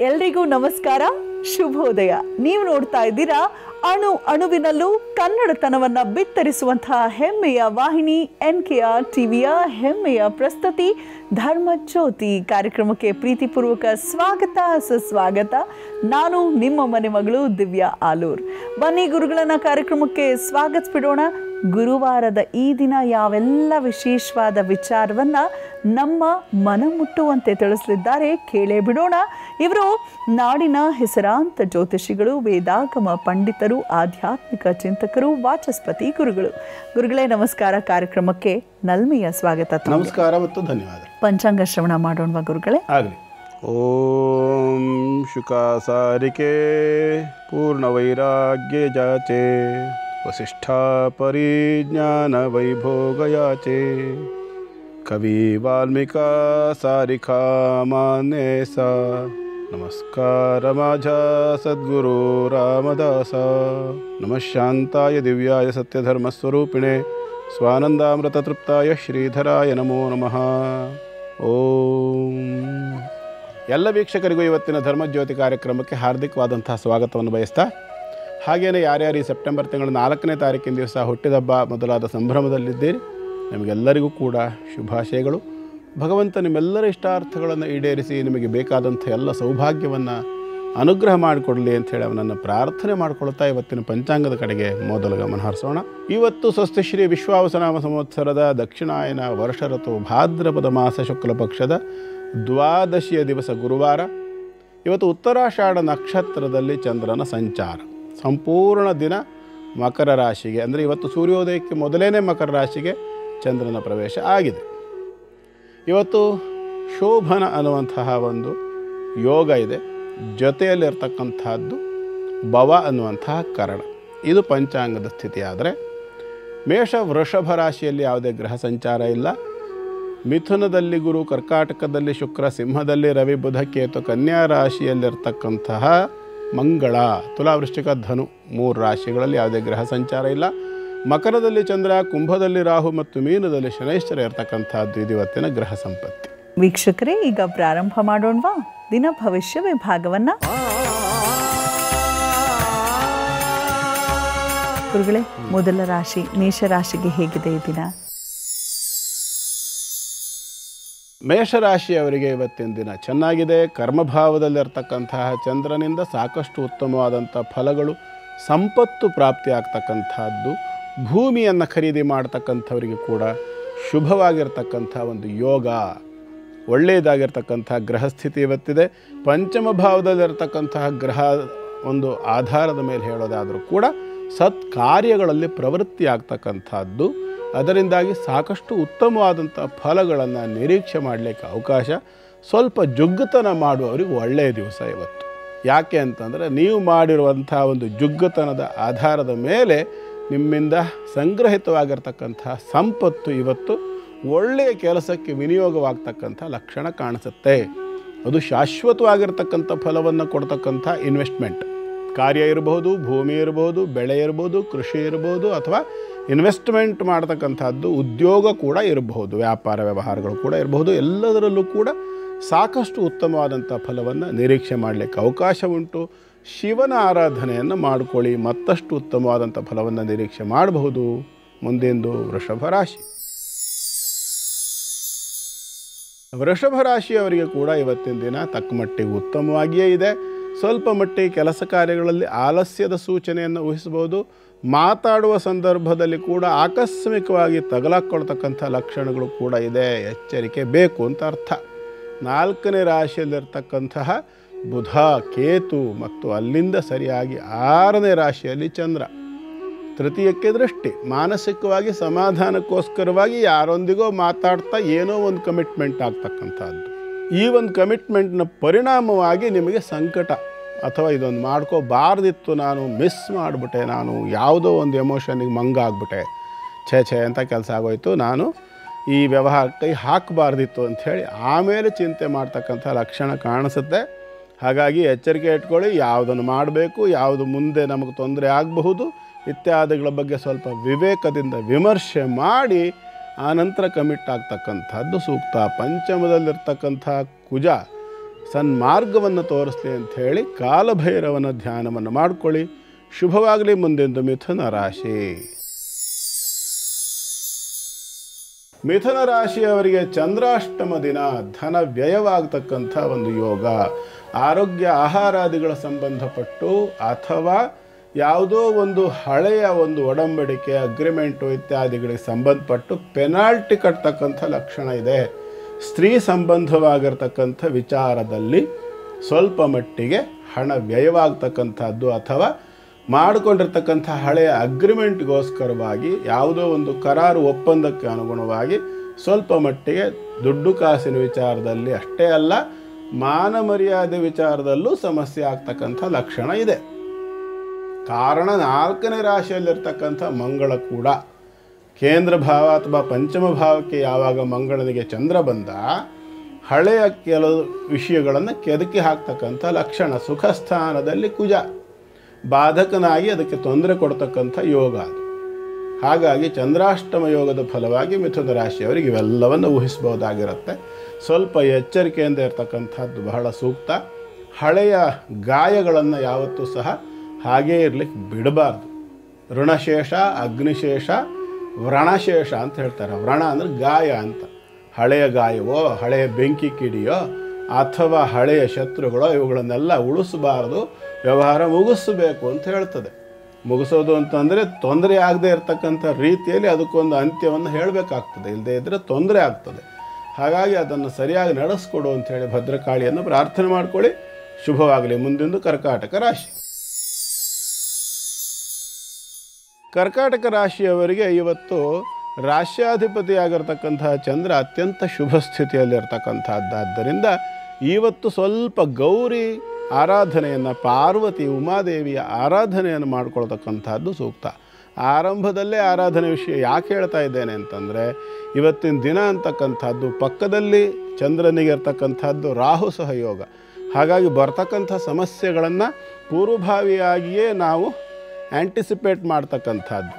ಎಲ್ರಿಗೂ ನಮಸ್ಕಾರ, ಶುಭೋದಯ. ನೀವು ನೋಡ್ತಾ ಇದ್ದೀರಾ ಅಣು ಅಣುವಿನಲ್ಲೂ ಕನ್ನಡತನವನ್ನ ಬಿತ್ತರಿಸುವಂತಹ ಹೆಮ್ಮೆಯ ವಾಹಿನಿ NKR ಟಿವಿಯ ಹೆಮ್ಮೆಯ ಪ್ರಸ್ತುತಿ ಧರ್ಮಜ್ಯೋತಿ ಕಾರ್ಯಕ್ರಮಕ್ಕೆ ಪ್ರೀತಿಪೂರ್ವಕ ಸ್ವಾಗತ, ಸುಸ್ವಾಗತ. ನಾನು ನಿಮ್ಮ ಮನೆ ಮಗಳು ದಿವ್ಯಾ ಆಲೂರ್. ಬನ್ನಿ ಗುರುಗಳನ್ನ ಕಾರ್ಯಕ್ರಮಕ್ಕೆ ಸ್ವಾಗತಿಸ್ಬಿಡೋಣ. ಗುರುವಾರದ ಈ ದಿನ ಯಾವೆಲ್ಲ ವಿಶೇಷವಾದ ವಿಚಾರವನ್ನ ನಮ್ಮ ಮನ ಮುಟ್ಟುವಂತೆ ತಿಳಿಸಲಿದ್ದಾರೆ, ಕೇಳೇ ಬಿಡೋಣ. ಇವರು ನಾಡಿನ ಹೆಸರಾಂತ ಜ್ಯೋತಿಷಿಗಳು, ವೇದಾಗಮ ಪಂಡಿತರು, ಆಧ್ಯಾತ್ಮಿಕ ಚಿಂತಕರು, ವಾಚಸ್ಪತಿ ಗುರುಗಳು. ಗುರುಗಳೇ ನಮಸ್ಕಾರ. ಕಾರ್ಯಕ್ರಮಕ್ಕೆ ನಲ್ಮೆಯ ಸ್ವಾಗತ. ನಮಸ್ಕಾರ ಮತ್ತು ಧನ್ಯವಾದ. ಪಂಚಾಂಗ ಶ್ರವಣ ಮಾಡೋಣ ಗುರುಗಳೇ. ಆಗಲಿ. ಓಂ ಶುಕಾಸಾರಿಕೆ ಪೂರ್ಣವೈರಾಗ್ಯ ಜಾಚೆ ವಸಿಷ್ಠಾ ಪರಿಜ್ಞಾನ ವೈಭೋಗಯಾಚೆ ಕವಿ ವಾಲ್ಮೀಕಾ ಸಾರಿಕಾ ಮಾನ್ಯೇ ಸಾ ನಮಸ್ಕಾರ ಮಾಝಾ ಸದ್ಗುರು ರಾಮದಾಸ. ನಮಃ ಶಾಂತಾಯ ದಿವ್ಯಾಯ ಸತ್ಯಧರ್ಮಸ್ವರೂಪಿಣೆ ಸ್ವಾನಂದಾಮೃತ ತೃಪ್ತಾಯ ಶ್ರೀಧರಾಯ ನಮೋ ನಮಃ. ಓಂ. ಎಲ್ಲ ವೀಕ್ಷಕರಿಗೂ ಇವತ್ತಿನ ಧರ್ಮಜ್ಯೋತಿ ಕಾರ್ಯಕ್ರಮಕ್ಕೆ ಹಾರ್ದಿಕವಾದಂತಹ ಸ್ವಾಗತವನ್ನು ಬಯಸ್ತಾ, ಹಾಗೆಯೇ ಯಾರ್ಯಾರು ಈ ಸೆಪ್ಟೆಂಬರ್ ತಿಂಗಳ 4ನೇ ತಾರೀಕಿನ ದಿವಸ ಹುಟ್ಟಿದಬ್ಬ ಮೊದಲಾದ ಸಂಭ್ರಮದಲ್ಲಿದ್ದೀರಿ, ನಮಗೆಲ್ಲರಿಗೂ ಕೂಡ ಶುಭಾಶಯಗಳು. ಭಗವಂತ ನಿಮ್ಮೆಲ್ಲರ ಇಷ್ಟಾರ್ಥಗಳನ್ನು ಈಡೇರಿಸಿ ನಿಮಗೆ ಬೇಕಾದಂಥ ಎಲ್ಲ ಸೌಭಾಗ್ಯವನ್ನು ಅನುಗ್ರಹ ಮಾಡಿಕೊಡಲಿ ಅಂಥೇಳಿ ಅವನನ್ನು ಪ್ರಾರ್ಥನೆ ಮಾಡಿಕೊಳ್ತಾ ಇವತ್ತಿನ ಪಂಚಾಂಗದ ಕಡೆಗೆ ಮೊದಲು ಗಮನ ಹರಿಸೋಣ. ಇವತ್ತು ಸ್ವಸ್ತಿ ಶ್ರೀ ವಿಶ್ವಾವಸನಾಮ ಸಂವತ್ಸರದ ದಕ್ಷಿಣಾಯನ ವರ್ಷ ಋತು ಭಾದ್ರಪದ ಮಾಸ ಶುಕ್ಲ ಪಕ್ಷದ ದ್ವಾದಶಿಯ ದಿವಸ ಗುರುವಾರ. ಇವತ್ತು ಉತ್ತರಾಷಾಢ ನಕ್ಷತ್ರದಲ್ಲಿ ಚಂದ್ರನ ಸಂಚಾರ. ಸಂಪೂರ್ಣ ದಿನ ಮಕರ ರಾಶಿಗೆ, ಅಂದರೆ ಇವತ್ತು ಸೂರ್ಯೋದಯಕ್ಕೆ ಮೊದಲೇ ಮಕರ ರಾಶಿಗೆ ಚಂದ್ರನ ಪ್ರವೇಶ ಆಗಿದೆ. ಇವತ್ತು ಶೋಭನ ಅನ್ನುವಂತಹ ಒಂದು ಯೋಗ ಇದೆ, ಜೊತೆಯಲ್ಲಿರ್ತಕ್ಕಂಥದ್ದು ಭವ ಅನ್ನುವಂತಹ ಕರಣ. ಇದು ಪಂಚಾಂಗದ ಸ್ಥಿತಿ. ಆದರೆ ಮೇಷ ವೃಷಭ ರಾಶಿಯಲ್ಲಿ ಯಾವುದೇ ಗ್ರಹ ಸಂಚಾರ ಇಲ್ಲ. ಮಿಥುನದಲ್ಲಿ ಗುರು, ಕರ್ಕಾಟಕದಲ್ಲಿ ಶುಕ್ರ, ಸಿಂಹದಲ್ಲಿ ರವಿ, ಬುಧ, ಕೇತು, ಕನ್ಯಾ ರಾಶಿಯಲ್ಲಿರ್ತಕ್ಕಂತಹ ಮಂಗಳ, ತುಲಾವೃಶ್ಚಿಕ, ಧನು 3 ರಾಶಿಗಳಲ್ಲಿ ಯಾವುದೇ ಗ್ರಹ ಸಂಚಾರ ಇಲ್ಲ. ಮಕರದಲ್ಲಿ ಚಂದ್ರ, ಕುಂಭದಲ್ಲಿ ರಾಹು ಮತ್ತು ಮೀನದಲ್ಲಿ ಶನೈಶ್ಚರ ಇರತಕ್ಕಂಥದ್ದು ಇದು ಇವತ್ತಿನ ಗ್ರಹ ಸಂಪತ್ತಿ. ವೀಕ್ಷಕರೇ, ಈಗ ಪ್ರಾರಂಭ ಮಾಡೋಣವಾ ದಿನ ಭವಿಷ್ಯ ವಿಭಾಗವನ್ನ. ಗುರುಗಳೇ, ಮೊದಲ ರಾಶಿ ಮೇಷರಾಶಿಗೆ ಹೇಗಿದೆ ಈ ದಿನ? ಮೇಷರಾಶಿಯವರಿಗೆ ಇವತ್ತಿನ ದಿನ ಚೆನ್ನಾಗಿದೆ. ಕರ್ಮಭಾವದಲ್ಲಿರ್ತಕ್ಕಂತಹ ಚಂದ್ರನಿಂದ ಸಾಕಷ್ಟು ಉತ್ತಮವಾದಂಥ ಫಲಗಳು, ಸಂಪತ್ತು ಪ್ರಾಪ್ತಿಯಾಗ್ತಕ್ಕಂಥದ್ದು, ಭೂಮಿಯನ್ನು ಖರೀದಿ ಮಾಡ್ತಕ್ಕಂಥವರಿಗೆ ಕೂಡ ಶುಭವಾಗಿರ್ತಕ್ಕಂಥ ಒಂದು ಯೋಗ, ಒಳ್ಳೆಯದಾಗಿರ್ತಕ್ಕಂಥ ಗ್ರಹಸ್ಥಿತಿ ಇವತ್ತಿದೆ. ಪಂಚಮ ಭಾವದಲ್ಲಿರ್ತಕ್ಕಂತಹ ಗ್ರಹ ಒಂದು ಆಧಾರದ ಮೇಲೆ ಹೇಳೋದಾದರೂ ಕೂಡ ಸತ್ಕಾರ್ಯಗಳಲ್ಲಿ ಪ್ರವೃತ್ತಿ ಆಗ್ತಕ್ಕಂಥದ್ದು, ಅದರಿಂದಾಗಿ ಸಾಕಷ್ಟು ಉತ್ತಮವಾದಂಥ ಫಲಗಳನ್ನು ನಿರೀಕ್ಷೆ ಮಾಡಲಿಕ್ಕೆ ಅವಕಾಶ. ಸ್ವಲ್ಪ ಜುಗ್ಗುತನ ಮಾಡುವವರಿಗೆ ಒಳ್ಳೆಯ ದಿವಸ ಇವತ್ತು. ಯಾಕೆ ಅಂತಂದರೆ, ನೀವು ಮಾಡಿರುವಂಥ ಒಂದು ಜುಗ್ಗುತನದ ಆಧಾರದ ಮೇಲೆ ನಿಮ್ಮಿಂದ ಸಂಗ್ರಹಿತವಾಗಿರ್ತಕ್ಕಂಥ ಸಂಪತ್ತು ಇವತ್ತು ಒಳ್ಳೆಯ ಕೆಲಸಕ್ಕೆ ವಿನಿಯೋಗವಾಗ್ತಕ್ಕಂಥ ಲಕ್ಷಣ ಕಾಣಿಸುತ್ತೆ. ಅದು ಶಾಶ್ವತವಾಗಿರ್ತಕ್ಕಂಥ ಫಲವನ್ನು ಕೊಡ್ತಕ್ಕಂಥ ಇನ್ವೆಸ್ಟ್ಮೆಂಟ್ ಕಾರ್ಯ ಇರಬಹುದು, ಭೂಮಿ ಇರಬಹುದು, ಬೆಳೆ ಇರ್ಬೋದು, ಕೃಷಿ ಇರ್ಬೋದು, ಅಥವಾ ಇನ್ವೆಸ್ಟ್ಮೆಂಟ್ ಮಾಡ್ತಕ್ಕಂಥದ್ದು ಉದ್ಯೋಗ ಕೂಡ ಇರಬಹುದು, ವ್ಯಾಪಾರ ವ್ಯವಹಾರಗಳು ಕೂಡ ಇರಬಹುದು. ಎಲ್ಲದರಲ್ಲೂ ಕೂಡ ಸಾಕಷ್ಟು ಉತ್ತಮವಾದಂಥ ಫಲವನ್ನು ನಿರೀಕ್ಷೆ ಮಾಡಲಿಕ್ಕೆ ಅವಕಾಶ ಉಂಟು. ಶಿವನ ಆರಾಧನೆಯನ್ನು ಮಾಡಿಕೊಳ್ಳಿ, ಮತ್ತಷ್ಟು ಉತ್ತಮವಾದಂಥ ಫಲವನ್ನು ನಿರೀಕ್ಷೆ ಮಾಡಬಹುದು. ಮುಂದೆಂದು ವೃಷಭ ರಾಶಿ. ವೃಷಭ ರಾಶಿಯವರಿಗೆ ಕೂಡ ಇವತ್ತಿನ ದಿನ ತಕ್ಕ ಮಟ್ಟಿಗೆ ಉತ್ತಮವಾಗಿಯೇ ಇದೆ. ಸ್ವಲ್ಪ ಮಟ್ಟಿಗೆ ಕೆಲಸ ಕಾರ್ಯಗಳಲ್ಲಿ ಆಲಸ್ಯದ ಸೂಚನೆಯನ್ನು ಊಹಿಸಬಹುದು. ಮಾತಾಡುವ ಸಂದರ್ಭದಲ್ಲಿ ಕೂಡ ಆಕಸ್ಮಿಕವಾಗಿ ತಗಲಾಕೊಳ್ತಕ್ಕಂಥ ಲಕ್ಷಣಗಳು ಕೂಡ ಇದೆ. ಎಚ್ಚರಿಕೆ ಬೇಕು ಅಂತ ಅರ್ಥ. 4ನೇ ರಾಶಿಯಲ್ಲಿರ್ತಕ್ಕಂತಹ ಬುಧ, ಕೇತು ಮತ್ತು ಅಲ್ಲಿಂದ ಸರಿಯಾಗಿ 6ನೇ ರಾಶಿಯಲ್ಲಿ ಚಂದ್ರ, ತೃತೀಯಕ್ಕೆ ದೃಷ್ಟಿ. ಮಾನಸಿಕವಾಗಿ ಸಮಾಧಾನಕ್ಕೋಸ್ಕರವಾಗಿ ಯಾರೊಂದಿಗೋ ಮಾತಾಡ್ತಾ ಏನೋ ಒಂದು ಕಮಿಟ್ಮೆಂಟ್ ಆಗ್ತಕ್ಕಂಥದ್ದು. ಈ ಒಂದು ಕಮಿಟ್ಮೆಂಟ್ನ ಪರಿಣಾಮವಾಗಿ ನಿಮಗೆ ಸಂಕಟ, ಅಥವಾ ಇದೊಂದು ಮಾಡ್ಕೋಬಾರ್ದಿತ್ತು, ನಾನು ಮಿಸ್ ಮಾಡಿಬಿಟ್ಟೆ, ನಾನು ಯಾವುದೋ ಒಂದು ಎಮೋಷನಿಗೆ ಮಂಗಾಗ್ಬಿಟ್ಟೆ, ಛೇ ಅಂತ ಕೆಲಸ ಆಗೋಯ್ತು, ನಾನು ಈ ವ್ಯವಹಾರಕ್ಕೆ ಹಾಕಬಾರ್ದಿತ್ತು ಅಂಥೇಳಿ ಆಮೇಲೆ ಚಿಂತೆ ಮಾಡ್ತಕ್ಕಂಥ ಲಕ್ಷಣ ಕಾಣಿಸುತ್ತೆ. ಹಾಗಾಗಿ ಎಚ್ಚರಿಕೆ ಇಟ್ಕೊಳ್ಳಿ. ಯಾವುದನ್ನು ಮಾಡಬೇಕು, ಯಾವುದು ಮುಂದೆ ನಮಗೆ ತೊಂದರೆ ಆಗಬಹುದು ಇತ್ಯಾದಿಗಳ ಬಗ್ಗೆ ಸ್ವಲ್ಪ ವಿವೇಕದಿಂದ ವಿಮರ್ಶೆ ಮಾಡಿ ಆನಂತರ ಕಮಿಟ್ ಆಗ್ತಕ್ಕಂಥದ್ದು ಸೂಕ್ತ. ಪಂಚಮದಲ್ಲಿರ್ತಕ್ಕಂಥ ಕುಜ ಸನ್ಮಾರ್ಗವನ್ನು ತೋರಿಸ್ಲಿ ಅಂಥೇಳಿ ಕಾಲಭೈರವನ ಧ್ಯಾನವನ್ನು ಮಾಡಿಕೊಳ್ಳಿ. ಶುಭವಾಗಲಿ. ಮುಂದೆಂದು ಮಿಥುನ ರಾಶಿ. ಮಿಥುನ ರಾಶಿಯವರಿಗೆ ಚಂದ್ರಾಷ್ಟಮ ದಿನ ಧನ ವ್ಯಯವಾಗತಕ್ಕಂಥ ಒಂದು ಯೋಗ. ಆರೋಗ್ಯ ಆಹಾರಾದಿಗಳ ಸಂಬಂಧಪಟ್ಟು ಅಥವಾ ಯಾವುದೋ ಒಂದು ಹಳೆಯ ಒಂದು ಒಡಂಬಡಿಕೆ ಅಗ್ರಿಮೆಂಟು ಇತ್ಯಾದಿಗಳಿಗೆ ಸಂಬಂಧಪಟ್ಟು ಪೆನಾಲ್ಟಿ ಕಟ್ತಕ್ಕಂಥ ಲಕ್ಷಣ ಇದೆ. ಸ್ತ್ರೀ ಸಂಬಂಧವಾಗಿರ್ತಕ್ಕಂಥ ವಿಚಾರದಲ್ಲಿ ಸ್ವಲ್ಪ ಮಟ್ಟಿಗೆ ಹಣ ವ್ಯಯವಾಗ್ತಕ್ಕಂಥದ್ದು ಅಥವಾ ಮಾಡಿಕೊಂಡಿರ್ತಕ್ಕಂಥ ಹಳೆಯ ಅಗ್ರಿಮೆಂಟ್ಗೋಸ್ಕರವಾಗಿ ಯಾವುದೋ ಒಂದು ಕರಾರು ಒಪ್ಪಂದಕ್ಕೆ ಅನುಗುಣವಾಗಿ ಸ್ವಲ್ಪ ಮಟ್ಟಿಗೆ ದುಡ್ಡು ಕಾಸಿನ ವಿಚಾರದಲ್ಲಿ ಅಷ್ಟೇ ಅಲ್ಲ, ಮಾನ ಮರ್ಯಾದೆ ವಿಚಾರದಲ್ಲೂ ಸಮಸ್ಯೆ ಆಗ್ತಕ್ಕಂಥ ಲಕ್ಷಣ ಇದೆ. ಕಾರಣ 4ನೇ ರಾಶಿಯಲ್ಲಿರ್ತಕ್ಕಂಥ ಮಂಗಳ ಕೂಡ ಕೇಂದ್ರ ಭಾವ ಅಥವಾ ಪಂಚಮ ಭಾವಕ್ಕೆ ಯಾವಾಗ ಮಂಗಳನಿಗೆ ಚಂದ್ರ ಬಂದ, ಹಳೆಯ ಕೆಲವು ವಿಷಯಗಳನ್ನು ಕೆದಕಿ ಹಾಕ್ತಕ್ಕಂಥ ಲಕ್ಷಣ. ಸುಖ ಸ್ಥಾನದಲ್ಲಿ ಕುಜ ಬಾಧಕನಾಗಿ ಅದಕ್ಕೆ ತೊಂದರೆ ಕೊಡ್ತಕ್ಕಂಥ ಯೋಗ ಅದು. ಹಾಗಾಗಿ ಚಂದ್ರಾಷ್ಟಮ ಯೋಗದ ಫಲವಾಗಿ ಮಿಥುನ ರಾಶಿಯವರಿಗೆ ಇವೆಲ್ಲವನ್ನು ಊಹಿಸಬಹುದಾಗಿರುತ್ತೆ. ಸ್ವಲ್ಪ ಎಚ್ಚರಿಕೆಯಿಂದ ಇರತಕ್ಕಂಥದ್ದು ಬಹಳ ಸೂಕ್ತ. ಹಳೆಯ ಗಾಯಗಳನ್ನು ಯಾವತ್ತೂ ಸಹ ಹಾಗೇ ಇರಲಿಕ್ಕೆ ಬಿಡಬಾರ್ದು. ಋಣಶೇಷ, ಅಗ್ನಿಶೇಷ, ವ್ರಣಶೇಷ ಅಂತ ಹೇಳ್ತಾರೆ. ವ್ರಣ ಅಂದರೆ ಗಾಯ ಅಂತ. ಹಳೆಯ ಗಾಯವೋ, ಹಳೆಯ ಬೆಂಕಿ ಕಿಡಿಯೋ ಅಥವಾ ಹಳೆಯ ಶತ್ರುಗಳೋ ಇವುಗಳನ್ನೆಲ್ಲ ಉಳಿಸಬಾರ್ದು, ವ್ಯವಹಾರ ಮುಗಿಸಬೇಕು ಅಂತ ಹೇಳ್ತದೆ. ಮುಗಿಸೋದು ಅಂತಂದರೆ ತೊಂದರೆ ಆಗದೆ ಇರತಕ್ಕಂಥ ರೀತಿಯಲ್ಲಿ ಅದಕ್ಕೊಂದು ಅಂತ್ಯವನ್ನು ಹೇಳಬೇಕಾಗ್ತದೆ, ಇಲ್ಲದೇ ಇದ್ದರೆ ತೊಂದರೆ ಆಗ್ತದೆ. ಹಾಗಾಗಿ ಅದನ್ನು ಸರಿಯಾಗಿ ನಡೆಸ್ಕೊಡು ಅಂಥೇಳಿ ಭದ್ರಕಾಳಿಯನ್ನು ಪ್ರಾರ್ಥನೆ ಮಾಡಿಕೊಳ್ಳಿ. ಶುಭವಾಗಲಿ. ಮುಂದಿಂದು ಕರ್ಕಾಟಕ ರಾಶಿ. ಕರ್ಕಾಟಕ ರಾಶಿಯವರಿಗೆ ಇವತ್ತು ರಾಶ್ಯಾಧಿಪತಿಯಾಗಿರ್ತಕ್ಕಂತಹ ಚಂದ್ರ ಅತ್ಯಂತ ಶುಭ ಸ್ಥಿತಿಯಲ್ಲಿರ್ತಕ್ಕಂಥದ್ದಾದ್ದರಿಂದ ಇವತ್ತು ಸ್ವಲ್ಪ ಗೌರಿ ಆರಾಧನೆಯನ್ನು, ಪಾರ್ವತಿ ಉಮಾದೇವಿಯ ಆರಾಧನೆಯನ್ನು ಮಾಡಿಕೊಳ್ತಕ್ಕಂಥದ್ದು ಸೂಕ್ತ. ಆರಂಭದಲ್ಲೇ ಆರಾಧನೆ ವಿಷಯ ಯಾಕೆ ಹೇಳ್ತಾ ಇದ್ದೇನೆ ಅಂತಂದರೆ, ಇವತ್ತಿನ ದಿನ ಅಂತಕ್ಕಂಥದ್ದು ಪಕ್ಕದಲ್ಲಿ ಚಂದ್ರನಿಗೆ ಇರ್ತಕ್ಕಂಥದ್ದು ರಾಹು ಸಹಯೋಗ. ಹಾಗಾಗಿ ಬರ್ತಕ್ಕಂಥ ಸಮಸ್ಯೆಗಳನ್ನು ಪೂರ್ವಭಾವಿಯಾಗಿಯೇ ನಾವು ಆ್ಯಂಟಿಸಿಪೇಟ್ ಮಾಡ್ತಕ್ಕಂಥದ್ದು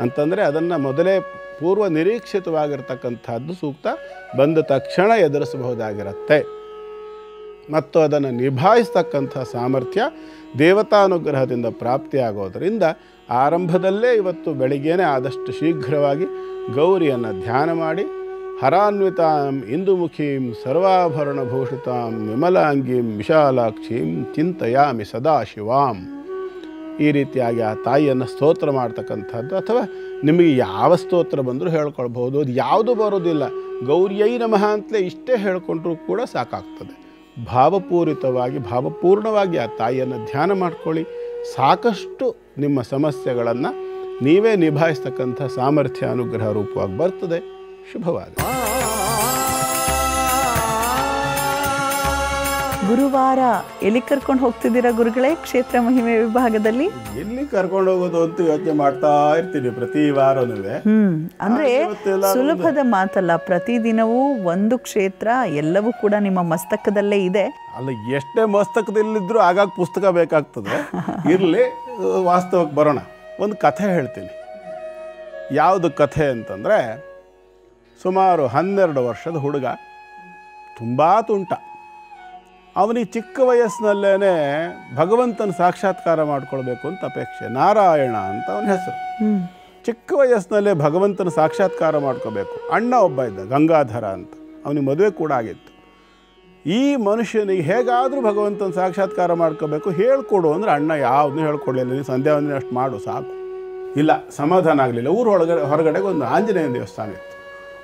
ಅಂತಂದರೆ ಅದನ್ನು ಮೊದಲೇ ಪೂರ್ವ ನಿರೀಕ್ಷಿತವಾಗಿರ್ತಕ್ಕಂಥದ್ದು ಸೂಕ್ತ. ಬಂದ ತಕ್ಷಣ ಎದುರಿಸಬಹುದಾಗಿರುತ್ತೆ ಮತ್ತು ಅದನ್ನು ನಿಭಾಯಿಸ್ತಕ್ಕಂಥ ಸಾಮರ್ಥ್ಯ ದೇವತಾನುಗ್ರಹದಿಂದ ಪ್ರಾಪ್ತಿಯಾಗೋದರಿಂದ ಆರಂಭದಲ್ಲೇ ಇವತ್ತು ಬೆಳಿಗ್ಗೆನೇ ಆದಷ್ಟು ಶೀಘ್ರವಾಗಿ ಗೌರಿಯನ್ನು ಧ್ಯಾನ ಮಾಡಿ, ಹರಾನ್ವಿತಾಂ ಇಂದುಮುಖೀಂ ಸರ್ವಾಭರಣಭೂಷಿತಾಂ ವಿಮಲಾಂಗೀಂ ವಿಶಾಲಾಕ್ಷೀಂ ಚಿಂತಯಾಮಿ ಸದಾಶಿವಾಂ, ಈ ರೀತಿಯಾಗಿ ಆ ತಾಯಿಯನ್ನು ಸ್ತೋತ್ರ ಮಾಡ್ತಕ್ಕಂಥದ್ದು. ಅಥವಾ ನಿಮಗೆ ಯಾವ ಸ್ತೋತ್ರ ಬಂದರೂ ಹೇಳ್ಕೊಳ್ಬೋದು, ಅದು ಯಾವುದು ಬರೋದಿಲ್ಲ, ಗೌರಿಯೈ ನಮಃ ಅಂತಲೇ ಇಷ್ಟೇ ಹೇಳ್ಕೊಂಡ್ರೂ ಕೂಡ ಸಾಕಾಗ್ತದೆ. ಭಾವಪೂರಿತವಾಗಿ ಭಾವಪೂರ್ಣವಾಗಿ ಆ ತಾಯಿಯನ್ನು ಧ್ಯಾನ ಮಾಡ್ಕೊಳ್ಳಿ. ಸಾಕಷ್ಟು ನಿಮ್ಮ ಸಮಸ್ಯೆಗಳನ್ನು ನೀವೇ ನಿಭಾಯಿಸ್ತಕ್ಕಂಥ ಸಾಮರ್ಥ್ಯ ಅನುಗ್ರಹ ರೂಪವಾಗಿ ಬರ್ತದೆ. ಶುಭವಾಗಲಿ. ಗುರುವಾರ ಎಲ್ಲಿ ಕರ್ಕೊಂಡು ಹೋಗ್ತಿದ್ದೀರಾ ಗುರುಗಳೇ? ಕ್ಷೇತ್ರ ಮಹಿಮೆ ವಿಭಾಗದಲ್ಲಿ ಎಲ್ಲಿ ಕರ್ಕೊಂಡು ಹೋಗೋದು ಅಂತ ಯೋಚನೆ ಮಾಡ್ತಾ ಇರ್ತೀನಿ ಪ್ರತಿ ವಾರನೂ. ಅಂದ್ರೆ ಸುಲಭದ ಮಾತಲ್ಲ. ಪ್ರತಿದಿನವೂ ಒಂದು ಕ್ಷೇತ್ರ, ಎಲ್ಲವೂ ಕೂಡ ನಿಮ್ಮ ಮಸ್ತಕದಲ್ಲೇ ಇದೆ. ಅಲ್ಲ, ಎಷ್ಟೇ ಮಸ್ತಕದಲ್ಲಿದ್ದರೂ ಆಗಾಗ ಪುಸ್ತಕ ಬೇಕಾಗ್ತದೆ. ಇರಲಿ, ವಾಸ್ತವಕ್ಕೆ ಬರೋಣ. ಒಂದು ಕಥೆ ಹೇಳ್ತೀನಿ. ಯಾವುದು ಕಥೆ ಅಂತಂದರೆ, ಸುಮಾರು 12 ವರ್ಷದ ಹುಡುಗ, ತುಂಬ ತುಂಟ. ಅವನಿಗೆ ಚಿಕ್ಕ ವಯಸ್ಸಿನಲ್ಲೇ ಭಗವಂತನ ಸಾಕ್ಷಾತ್ಕಾರ ಮಾಡ್ಕೊಳ್ಬೇಕು ಅಂತ ಅಪೇಕ್ಷೆ. ನಾರಾಯಣ ಅಂತ ಅವನ ಹೆಸರು. ಚಿಕ್ಕ ವಯಸ್ಸಿನಲ್ಲೇ ಭಗವಂತನ ಸಾಕ್ಷಾತ್ಕಾರ ಮಾಡ್ಕೋಬೇಕು. ಅಣ್ಣ ಒಬ್ಬ ಇದ್ದ, ಗಂಗಾಧರ ಅಂತ. ಅವನಿಗೆ ಮದುವೆ ಕೂಡ ಆಗಿತ್ತು. ಈ ಮನುಷ್ಯನಿಗೆ ಹೇಗಾದರೂ ಭಗವಂತನ ಸಾಕ್ಷಾತ್ಕಾರ ಮಾಡ್ಕೋಬೇಕು, ಹೇಳ್ಕೊಡು ಅಂದರೆ ಅಣ್ಣ ಯಾವುದನ್ನೂ ಹೇಳ್ಕೊಡ್ಲಿಲ್ಲ. ನೀನು ಸಂಧ್ಯಾ ವಂದನೆ ಅಷ್ಟು ಮಾಡು ಸಾಕು. ಇಲ್ಲ, ಸಮಾಧಾನ ಆಗಲಿಲ್ಲ. ಊರು ಹೊರಗಡೆಗೆ ಒಂದು ಆಂಜನೇಯನ ದೇವಸ್ಥಾನ ಇತ್ತು.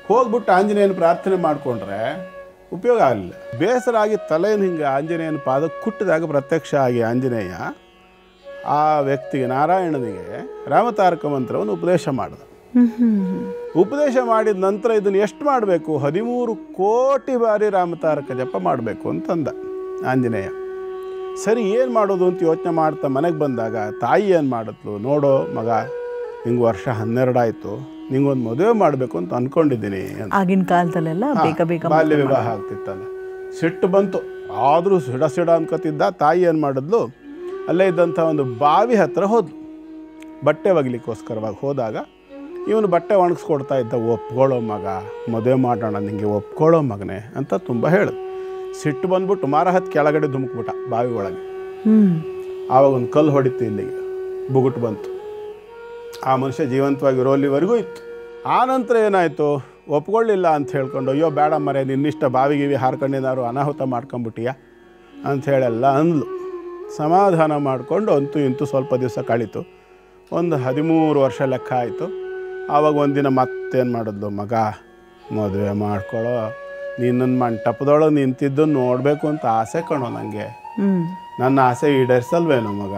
ಹೋಗ್ಬಿಟ್ಟು ಆಂಜನೇಯನ ಪ್ರಾರ್ಥನೆ ಮಾಡಿಕೊಂಡ್ರೆ ಉಪಯೋಗ ಆಗಲಿಲ್ಲ. ಬೇಸರ ಆಗಿ ತಲೆಯನ್ನು ಹಿಂಗೆ ಆಂಜನೇಯನ ಪಾದಕ್ಕೆ ಕುಟ್ಟಿದಾಗ ಪ್ರತ್ಯಕ್ಷ ಆಗಿ ಆಂಜನೇಯ ಆ ವ್ಯಕ್ತಿಗೆ, ನಾರಾಯಣನಿಗೆ ರಾಮತಾರಕ ಮಂತ್ರವನ್ನು ಉಪದೇಶ ಮಾಡಿದ. ಉಪದೇಶ ಮಾಡಿದ ನಂತರ ಇದನ್ನು ಎಷ್ಟು ಮಾಡಬೇಕು? 13 ಕೋಟಿ ಬಾರಿ ರಾಮತಾರಕ ಜಪ ಮಾಡಬೇಕು ಅಂತಂದ ಆಂಜನೇಯ. ಸರಿ, ಏನು ಮಾಡೋದು ಅಂತ ಯೋಚನೆ ಮಾಡ್ತಾ ಮನೆಗೆ ಬಂದಾಗ ತಾಯಿ ಏನು ಮಾಡಿದ್ಲು, ನೋಡೋ ಮಗ, ನಿಂಗೆ ವರ್ಷ 12 ಆಯಿತು, ನಿಂಗೊಂದು ಮದುವೆ ಮಾಡಬೇಕು ಅಂತ ಅಂದ್ಕೊಂಡಿದ್ದೀನಿ ಅಂತ. ಆಗಿನ ಕಾಲದಲ್ಲೆಲ್ಲ ಬೇಗ ಬೇಗ ಬಾಲ್ಯ ವಿವಾಹ ಆಗ್ತಿತ್ತಲ್ಲ. ಸಿಟ್ಟು ಬಂತು. ಆದರೂ ಸಿಡ ಅನ್ಕೋತಿದ್ದ. ತಾಯಿ ಏನು ಮಾಡಿದ್ಲು, ಅಲ್ಲೇ ಇದ್ದಂಥ ಒಂದು ಬಾವಿ ಹತ್ತಿರ ಹೋದ್ಲು. ಬಟ್ಟೆ ಒಗಿಲಿಕ್ಕೋಸ್ಕರವಾಗಿ ಹೋದಾಗ ಇವನು ಬಟ್ಟೆ ಒಣಗಿಸ್ಕೊಡ್ತಾ ಇದ್ದ. ಒಪ್ಕೊಳ್ಳೋ ಮಗ, ಮದುವೆ ಮಾಡೋಣ, ನಿಂಗೆ ಒಪ್ಕೊಳ್ಳೋ ಮಗನೇ ಅಂತ ತುಂಬ ಹೇಳಿದ್ರು. ಸಿಟ್ಟು ಬಂದ್ಬಿಟ್ಟು ಮಾರ ಹತ್ತು ಕೆಳಗಡೆ ಧುಮುಕ್ಬಿಟ್ಟ ಬಾವಿ ಒಳಗೆ. ಆವಾಗ ಒಂದು ಕಲ್ಲು ಹೊಡಿತು, ಇಲ್ಲಿಗೆ ಬುಗುಟ್ಟು ಬಂತು. ಆ ಮನುಷ್ಯ ಜೀವಂತವಾಗಿರೋ ಅಲ್ಲಿವರೆಗೂ ಇತ್ತು. ಆ ನಂತರ ಏನಾಯಿತು, ಒಪ್ಕೊಳ್ಳಿಲ್ಲ ಅಂತ ಹೇಳ್ಕೊಂಡು, ಅಯ್ಯೋ ಬೇಡ ಮರೆ, ನಿನ್ನಿಷ್ಟ ಬಾವಿಗಿವಿ ಹಾರ್ಕೊಂಡಿದ್ದಾರು ಅನಾಹುತ ಮಾಡ್ಕೊಂಬಿಟ್ಟಿಯಾ ಅಂಥೇಳೆಲ್ಲ ಅಂದ್ಲು. ಸಮಾಧಾನ ಮಾಡಿಕೊಂಡು ಅಂತೂ ಇಂತೂ ಸ್ವಲ್ಪ ದಿವಸ ಕಳೀತು. ಒಂದು 13 ವರ್ಷ ಲೆಕ್ಕ ಆಯಿತು. ಆವಾಗ ಒಂದಿನ ಮತ್ತೇನು ಮಾಡಿದ್ಲು, ಮಗ ಮದುವೆ ಮಾಡ್ಕೊಳ್ಳೋ, ನಿನ್ನ ಮಂಟಪದೊಳಗೆ ನಿಂತಿದ್ದು ನೋಡಬೇಕು ಅಂತ ಆಸೆ ಕಣೋ ನನಗೆ, ನನ್ನ ಆಸೆ ಈಡೇರಿಸಲ್ವೇನೋ ಮಗ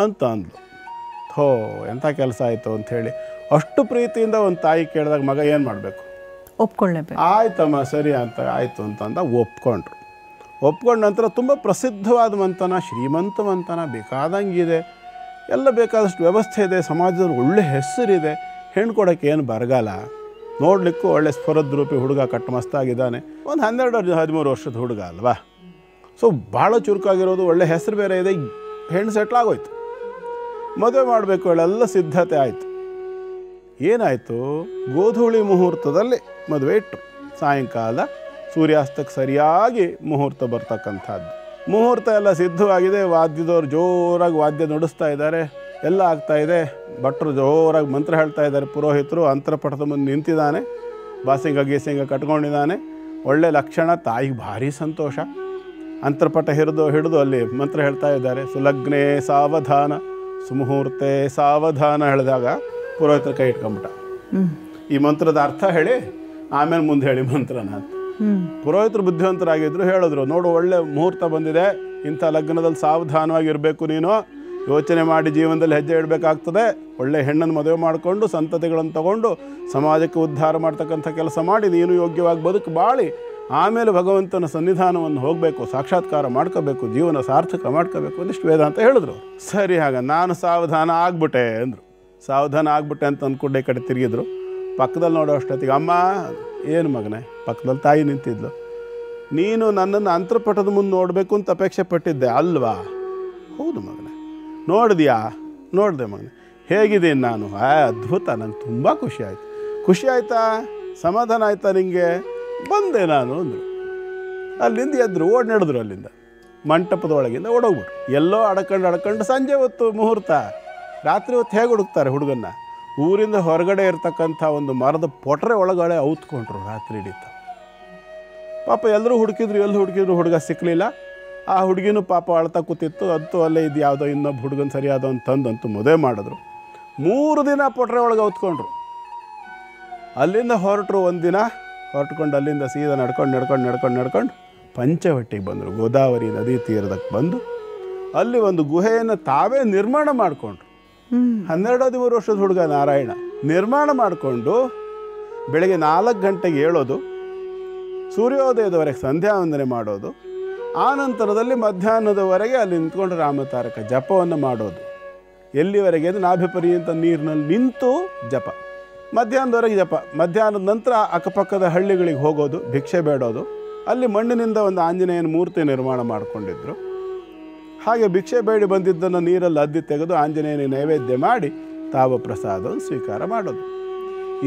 ಅಂತ ಅಂದ್ಲು. ಥೋ ಎಂಥ ಕೆಲಸ ಆಯಿತು ಅಂಥೇಳಿ ಅಷ್ಟು ಪ್ರೀತಿಯಿಂದ ಒಂದು ತಾಯಿ ಕೇಳಿದಾಗ ಮಗ ಏನು ಮಾಡಬೇಕು, ಒಪ್ಕೊಳ್ಳೇಬೇಕು. ಆಯ್ತಮ್ಮ ಸರಿ ಅಂತ ಆಯಿತು ಅಂತಂದ. ಒಪ್ಕೊಂಡ್ರು. ಒಪ್ಕೊಂಡ ನಂತರ ತುಂಬ ಪ್ರಸಿದ್ಧವಾದ ಮಂತನ, ಶ್ರೀಮಂತ ಮಂತನ, ಬೇಕಾದಂಗಿದೆ, ಎಲ್ಲ ಬೇಕಾದಷ್ಟು ವ್ಯವಸ್ಥೆ ಇದೆ, ಸಮಾಜದಲ್ಲಿ ಒಳ್ಳೆ ಹೆಸರಿದೆ, ಹೆಣ್ಣು ಕೊಡೋಕ್ಕೆ ಏನು ಬರಗಾಲ, ನೋಡಲಿಕ್ಕೂ ಒಳ್ಳೆ ಸ್ಫುರದ್ರೂಪಿ ಹುಡುಗ, ಕಟ್ಟಮಸ್ತಾಗಿದ್ದಾನೆ, ಒಂದು 12-13 ವರ್ಷದ ಹುಡುಗ ಅಲ್ವಾ. ಸೊ ಭಾಳ ಚುರುಕಾಗಿರೋದು, ಒಳ್ಳೆ ಹೆಸರು ಬೇರೆ ಇದೆ, ಹೆಣ್ಣು ಸೆಟ್ಲಾಗೋಯ್ತು. ಮದುವೆ ಮಾಡಬೇಕು ಎಲ್ಲ ಸಿದ್ಧತೆ ಆಯಿತು. ಏನಾಯಿತು, ಗೋಧೂಳಿ ಮುಹೂರ್ತದಲ್ಲಿ ಮದುವೆ ಇಟ್ಟರು. ಸಾಯಂಕಾಲ ಸೂರ್ಯಾಸ್ತಕ್ಕೆ ಸರಿಯಾಗಿ ಮುಹೂರ್ತ ಬರ್ತಕ್ಕಂಥದ್ದು. ಮುಹೂರ್ತ ಎಲ್ಲ ಸಿದ್ಧವಾಗಿದೆ, ವಾದ್ಯದವ್ರು ಜೋರಾಗಿ ವಾದ್ಯ ನುಡಿಸ್ತಾ ಇದ್ದಾರೆ, ಎಲ್ಲ ಆಗ್ತಾಯಿದೆ. ಭಟ್ರು ಜೋರಾಗಿ ಮಂತ್ರ ಹೇಳ್ತಾ ಇದ್ದಾರೆ, ಪುರೋಹಿತರು ಅಂತರಪಟದ ಮುಂದೆ ನಿಂತಿದ್ದಾನೆ, ಬಾಸಿಂಗ ಗೀಸಿಂಗ ಕಟ್ಕೊಂಡಿದ್ದಾನೆ, ಒಳ್ಳೆ ಲಕ್ಷಣ. ತಾಯಿಗೆ ಭಾರಿ ಸಂತೋಷ. ಅಂತರಪಟ ಹಿಡಿದು ಅಲ್ಲಿ ಮಂತ್ರ ಹೇಳ್ತಾ ಇದ್ದಾರೆ, ಸುಲಗ್ನೇ ಸಾವಧಾನ ಸುಮುಹೂರ್ತೆ ಸಾವಧಾನ ಹೇಳಿದಾಗ ಪುರೋಹಿತರ ಕೈ ಇಟ್ಕೊಂಬಿಟ್ಟ. ಈ ಮಂತ್ರದ ಅರ್ಥ ಹೇಳಿ ಆಮೇಲೆ ಮುಂದೆ ಹೇಳಿ ಮಂತ್ರನ ಅಂತ. ಪುರೋಹಿತರು ಬುದ್ಧಿವಂತರಾಗಿದ್ದರು, ಹೇಳಿದ್ರು, ನೋಡು ಒಳ್ಳೆ ಮುಹೂರ್ತ ಬಂದಿದೆ, ಇಂಥ ಲಗ್ನದಲ್ಲಿ ಸಾವಧಾನವಾಗಿರಬೇಕು, ನೀನು ಯೋಚನೆ ಮಾಡಿ ಜೀವನದಲ್ಲಿ ಹೆಜ್ಜೆ ಇಡಬೇಕಾಗ್ತದೆ, ಒಳ್ಳೆ ಹೆಣ್ಣನ್ನು ಮದುವೆ ಮಾಡಿಕೊಂಡು ಸಂತತಿಗಳನ್ನು ತಗೊಂಡು ಸಮಾಜಕ್ಕೆ ಉದ್ಧಾರ ಮಾಡ್ತಕ್ಕಂಥ ಕೆಲಸ ಮಾಡಿ ನೀನು ಯೋಗ್ಯವಾಗಿ ಬದುಕು ಬಾಳಿ ಆಮೇಲೆ ಭಗವಂತನ ಸನ್ನಿಧಾನವನ್ನು ಹೋಗಬೇಕು, ಸಾಕ್ಷಾತ್ಕಾರ ಮಾಡ್ಕೋಬೇಕು, ಜೀವನ ಸಾರ್ಥಕ ಮಾಡ್ಕೋಬೇಕು ಒಂದಿಷ್ಟು ವೇದಾಂತ ಹೇಳಿದ್ರು. ಸರಿ, ಆಗ ನಾನು ಸಾವಧಾನ ಆಗ್ಬಿಟ್ಟೆ ಅಂದರು. ಸಾವಧಾನ ಆಗ್ಬಿಟ್ಟೆ ಅಂತ ಅಂದ್ಕೊಂಡೆ ಈ ಕಡೆ ತಿರುಗಿದ್ರು. ಪಕ್ಕದಲ್ಲಿ ನೋಡೋ ಅಷ್ಟೊತ್ತಿಗೆ, ಅಮ್ಮ ಏನು ಮಗನೇ, ಪಕ್ಕದಲ್ಲಿ ತಾಯಿ ನಿಂತಿದ್ಲು, ನೀನು ನನ್ನನ್ನು ಅಂತರಪಟದ ಮುಂದೆ ನೋಡಬೇಕು ಅಂತ ಅಪೇಕ್ಷೆ ಪಟ್ಟಿದ್ದೆ ಅಲ್ವಾ? ಹೌದು ಮಗನೇ. ನೋಡಿದ್ಯಾ? ನೋಡಿದೆ ಮಗನೇ. ಹೇಗಿದ್ದೀನಿ ನಾನು? ಅದ್ಭುತ, ನಂಗೆ ತುಂಬ ಖುಷಿ ಆಯಿತು. ಖುಷಿ ಆಯಿತಾ? ಸಮಾಧಾನ ಆಯಿತಾ ನಿನಗೆ? ಬಂದೆ ನಾನು ಅಂದರು. ಅಲ್ಲಿಂದ ಎದ್ರು, ನಡೆದ್ರು. ಅಲ್ಲಿಂದ ಮಂಟಪದ ಒಳಗಿಂದ ಓಡೋಗ್ಬಿಟ್ರು. ಎಲ್ಲೋ ಅಡ್ಕೊಂಡು ಸಂಜೆ ಹೊತ್ತು ಮುಹೂರ್ತ. ರಾತ್ರಿ ಹೊತ್ತು ಹೇಗೆ ಹುಡುಕ್ತಾರೆ ಹುಡುಗನ್ನ? ಊರಿಂದ ಹೊರಗಡೆ ಇರ್ತಕ್ಕಂಥ ಒಂದು ಮರದ ಪೊಟ್ರೆ ಒಳಗಡೆ ಔತ್ಕೊಂಡ್ರು ರಾತ್ರಿ ಹಿಡಿತ. ಪಾಪ ಎಲ್ಲರೂ ಹುಡುಕಿದ್ರು, ಎಲ್ಲಿ ಹುಡುಕಿದ್ರು ಹುಡುಗ ಸಿಕ್ಕಲಿಲ್ಲ. ಆ ಹುಡುಗಿನೂ ಪಾಪ ಅಳ್ತಾ ಕೂತಿತ್ತು. ಅಂತೂ ಅಲ್ಲೇ ಇದು ಯಾವುದೋ ಇನ್ನೊಬ್ಬ ಹುಡುಗನ ಸರಿಯಾದ ಅಂತಂದಂತೂ ಮದುವೆ ಮಾಡಿದ್ರು. 3 ದಿನ ಪೊಟ್ರೆ ಒಳಗೆ ಔತ್ಕೊಂಡ್ರು. ಅಲ್ಲಿಂದ ಹೊರಟರು. ಒಂದಿನ ಹೊರಟ್ಕೊಂಡು ಅಲ್ಲಿಂದ ಸೀದಾ ನಡ್ಕೊಂಡು ಪಂಚವಟ್ಟಿಗೆ ಬಂದರು. ಗೋದಾವರಿ ನದಿ ತೀರದಕ್ಕೆ ಬಂದು ಅಲ್ಲಿ ಒಂದು ಗುಹೆಯನ್ನು ತಾವೇ ನಿರ್ಮಾಣ ಮಾಡಿಕೊಂಡ್ರು. 12-13 ವರ್ಷದ ಹುಡುಗ ನಾರಾಯಣ ನಿರ್ಮಾಣ ಮಾಡಿಕೊಂಡು ಬೆಳಗ್ಗೆ 4 ಗಂಟೆಗೆ ಏಳೋದು, ಸೂರ್ಯೋದಯದವರೆಗೆ ಸಂಧ್ಯಾ ವಂದನೆ ಮಾಡೋದು, ಆ ನಂತರದಲ್ಲಿ ಮಧ್ಯಾಹ್ನದವರೆಗೆ ಅಲ್ಲಿ ನಿಂತ್ಕೊಂಡು ರಾಮತಾರಕ ಜಪವನ್ನು ಮಾಡೋದು. ಎಲ್ಲಿವರೆಗೆ ಅಂದರೆ ನಾಭಿಪರ್ಯಂತ ನೀರಿನಲ್ಲಿ ನಿಂತು ಜಪ, ಮಧ್ಯಾಹ್ನದವರೆಗೆ ಜಪ. ಮಧ್ಯಾಹ್ನದ ನಂತರ ಅಕ್ಕಪಕ್ಕದ ಹಳ್ಳಿಗಳಿಗೆ ಹೋಗೋದು, ಭಿಕ್ಷೆ ಬೇಡೋದು. ಅಲ್ಲಿ ಮಣ್ಣಿನಿಂದ ಒಂದು ಆಂಜನೇಯನ ಮೂರ್ತಿ ನಿರ್ಮಾಣ ಮಾಡಿಕೊಂಡಿದ್ರು. ಹಾಗೆ ಭಿಕ್ಷೆ ಬೇಡಿ ಬಂದಿದ್ದನ್ನು ನೀರಲ್ಲಿ ಅದ್ದಿ ತೆಗೆದು ಆಂಜನೇಯನ ನೈವೇದ್ಯ ಮಾಡಿ ತಾವ ಪ್ರಸಾದವನ್ನು ಸ್ವೀಕಾರ ಮಾಡೋದು.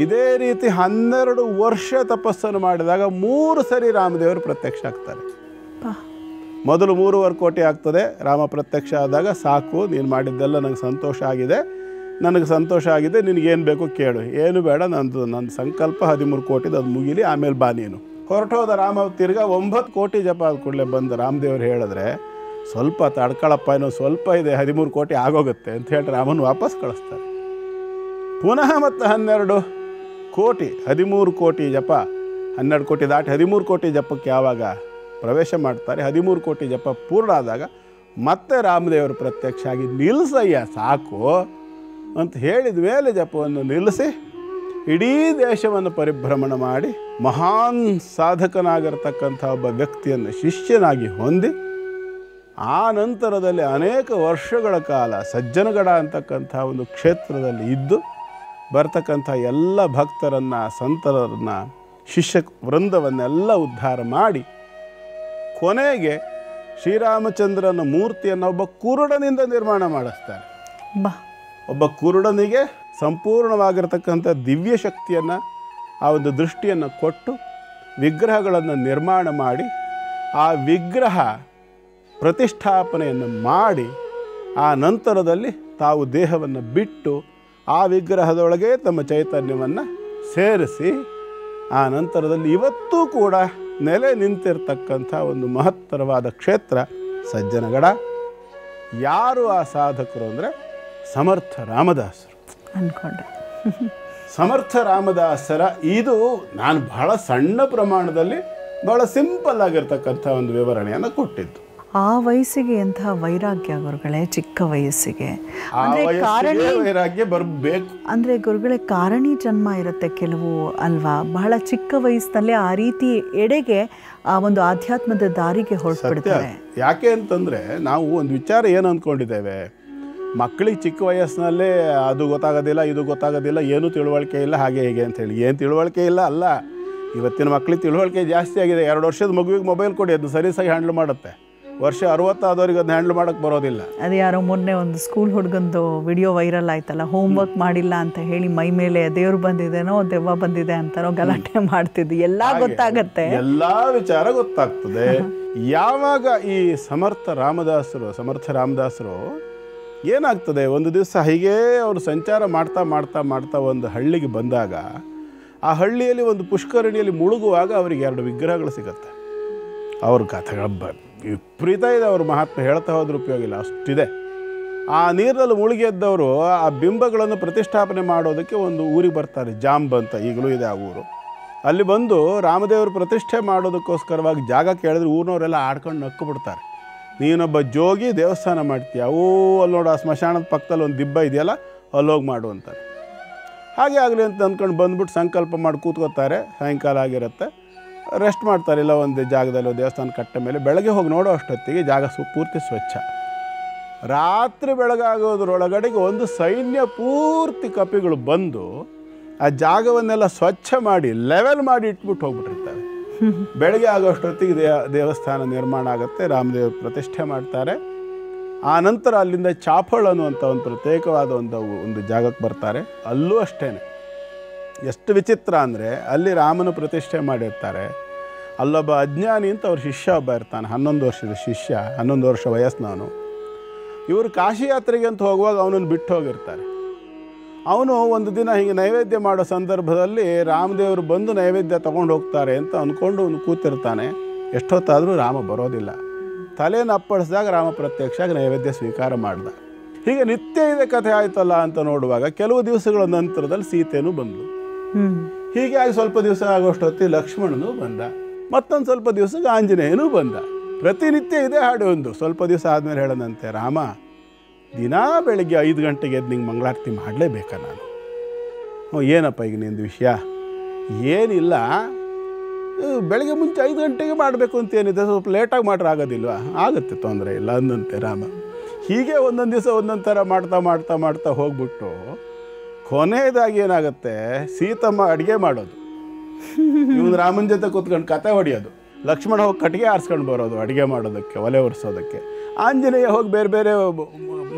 ಇದೇ ರೀತಿ 12 ವರ್ಷ ತಪಸ್ಸನ್ನು ಮಾಡಿದಾಗ 3 ಸರಿ ರಾಮದೇವರು ಪ್ರತ್ಯಕ್ಷ ಆಗ್ತಾರೆ. ಮೊದಲು 3.25 ಕೋಟಿ ಆಗ್ತದೆ. ರಾಮ ಪ್ರತ್ಯಕ್ಷ ಆದಾಗ, ಸಾಕು ನೀನು ಮಾಡಿದ್ದೆಲ್ಲ ನನಗೆ ಸಂತೋಷ ಆಗಿದೆ, ನಿನಗೇನು ಬೇಕು ಕೇಳು, ಏನು ಬೇಡ, ನನ್ನ ಸಂಕಲ್ಪ 13 ಕೋಟಿದು, ಅದು ಮುಗಿಲಿ, ಆಮೇಲೆ ಬಾ ನೀನು. ಹೊರಟೋದ ರಾಮ. ತಿರ್ಗಾ 9 ಕೋಟಿ ಜಪ ಆದ ಕೂಡಲೇ ಬಂದು ರಾಮದೇವರು ಹೇಳಿದ್ರೆ, ಸ್ವಲ್ಪ ತಡ್ಕೊಳ್ಳಪ್ಪ, ಇನ್ನೂ ಸ್ವಲ್ಪ ಇದೆ, 13 ಕೋಟಿ ಆಗೋಗುತ್ತೆ ಅಂತ ಹೇಳಿ ರಾಮನ ವಾಪಸ್ ಕಳಿಸ್ತಾರೆ. ಪುನಃ ಮತ್ತು 12 ಕೋಟಿ, 13 ಕೋಟಿ ಜಪ, 12 ಕೋಟಿ ದಾಟಿ 13 ಕೋಟಿ ಜಪಕ್ಕೆ ಯಾವಾಗ ಪ್ರವೇಶ ಮಾಡ್ತಾರೆ, 13 ಕೋಟಿ ಜಪ ಪೂರ್ಣ ಆದಾಗ ಮತ್ತೆ ರಾಮದೇವರು ಪ್ರತ್ಯಕ್ಷ ಆಗಿ, ನಿಲ್ಲಿಸಯ್ಯ ಸಾಕು ಅಂತ ಹೇಳಿದ ಮೇಲೆ ಜಪವನ್ನು ನಿಲ್ಲಿಸಿ ಇಡೀ ದೇಶವನ್ನು ಪರಿಭ್ರಮಣ ಮಾಡಿ ಮಹಾನ್ ಸಾಧಕನಾಗಿರ್ತಕ್ಕಂಥ ಒಬ್ಬ ವ್ಯಕ್ತಿಯನ್ನು ಶಿಷ್ಯನಾಗಿ ಹೊಂದಿ, ಆ ನಂತರದಲ್ಲಿ ಅನೇಕ ವರ್ಷಗಳ ಕಾಲ ಸಜ್ಜನಗಡ ಅಂತಕ್ಕಂಥ ಒಂದು ಕ್ಷೇತ್ರದಲ್ಲಿ ಇದ್ದು ಬರ್ತಕ್ಕಂಥ ಎಲ್ಲ ಭಕ್ತರನ್ನು, ಸಂತರನ್ನು, ಶಿಷ್ಯ ವೃಂದವನ್ನೆಲ್ಲ ಉದ್ಧಾರ ಮಾಡಿ ಕೊನೆಗೆ ಶ್ರೀರಾಮಚಂದ್ರನ ಮೂರ್ತಿಯನ್ನು ಒಬ್ಬ ಕುರುಡನಿಂದ ನಿರ್ಮಾಣ ಮಾಡಿಸ್ತಾರೆ. ಒಬ್ಬ ಕುರುಡನಿಗೆ ಸಂಪೂರ್ಣವಾಗಿರ್ತಕ್ಕಂಥ ದಿವ್ಯ ಶಕ್ತಿಯನ್ನು, ಆ ಒಂದು ದೃಷ್ಟಿಯನ್ನು ಕೊಟ್ಟು ವಿಗ್ರಹಗಳನ್ನು ನಿರ್ಮಾಣ ಮಾಡಿ ಆ ವಿಗ್ರಹ ಪ್ರತಿಷ್ಠಾಪನೆಯನ್ನು ಮಾಡಿ ಆ ನಂತರದಲ್ಲಿ ತಾವು ದೇಹವನ್ನು ಬಿಟ್ಟು ಆ ವಿಗ್ರಹದೊಳಗೆ ತಮ್ಮ ಚೈತನ್ಯವನ್ನು ಸೇರಿಸಿ ಆ ನಂತರದಲ್ಲಿ ಇವತ್ತೂ ಕೂಡ ನೆಲೆ ನಿಂತಿರ್ತಕ್ಕಂಥ ಒಂದು ಮಹತ್ತರವಾದ ಕ್ಷೇತ್ರ ಸಜ್ಜನಗಡ. ಯಾರು ಆ ಸಾಧಕರು ಅಂದರೆ ಸಮರ್ಥ ರಾಮದಾಸರು ಅಂದ್ಕೊಂಡೆ. ಸಮರ್ಥ ರಾಮದಾಸರ ಇದು ನಾನು ಬಹಳ ಸಣ್ಣ ಪ್ರಮಾಣದಲ್ಲಿ ಬಹಳ ಸಿಂಪಲ್ ಆಗಿರ್ತಕ್ಕಂಥ ಒಂದು ವಿವರಣೆಯನ್ನು ಕೊಟ್ಟಿದ್ದು. ಆ ವಯಸ್ಸಿಗೆ ಎಂತಹ ವೈರಾಗ್ಯ ಗುರುಗಳೇ, ಚಿಕ್ಕ ವಯಸ್ಸಿಗೆ ವೈರಾಗ್ಯ ಬರಬೇಕು ಅಂದರೆ ಗುರುಗಳೇ, ಕಾರಣಿ ಜನ್ಮ ಇರುತ್ತೆ ಕೆಲವು ಅಲ್ವಾ, ಬಹಳ ಚಿಕ್ಕ ವಯಸ್ಸಿನಲ್ಲೇ ಆ ರೀತಿ ಎಡೆಗೆ ಆ ಒಂದು ಆಧ್ಯಾತ್ಮದ ದಾರಿಗೆ ಹೊರಟ್ಬಿಡ್ತಾರೆ. ಯಾಕೆ ಅಂತಂದರೆ ನಾವು ಒಂದು ವಿಚಾರ ಏನು ಅಂದ್ಕೊಂಡಿದ್ದೇವೆ, ಮಕ್ಕಳಿಗೆ ಚಿಕ್ಕ ವಯಸ್ಸಿನಲ್ಲೇ ಅದು ಗೊತ್ತಾಗೋದಿಲ್ಲ, ಇದು ಗೊತ್ತಾಗೋದಿಲ್ಲ, ಏನೂ ತಿಳುವಳಿಕೆ ಇಲ್ಲ, ಹಾಗೆ ಹೀಗೆ ಅಂಥೇಳಿ. ಏನು ತಿಳುವಳಿಕೆ ಇಲ್ಲ ಅಲ್ಲ, ಇವತ್ತಿನ ಮಕ್ಕಳಿಗೆ ತಿಳುವಳಿಕೆ ಜಾಸ್ತಿ ಆಗಿದೆ. 2 ವರ್ಷದ ಮಗುವಿಗೆ ಮೊಬೈಲ್ ಕೊಡಿ, ಅದು ಸರಿಯಾಗಿ ಹ್ಯಾಂಡಲ್ ಮಾಡುತ್ತೆ. ವರ್ಷ 60 ಆದವ್ರಿಗೆ ಅದನ್ನ ಹ್ಯಾಂಡಲ್ ಮಾಡೋಕ್ಕೆ ಬರೋದಿಲ್ಲ. ಅದು ಯಾರೋ ಮೊನ್ನೆ ಒಂದು ಸ್ಕೂಲ್ ಹುಡುಗಂದು ವಿಡಿಯೋ ವೈರಲ್ ಆಯ್ತಲ್ಲ, ಹೋಮ್ವರ್ಕ್ ಮಾಡಿಲ್ಲ ಅಂತ ಹೇಳಿ ಮೈ ಮೇಲೆ ದೇವ್ರು ಬಂದಿದೆನೋ ದೆವ್ವ ಬಂದಿದೆ ಅಂತಾರೋ ಗಲಾಟೆ ಮಾಡ್ತಿದ್ದು. ಎಲ್ಲ ಗೊತ್ತಾಗತ್ತೆ, ಎಲ್ಲ ವಿಚಾರ ಗೊತ್ತಾಗ್ತದೆ. ಯಾವಾಗ ಈ ಸಮರ್ಥ ರಾಮದಾಸರು ಏನಾಗ್ತದೆ, ಒಂದು ದಿವಸ ಹೀಗೆ ಅವರು ಸಂಚಾರ ಮಾಡ್ತಾ ಮಾಡ್ತಾ ಮಾಡ್ತಾ ಒಂದು ಹಳ್ಳಿಗೆ ಬಂದಾಗ ಆ ಹಳ್ಳಿಯಲ್ಲಿ ಒಂದು ಪುಷ್ಕರಣಿಯಲ್ಲಿ ಮುಳುಗುವಾಗ ಅವರಿಗೆ 2 ವಿಗ್ರಹಗಳು ಸಿಗುತ್ತೆ. ಅವ್ರ ಕಥೆಗಳ ವಿಪರೀತ ಇದೆ, ಅವ್ರ ಮಹಾತ್ಮ ಹೇಳ್ತಾ ಹೋದ್ರೆ ಉಪಯೋಗ ಇಲ್ಲ, ಅಷ್ಟಿದೆ. ಆ ನೀರಿನಲ್ಲಿ ಮುಳುಗಿ ಎದ್ದವರು ಆ ಬಿಂಬಗಳನ್ನು ಪ್ರತಿಷ್ಠಾಪನೆ ಮಾಡೋದಕ್ಕೆ ಒಂದು ಊರಿಗೆ ಬರ್ತಾರೆ, ಜಾಂಬ್ ಅಂತ, ಈಗಲೂ ಇದೆ ಆ ಊರು. ಅಲ್ಲಿ ಬಂದು ರಾಮದೇವರು ಪ್ರತಿಷ್ಠೆ ಮಾಡೋದಕ್ಕೋಸ್ಕರವಾಗಿ ಜಾಗ ಕೇಳಿದ್ರೆ ಊರಿನವರೆಲ್ಲ ಆಡ್ಕೊಂಡು ನಕ್ಕು ಬಿಡ್ತಾರೆ. ನೀನೊಬ್ಬ ಜೋಗಿ ದೇವಸ್ಥಾನ ಮಾಡ್ತೀಯ, ಅಲ್ಲಿ ನೋಡು ಆ ಸ್ಮಶಾನದ ಪಕ್ಕದಲ್ಲಿ ಒಂದು ದಿಬ್ಬ ಇದೆಯಲ್ಲ, ಅಲ್ಲೋಗಿ ಮಾಡು ಅಂತಾರೆ. ಹಾಗೆ ಆಗಲಿ ಅಂತ ಅಂದ್ಕೊಂಡು ಬಂದ್ಬಿಟ್ಟು ಸಂಕಲ್ಪ ಮಾಡಿ ಕೂತ್ಕೋತಾರೆ. ಸಾಯಂಕಾಲ ಆಗಿರುತ್ತೆ, ರೆಸ್ಟ್ ಮಾಡ್ತಾರೆ ಇಲ್ಲ ಒಂದು ಜಾಗದಲ್ಲಿ, ದೇವಸ್ಥಾನ ಕಟ್ಟ ಮೇಲೆ. ಬೆಳಗ್ಗೆ ಹೋಗಿ ನೋಡೋ ಅಷ್ಟೊತ್ತಿಗೆ ಜಾಗ ಪೂರ್ತಿ ಸ್ವಚ್ಛ. ರಾತ್ರಿ ಬೆಳಗಾಗೋದ್ರೊಳಗಡೆಗೆ ಒಂದು ಸೈನ್ಯ ಪೂರ್ತಿ ಕಪಿಗಳು ಬಂದು ಆ ಜಾಗವನ್ನೆಲ್ಲ ಸ್ವಚ್ಛ ಮಾಡಿ ಲೆವೆಲ್ ಮಾಡಿ ಇಟ್ಬಿಟ್ಟು ಹೋಗ್ಬಿಟ್ಟಿರ್ತವೆ. ಬೆಳಗ್ಗೆ ಆಗೋಷ್ಟೊತ್ತಿಗೆ ದೇವಸ್ಥಾನ ನಿರ್ಮಾಣ ಆಗುತ್ತೆ, ರಾಮದೇವ್ರ ಪ್ರತಿಷ್ಠೆ ಮಾಡ್ತಾರೆ. ಆ ನಂತರ ಅಲ್ಲಿಂದ ಚಾಪಳ್ ಅನ್ನುವಂಥ ಒಂದು ಪ್ರತ್ಯೇಕವಾದ ಒಂದು ಜಾಗಕ್ಕೆ ಬರ್ತಾರೆ. ಅಲ್ಲೂ ಅಷ್ಟೇ ಎಷ್ಟು ವಿಚಿತ್ರ ಅಂದರೆ, ಅಲ್ಲಿ ರಾಮನ ಪ್ರತಿಷ್ಠೆ ಮಾಡಿರ್ತಾರೆ. ಅಲ್ಲೊಬ್ಬ ಅಜ್ಞಾನಿ ಅಂತ ಅವ್ರ ಶಿಷ್ಯ ಒಬ್ಬ ಇರ್ತಾನೆ, 11 ವರ್ಷದ ಶಿಷ್ಯ, 11 ವರ್ಷ ವಯಸ್ಸಿನವನು. ಇವರು ಕಾಶಿ ಯಾತ್ರೆಗೆ ಅಂತ ಹೋಗುವಾಗ ಅವನನ್ನು ಬಿಟ್ಟು ಹೋಗಿರ್ತಾರೆ. ಅವನು ಒಂದು ದಿನ ಹೀಗೆ ನೈವೇದ್ಯ ಮಾಡೋ ಸಂದರ್ಭದಲ್ಲಿ ರಾಮದೇವರು ಬಂದು ನೈವೇದ್ಯ ತೊಗೊಂಡು ಹೋಗ್ತಾರೆ ಅಂತ ಅಂದ್ಕೊಂಡು ಅವನು ಕೂತಿರ್ತಾನೆ. ಎಷ್ಟೊತ್ತಾದರೂ ರಾಮ ಬರೋದಿಲ್ಲ. ತಲೆಯನ್ನು ಅಪ್ಪಳಿಸಿದಾಗ ರಾಮ ಪ್ರತ್ಯಕ್ಷ ನೈವೇದ್ಯ ಸ್ವೀಕಾರ ಮಾಡ್ದ. ಹೀಗೆ ನಿತ್ಯ ಇದೆ ಕಥೆ ಆಯ್ತಲ್ಲ ಅಂತ ನೋಡುವಾಗ ಕೆಲವು ದಿವಸಗಳ ನಂತರದಲ್ಲಿ ಸೀತೆನೂ ಬಂದಳು. ಹೀಗಾಗಿ ಸ್ವಲ್ಪ ದಿವಸ ಆಗೋಷ್ಟೊತ್ತಿ ಲಕ್ಷ್ಮಣನು ಬಂದ, ಮತ್ತೊಂದು ಸ್ವಲ್ಪ ದಿವಸಕ್ಕೆ ಆಂಜನೇಯನೂ ಬಂದ. ಪ್ರತಿನಿತ್ಯ ಇದೇ ಹಾಡು. ಒಂದು ಸ್ವಲ್ಪ ದಿವಸ ಆದಮೇಲೆ ಹೇಳದಂತೆ, ರಾಮ ದಿನಾ ಬೆಳಗ್ಗೆ 5 ಗಂಟೆಗೆ ಎದ್ದು ನಿಂಗೆ ಮಂಗಳಾರತಿ ಮಾಡಲೇಬೇಕಾ ನಾನು? ಏನಪ್ಪ ಈಗ ನಿಂದು ವಿಷಯ? ಏನಿಲ್ಲ, ಬೆಳಗ್ಗೆ ಮುಂಚೆ 5 ಗಂಟೆಗೆ ಮಾಡಬೇಕು ಅಂತ ಏನಿದೆ, ಸ್ವಲ್ಪ ಲೇಟಾಗಿ ಮಾಡ್ರೆ ಆಗೋದಿಲ್ವಾ? ಆಗುತ್ತೆ, ತೊಂದರೆ ಇಲ್ಲ ಅಂದಂತೆ ರಾಮ. ಹೀಗೆ ಒಂದೊಂದು ದಿವಸ ಒಂದೊಂದು ಥರ ಮಾಡ್ತಾ ಮಾಡ್ತಾ ಮಾಡ್ತಾ ಹೋಗ್ಬಿಟ್ಟು ಕೊನೆಯದಾಗಿ ಏನಾಗುತ್ತೆ, ಸೀತಮ್ಮ ಅಡುಗೆ ಮಾಡೋದು, ಇವನು ರಾಮನ ಜೊತೆ ಕೂತ್ಕೊಂಡು ಕತೆ ಹೊಡೆಯೋದು, ಲಕ್ಷ್ಮಣ ಹೋಗಿ ಕಟ್ಟಿಗೆ ಆರಿಸ್ಕೊಂಡು ಬರೋದು ಅಡುಗೆ ಮಾಡೋದಕ್ಕೆ, ಒಲೆ ಒರೆಸೋದಕ್ಕೆ, ಆಂಜನೇಯ ಹೋಗಿ ಬೇರೆ ಬೇರೆ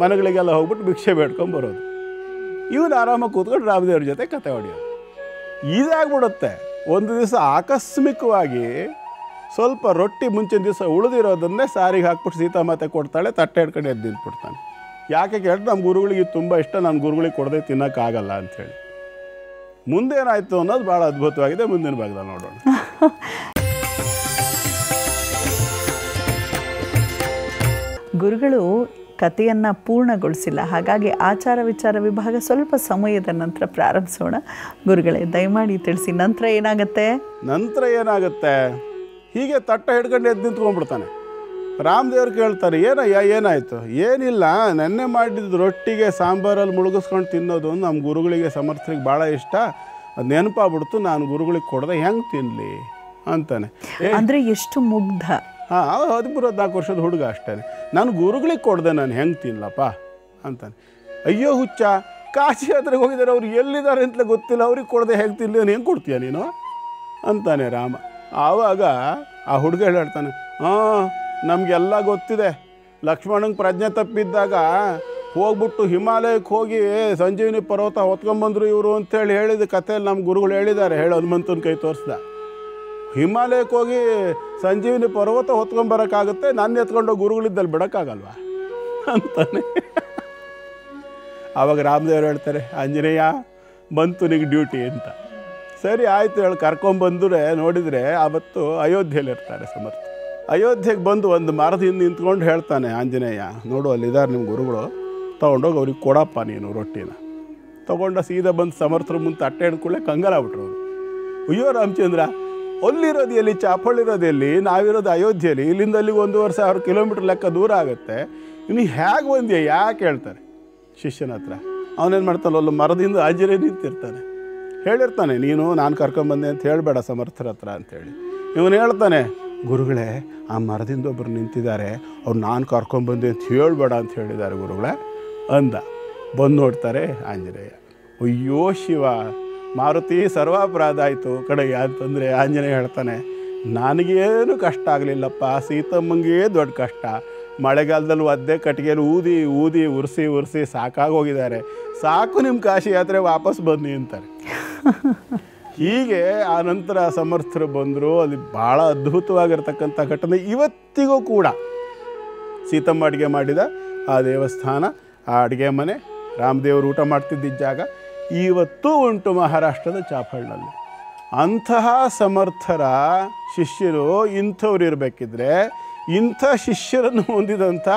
ಮನೆಗಳಿಗೆಲ್ಲ ಹೋಗ್ಬಿಟ್ಟು ಭಿಕ್ಷೆ ಬೇಡ್ಕೊಂಡು ಬರೋದು, ಇವನು ಆರಾಮಾಗಿ ಕೂತ್ಕೊಂಡು ರಾಮದೇವ್ರ ಜೊತೆ ಕತೆ ಹೊಡೆಯೋದು. ಇದಾಗ್ಬಿಡುತ್ತೆ. ಒಂದು ದಿವಸ ಆಕಸ್ಮಿಕವಾಗಿ ಸ್ವಲ್ಪ ರೊಟ್ಟಿ ಮುಂಚಿನ ದಿವಸ ಉಳಿದಿರೋದನ್ನೇ ಸಾರಿಗೆ ಹಾಕ್ಬಿಟ್ಟು ಸೀತಾಮಾತೆ ಕೊಡ್ತಾಳೆ, ತಟ್ಟೆ ಹಿಡ್ಕೊಂಡು ಎದ್ದು ನಿಂತ್ಬಿಡ್ತಾನೆ. ಯಾಕೆ ಕೇಳಿದ್ರೆ ನಮ್ಮ ಗುರುಗಳಿಗೆ ತುಂಬ ಇಷ್ಟ, ನಾನು ಗುರುಗಳಿಗೆ ಕೊಡದೆ ತಿನ್ನೋಕ್ಕಾಗಲ್ಲ ಅಂಥೇಳಿ. ಮುಂದೇನಾಯಿತು ಅನ್ನೋದು ಭಾಳ ಅದ್ಭುತವಾಗಿದೆ. ಮುಂದಿನ ಭಾಗದಲ್ಲಿ ನೋಡೋಣ. ಗುರುಗಳು ಕಥೆಯನ್ನು ಪೂರ್ಣಗೊಳಿಸಿಲ್ಲ, ಹಾಗಾಗಿ ಆಚಾರ ವಿಚಾರ ವಿಭಾಗ ಸ್ವಲ್ಪ ಸಮಯದ ನಂತರ ಪ್ರಾರಂಭಿಸೋಣ. ಗುರುಗಳೇ ದಯಮಾಡಿ ತಿಳಿಸಿ, ನಂತರ ಏನಾಗುತ್ತೆ? ಹೀಗೆ ತಟ್ಟೆ ಹಿಡ್ಕೊಂಡು ಎದ್ದು ನಿಂತ್ಕೊಂಡ್ಬಿಡ್ತಾನೆ. ರಾಮದೇವ್ರು ಕೇಳ್ತಾರೆ, ಏನಾಯಿತು? ಏನಿಲ್ಲ, ನೆನ್ನೆ ಮಾಡಿದ ರೊಟ್ಟಿಗೆ ಸಾಂಬಾರಲ್ಲಿ ಮುಳುಗಿಸ್ಕೊಂಡು ತಿನ್ನೋದು ನಮ್ಮ ಗುರುಗಳಿಗೆ ಸಮರ್ಥರಿಗೆ ಭಾಳ ಇಷ್ಟ, ಅದು ನೆನಪಾಗ್ಬಿಡ್ತು, ನಾನು ಗುರುಗಳಿಗೆ ಕೊಡದೆ ಹೆಂಗೆ ತಿನ್ನಲಿ ಅಂತಾನೆ. ಅಂದರೆ ಎಷ್ಟು ಮುಗ್ಧ! 13-14 ವರ್ಷದ ಹುಡುಗ ಅಷ್ಟೇ. ನಾನು ಗುರುಗಳಿಗೆ ಕೊಡದೆ ನಾನು ಹೆಂಗೆ ತಿನ್ನಲಪ್ಪ ಅಂತಾನೆ. ಅಯ್ಯೋ ಹುಚ್ಚ, ಕಾಶಿ ಯಾತ್ರೆಗೆ ಹೋಗಿದ್ದಾರೆ, ಅವ್ರು ಎಲ್ಲಿದ್ದಾರೆ ಅಂತಲೇ ಗೊತ್ತಿಲ್ಲ, ಅವ್ರಿಗೆ ಕೊಡದೆ ಹೆಂಗೆ ತಿನ್ನಲಿ, ಹೆಂಗೆ ಕೊಡ್ತೀಯ ನೀನು ಅಂತಾನೆ ರಾಮ. ಆವಾಗ ಆ ಹುಡುಗ ಹೇಳ್ತಾನೆ, ನಮಗೆಲ್ಲ ಗೊತ್ತಿದೆ, ಲಕ್ಷ್ಮಣಂಗೆ ಪ್ರಜ್ಞೆ ತಪ್ಪಿದ್ದಾಗ ಹೋಗ್ಬಿಟ್ಟು ಹಿಮಾಲಯಕ್ಕೆ ಹೋಗಿ ಸಂಜೀವಿನಿ ಪರ್ವತ ಹೊತ್ಕೊಂಬಂದ್ರು ಇವರು ಅಂತೇಳಿ ಹೇಳಿದ ಕಥೆಯಲ್ಲಿ ನಮ್ಮ ಗುರುಗಳು ಹೇಳಿದ್ದಾರೆ, ಹೇಳೋ ಹನುಮಂತನ ಕೈ ತೋರಿಸ್ದ. ಹಿಮಾಲಯಕ್ಕೆ ಹೋಗಿ ಸಂಜೀವಿನಿ ಪರ್ವತ ಹೊತ್ಕೊಂಬರೋಕ್ಕಾಗುತ್ತೆ, ನಾನು ಎತ್ಕೊಂಡೋಗಿ ಗುರುಗಳಿದ್ದಲ್ಲಿ ಬಿಡೋಕ್ಕಾಗಲ್ವಾ ಅಂತಾನೆ. ಆವಾಗ ರಾಮದೇವರು ಹೇಳ್ತಾರೆ, ಆಂಜನೇಯ ಬಂತು ನಿಮಗೆ ಡ್ಯೂಟಿ ಅಂತ. ಸರಿ ಆಯಿತು ಹೇಳಿ ಕರ್ಕೊಂಬಂದರೆ ನೋಡಿದರೆ ಆವತ್ತು ಅಯೋಧ್ಯೆಯಲ್ಲಿರ್ತಾರೆ ಸಮರ್ಥ. ಅಯೋಧ್ಯೆಗೆ ಬಂದು ಒಂದು ಮರದ ಹಿಂದೆ ನಿಂತ್ಕೊಂಡು ಹೇಳ್ತಾನೆ ಆಂಜನೇಯ, ನೋಡು ಅಲ್ಲಿದ್ದಾರೆ ನಿಮ್ಮ ಗುರುಗಳು, ತೊಗೊಂಡೋಗಿ ಅವ್ರಿಗೆ ಕೊಡಪ್ಪ ನೀನು ರೊಟ್ಟಿನ. ತೊಗೊಂಡ ಸೀದಾ ಬಂದು ಸಮರ್ಥರ ಮುಂದೆ ಅಟ್ಟೆ ಹಿಡ್ಕೊಳ್ಳೆ ಕಂಗಾಲಾಗ್ಬಿಟ್ರು ಅವರು. ಅಯ್ಯೋ ರಾಮಚಂದ್ರ, ಅಲ್ಲಿರೋದು ಎಲ್ಲಿ, ಚಾಪಳ್ಳಿರೋದು ಎಲ್ಲಿ, ನಾವಿರೋದು ಅಯೋಧ್ಯೆಯಲ್ಲಿ, ಇಲ್ಲಿಂದ ಅಲ್ಲಿಗೆ 1,500 ಕಿಲೋಮೀಟ್ರ್ ಲೆಕ್ಕ ದೂರ ಆಗುತ್ತೆ, ನೀನು ಹೇಗೆ ಬಂದ್ಯಾ ಯಾಕೆ ಹೇಳ್ತಾರೆ ಶಿಷ್ಯನ ಹತ್ರ. ಅವನೇನು ಮಾಡ್ತಾನೋ ಅಲ್ಲಿ ಮರದಿಂದ ಆಂಜನೇಯ ನಿಂತಿರ್ತಾನೆ, ಹೇಳಿರ್ತಾನೆ ನೀನು ನಾನು ಕರ್ಕೊಂಬಂದೆ ಅಂತ ಹೇಳಬೇಡ ಸಮರ್ಥರ ಹತ್ರ ಅಂಥೇಳಿ. ಇವನು ಹೇಳ್ತಾನೆ, ಗುರುಗಳೇ ಆ ಮರದಿಂದ ಒಬ್ಬರು ನಿಂತಿದ್ದಾರೆ, ಅವ್ರು ನಾನು ಕರ್ಕೊಂಬಂದೆ ಅಂತ ಹೇಳಬೇಡ ಅಂತ ಹೇಳಿದ್ದಾರೆ ಗುರುಗಳೇ ಅಂದ. ಬಂದು ನೋಡ್ತಾರೆ ಆಂಜನೇಯ. ಅಯ್ಯೋ ಶಿವ, ಮಾರುತಿ ಸರ್ವಾಪರಾಧ ಆಯಿತು ಕಡೆಗೆ ಅಂತಂದರೆ ಆಂಜನೇಯ ಹೇಳ್ತಾನೆ, ನನಗೇನು ಕಷ್ಟ ಆಗಲಿಲ್ಲಪ್ಪ, ಸೀತಮ್ಮಂಗೆ ದೊಡ್ಡ ಕಷ್ಟ. ಮಳೆಗಾಲದಲ್ಲಿ ಒದ್ದೆ ಕಟ್ಟಿಗೆಯಲ್ಲಿ ಊದಿ ಊದಿ ಉರಿಸಿ ಸಾಕಾಗೋಗಿದ್ದಾರೆ, ಸಾಕು ನಿಮ್ಮ ಕಾಶಿ ಯಾತ್ರೆ ವಾಪಸ್ ಬನ್ನಿ ಅಂತಾರೆ. ಹೀಗೆ ಆ ನಂತರ ಸಮರ್ಥರು ಬಂದರು. ಅಲ್ಲಿ ಭಾಳ ಅದ್ಭುತವಾಗಿರ್ತಕ್ಕಂಥ ಘಟನೆ ಇವತ್ತಿಗೂ ಕೂಡ. ಸೀತಮ್ಮ ಅಡುಗೆ ಮಾಡಿದ ಆ ದೇವಸ್ಥಾನ, ಆ ಅಡುಗೆ ಮನೆ, ರಾಮದೇವರು ಊಟ ಮಾಡ್ತಿದ್ದ ಜಾಗ ಇವತ್ತೂ ಉಂಟು ಮಹಾರಾಷ್ಟ್ರದ ಚಾಪಳ್ಳಿನಲ್ಲಿ. ಅಂತಹ ಸಮರ್ಥರ ಶಿಷ್ಯರು ಇಂಥವ್ರು ಇರಬೇಕಿದ್ರೆ, ಇಂಥ ಶಿಷ್ಯರನ್ನು ಹೊಂದಿದಂಥ